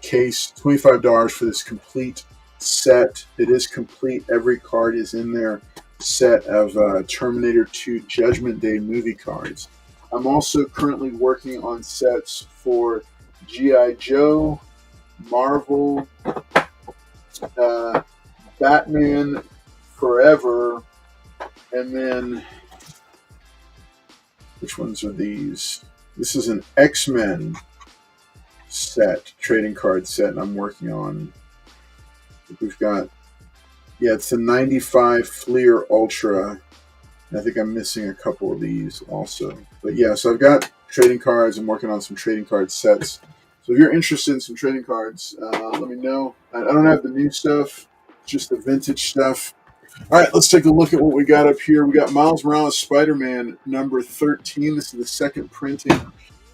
case. $25 for this complete set. It is complete. Every card is in their set of Terminator 2 Judgment Day movie cards. I'm also currently working on sets for G.I. Joe, Marvel, Batman Forever, and then which ones are these? This is an X-Men set, trading card set, and I'm working on. We've got, it's a 95 Fleer Ultra. I think I'm missing a couple of these also. But yeah, so I've got trading cards. I'm working on some trading card sets. So if you're interested in some trading cards, let me know. I don't have the new stuff, just the vintage stuff. All right, let's take a look at what we got up here. We got Miles Morales Spider-Man number 13. This is the second printing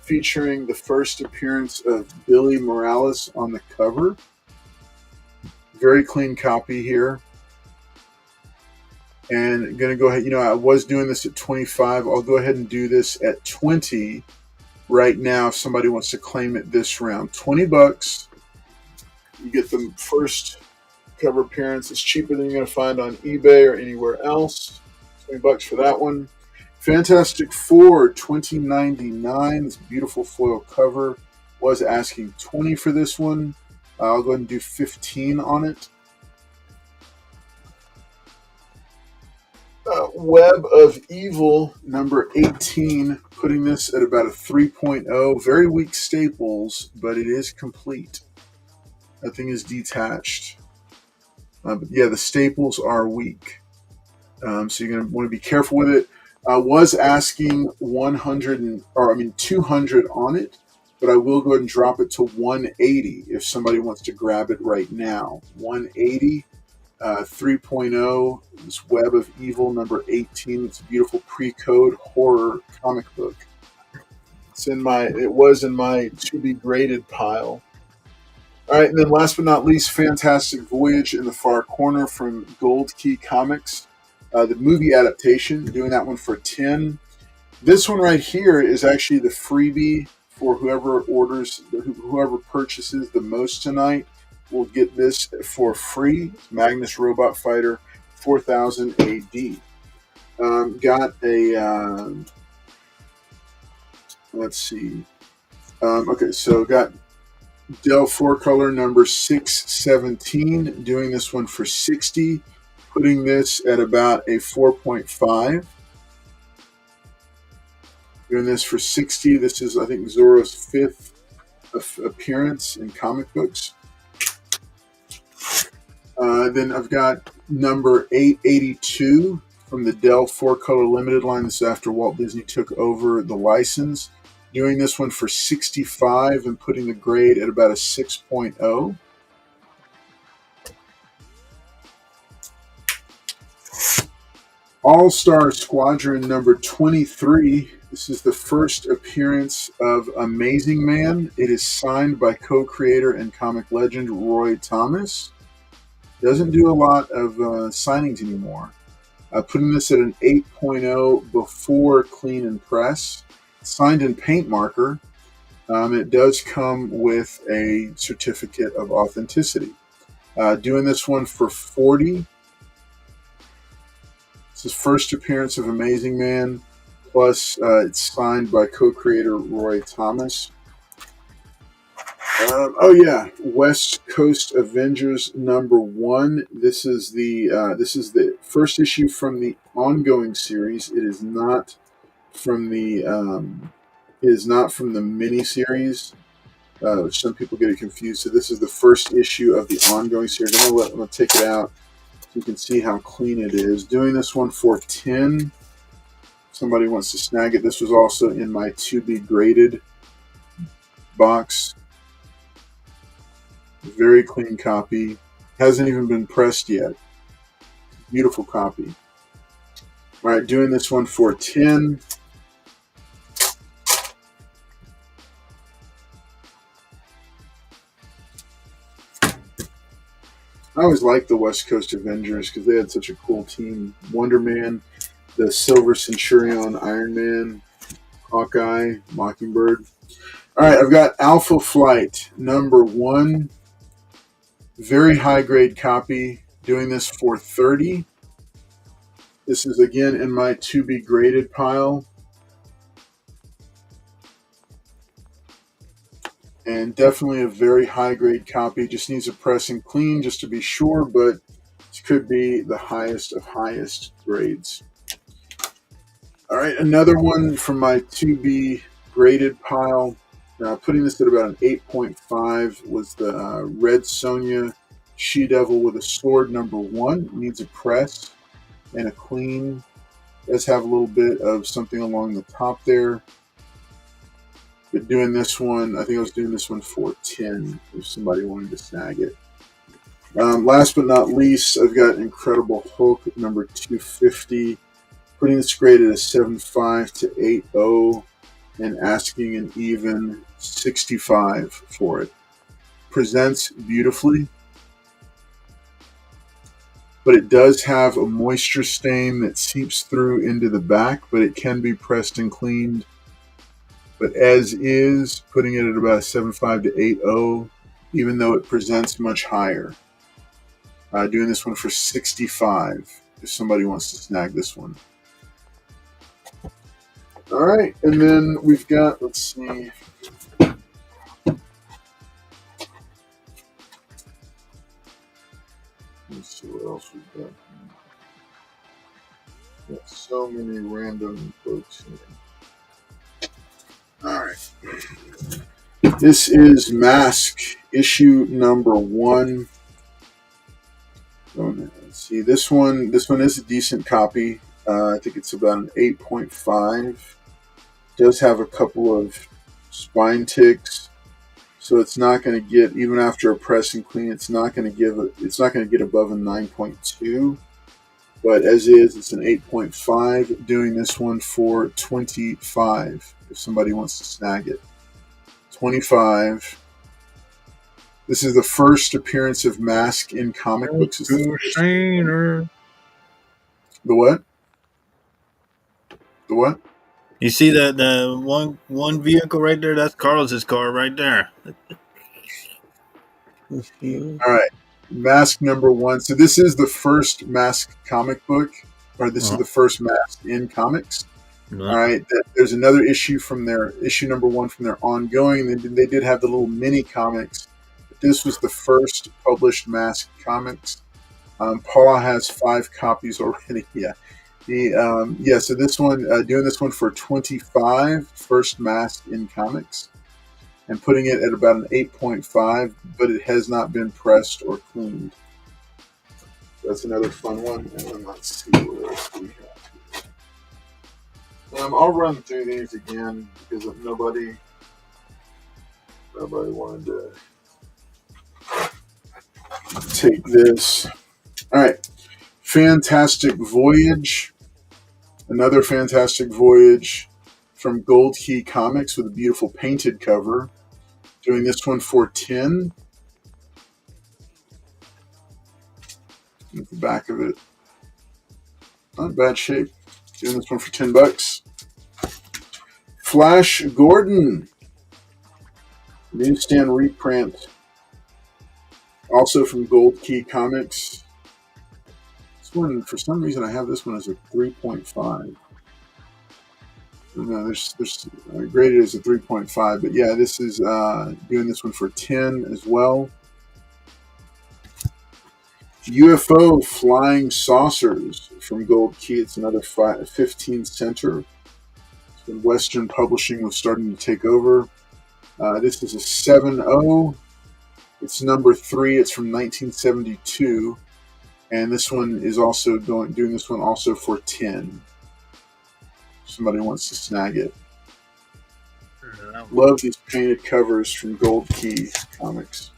featuring the first appearance of Billy Morales on the cover. Very clean copy here. And going to go ahead, I was doing this at 25. I'll go ahead and do this at 20 right now if somebody wants to claim it this round. $20. You get the first cover appearance. It's cheaper than you're going to find on eBay or anywhere else. $20 for that one. Fantastic Four, $20.99. This beautiful foil cover. Was asking $20 for this one. I'll go ahead and do $15 on it. Web of Evil, number 18, putting this at about a 3.0. Very weak staples, but it is complete. That thing is detached. But yeah, the staples are weak. So you're going to want to be careful with it. Was asking 200 on it, but I will go ahead and drop it to 180 if somebody wants to grab it right now. 180. 3.0, this Web of Evil number 18. It's a beautiful pre-code horror comic book. It was in my to be graded pile. All right, and then last but not least, Fantastic Voyage in the far corner from Gold Key Comics, the movie adaptation. Doing that one for 10. This one right here is actually the freebie for whoever purchases the most tonight will get this for free. Magnus Robot Fighter 4000 AD. Got a let's see. Okay, so got Dell 4-color number 617, doing this one for 60, putting this at about a 4.5. Doing this for 60. This is, I think, Zorro's 5th appearance in comic books. Then I've got number 882 from the Dell 4-color limited line. This is after Walt Disney took over the license. Doing this one for 65 and putting the grade at about a 6.0. All-Star Squadron number 23. This is the first appearance of Amazing Man. It is signed by co-creator and comic legend Roy Thomas. Doesn't do a lot of signings anymore. Putting this at an 8.0 before clean and press. Signed in paint marker. It does come with a certificate of authenticity. Doing this one for 40. This is first appearance of Amazing Man. Plus, it's signed by co-creator Roy Thomas. West Coast Avengers number 1. This is the first issue from the ongoing series. It is not from the mini series. Some people get it confused. So this is the first issue of the ongoing series. I'm gonna take it out so you can see how clean it is. Doing this one for 10. Somebody wants to snag it. This was also in my to be graded box. Very clean copy. Hasn't even been pressed yet. Beautiful copy. All right, doing this one for 10. I always liked the West Coast Avengers because they had such a cool team. Wonder Man, the Silver Centurion, Iron Man, Hawkeye, Mockingbird. All right, I've got Alpha Flight number 1. Very high grade copy. Doing this for 30. This is again in my to be graded pile. And definitely a very high grade copy. Just needs a press and clean just to be sure, but this could be the highest of highest grades. All right, another one from my to be graded pile. Putting this at about an 8.5 was the Red Sonja She-Devil with a Sword number 1. Needs a press and a clean. Does have a little bit of something along the top there. But doing this one, I think I was doing this one for 10 if somebody wanted to snag it. Last but not least, I've got Incredible Hulk number 250. Putting this grade at a 7.5 to 8.0 and asking an even 65 for it. Presents beautifully, but it does have a moisture stain that seeps through into the back, but it can be pressed and cleaned. But as is, putting it at about a 7.5 to 8.0, even though it presents much higher. Doing this one for 65 if somebody wants to snag this one. All right, and then we've got, let's see. Let's see what else we've got. Got so many random folks here. All right. This is Mask issue number 1. Let's see. This one is a decent copy. I think it's about an 8.5. Does have a couple of spine ticks, So it's not going to get, even after a press and clean, it's not going to get above a 9.2. But as is, it's an 8.5. Doing this one for 25. If somebody wants to snag it, 25. This is the first appearance of Mask in comic books. The what? The what? You see that the one vehicle right there? That's Carlos's car right there. All right. Mask number 1. So this is the first Mask comic book, or this is the first Mask in comics. All right. There's another issue from their issue number 1 from their ongoing. They did have the little mini comics. But this was the first published Mask comics. Paul has 5 copies already. Yeah. So this one, doing this one for 25, first Mask in comics, and putting it at about an 8.5, but it has not been pressed or cleaned. That's another fun one. And let's see what else we have here. I'll run through these again because nobody wanted to take this. All right. Fantastic Voyage. Another Fantastic Voyage from Gold Key Comics with a beautiful painted cover. Doing this one for 10. At the back of it, not bad shape. Doing this one for $10. Flash Gordon, newsstand reprint, also from Gold Key Comics. This one, for some reason, I have this one as a 3.5. No, there's graded as a 3.5, but yeah, this is doing this one for 10 as well. UFO Flying Saucers from Gold Key. It's another 15 center. When Western Publishing was starting to take over. This is a 7.0. It's number 3. It's from 1972, and this one is also doing this one also for 10. Somebody wants to snag it. Love these painted covers from Gold Key Comics.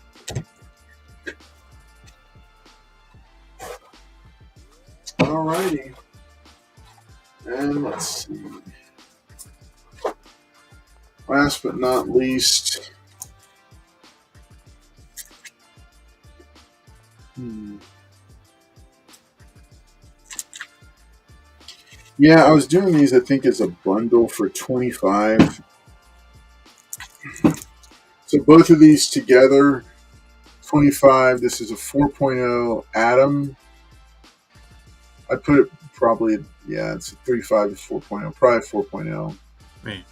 Alrighty. And let's see. Last but not least. Yeah, I was doing these, I think, as a bundle for 25. So both of these together, 25. This is a 4.0 Atom. I'd put it probably, it's a 35 to 4.0, probably 4.0. Right.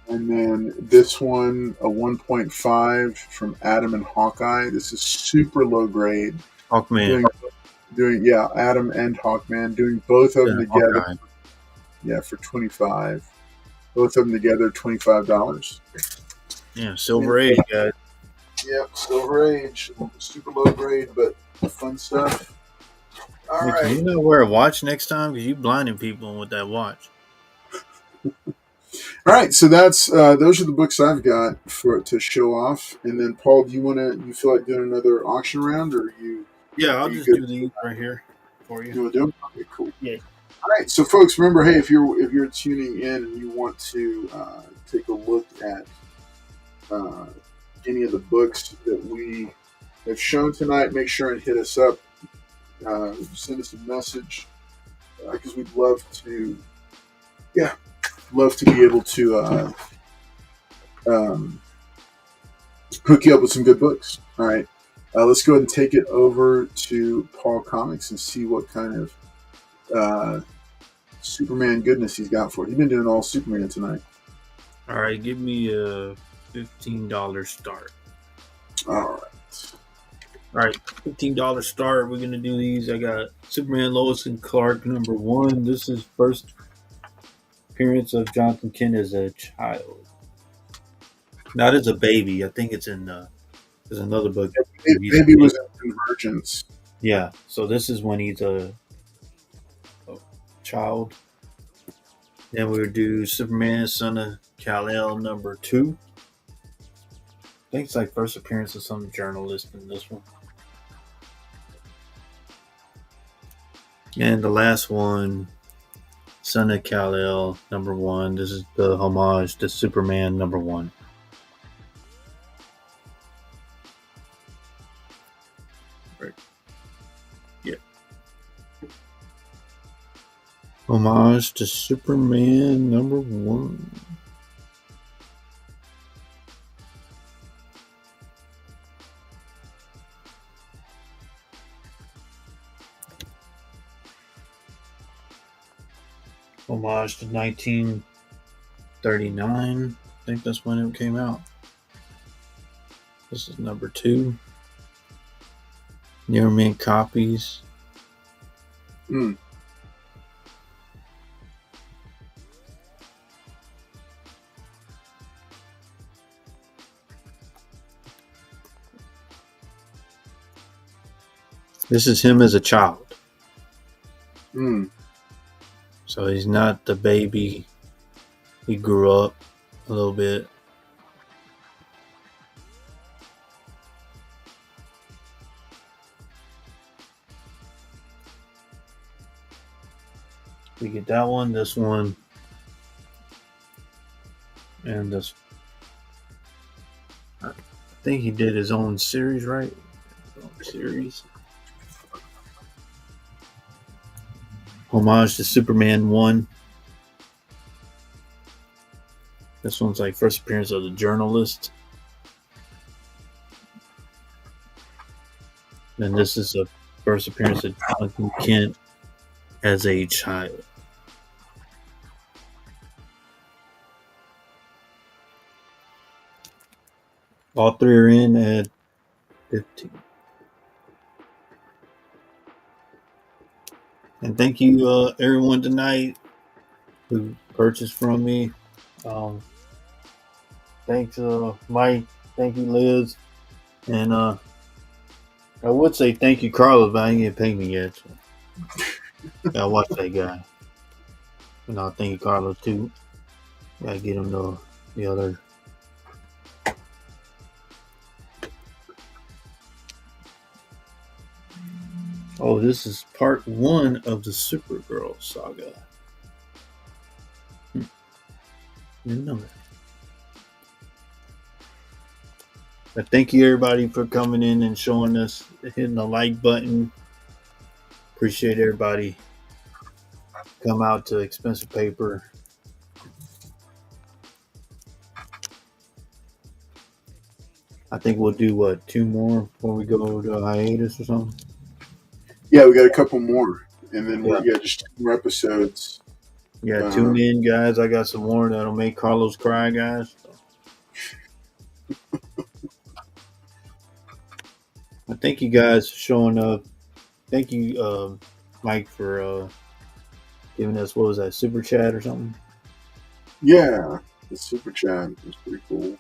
And then this one, a 1.5 from Atom and Hawkeye. This is super low grade. Hawkman. Atom and Hawkman, doing both of them together. Hawkeye. Yeah, for 25. Both of them together, $25. Yeah, Silver Age, guys. Yep, Silver Age. Super low grade, but fun stuff. All right. Can you not wear a watch next time? Because you blinding people with that watch. All right, so that's those are the books I've got to show off. And then, Paul, you feel like doing another auction round, or you? Yeah, I'll just do these right here for you. You want to do them? Okay, cool. Yeah. All right, so folks, remember, hey, if you're tuning in and you want to take a look at any of the books that we have shown tonight, make sure and hit us up. Send us a message because we'd love to be able to hook you up with some good books. All right, let's go ahead and take it over to PaulKomics and see what kind of Superman goodness he's got for it. He's been doing all Superman tonight. All right, give me a $15 start. All right, $15 start. We're gonna do these. I got Superman, Lois and Clark #1. This is first appearance of Jonathan Kent as a child, not as a baby. I think it's in there's another book. Baby was in Convergence. Yeah, so this is when he's a child. Then we would do Superman, Son of Kal-El #2. think it's like first appearance of some journalist in this one. And the last one, Son of Kal-El, #1. This is the homage to Superman #1. Right. Yeah. Homage to Superman #1. Homage to 1939. I think that's when it came out. This is #2. Near mint copies. Mm. This is him as a child. Mm. So he's not the baby. He grew up a little bit. We get that one, this one, and this. I think he did his own series, right? His own series. Homage to Superman 1. This one's like first appearance of the journalist. And this is a first appearance of Jonathan Kent as a child. All three are in at 15. And thank you, everyone tonight who purchased from me. Thanks, Mike. Thank you, Liz. And I would say thank you, Carlos, but I ain't get paid me yet. So. Gotta watch that guy. And I'll thank you, Carlos, too. Gotta get him the other. Oh, this is part 1 of the Supergirl saga. Didn't know that. But thank you, everybody, for coming in and showing us, hitting the like button. Appreciate everybody. Come out to Expensive Paper. I think we'll do, 2 more before we go to a hiatus or something? Yeah, we got a couple more. And then just 2 more episodes. Yeah, tune in, guys. I got some more that'll make Carlos cry, guys. I thank you guys for showing up. Thank you, Mike, for giving us, what was that, super chat or something? Yeah, the super chat was pretty cool.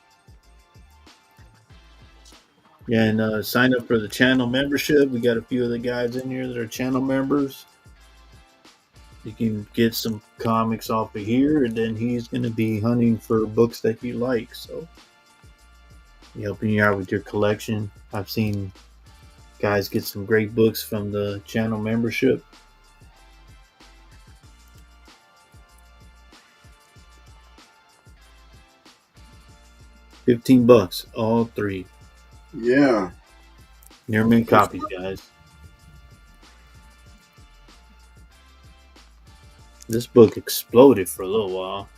Yeah, and sign up for the channel membership. We got a few of the guys in here that are channel members. You can get some comics off of here, and then he's going to be hunting for books that you like. So, helping you out with your collection. I've seen guys get some great books from the channel membership. $15, all 3. Yeah. Near mint copies, guys. This book exploded for a little while.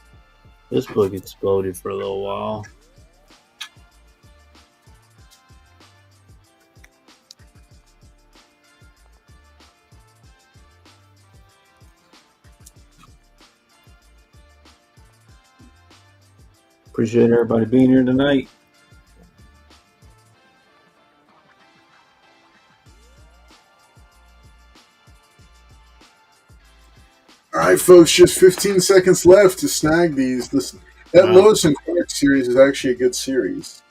Appreciate everybody being here tonight. All right, folks, just 15 seconds left to snag these. That Lois and Clark series is actually a good series.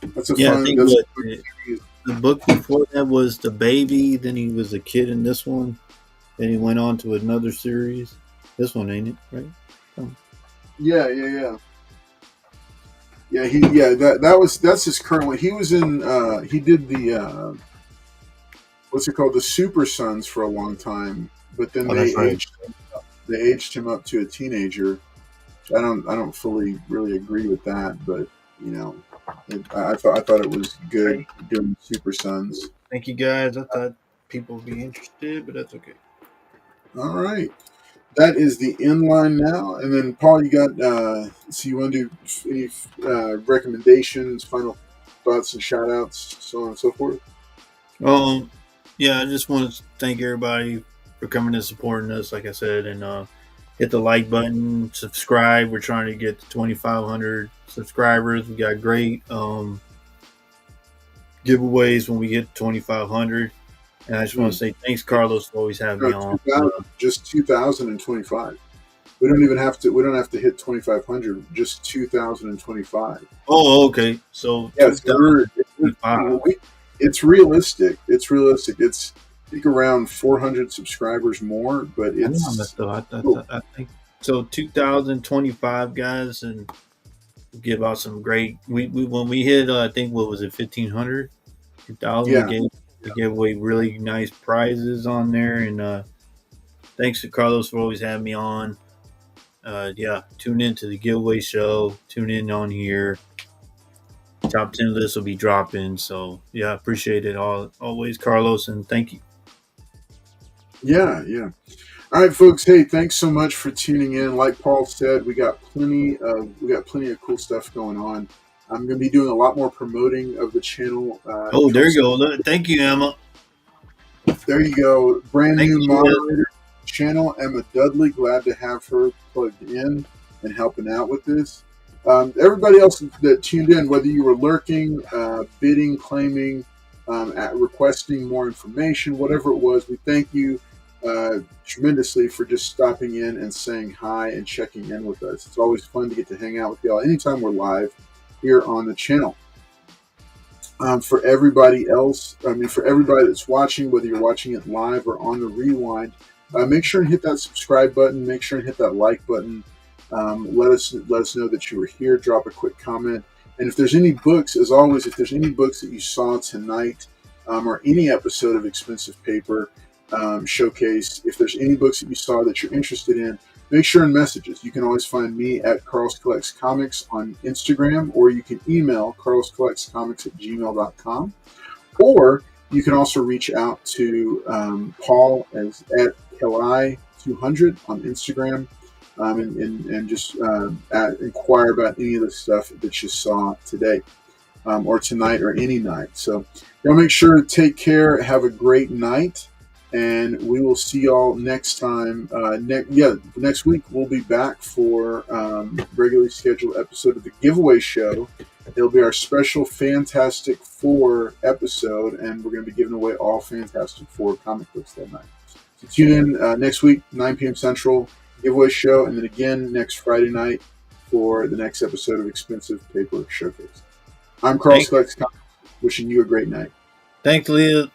That's a fun. I think the book before that was The Baby. Then he was a kid in this one. Then he went on to another series. This one, ain't it? Right? Yeah. Yeah, that's his current one. He was in he did the what's it called, the Super Sons for a long time, but then Oh, that's right. they aged him up to a teenager. I don't fully really agree with that, but you know, I thought it was good Great. doing Super Sons. Thank you guys. I thought people would be interested, but that's okay. All right, that is the inline now, and then Paul, you got so you want to do any recommendations, final thoughts, and shout outs, so on and so forth. Um, yeah, I just want to thank everybody for coming and supporting us. Like I said, and hit the like button, subscribe. We're trying to get to 2,500 subscribers. We got great giveaways when we get to 2,500. And I just want to say thanks, Carlos, for always having No, me on. 2000, just 2025. We don't even have to. We don't have to hit 2,500. Just 2025. Oh, okay. So Yes, 2025. it's realistic. It's realistic. It's I think around 400 subscribers more, but I know I it's messed up. cool. I think so. 2025 guys, and give out some great. We when we hit, I think what was it, 1,500, 2,000. Yeah, We gave away really nice prizes on there, and thanks to Carlos for always having me on. Yeah, tune in to the giveaway show. Tune in on here. Top 10 list will be dropping. So yeah, appreciate it all always, Carlos, and thank you. yeah. All right, folks. Hey, thanks so much for tuning in. Like Paul said, we got plenty of cool stuff going on. I'm going to be doing a lot more promoting of the channel. Oh, there Come you go. Thank you, Emma. There you go. Brand Thank new you, Liz. moderator channel, Emma Dudley. Glad to have her plugged in and helping out with this. Everybody else that tuned in, whether you were lurking, bidding, claiming, requesting more information, whatever it was, we thank you tremendously for just stopping in and saying hi and checking in with us. It's always fun to get to hang out with y'all anytime we're live here on the channel. For everybody else, for everybody that's watching, whether you're watching it live or on the rewind, make sure and hit that subscribe button. Make sure and hit that like button. Let us know that you were here. Drop a quick comment. And if there's any books, as always, if there's any books that you saw tonight or any episode of Expensive Paper Showcase, if there's any books that you saw that you're interested in, make sure and message us. You can always find me at Carlos Collects Comics on Instagram, or you can email carloscollectscomics@gmail.com. Or you can also reach out to Paul at Kelly200 on Instagram and just inquire about any of the stuff that you saw today or tonight or any night. So y'all make sure to take care. Have a great night. And we will see y'all next time. Next week we'll be back for regularly scheduled episode of the giveaway show. It'll be our special Fantastic Four episode, and we're going to be giving away all Fantastic Four comic books that night. So tune in next week, 9 p.m. Central, giveaway show, and then again next Friday night for the next episode of Expensive Paper Showcase. I'm Carlos Collects Comics, wishing you a great night. Thanks, Liz.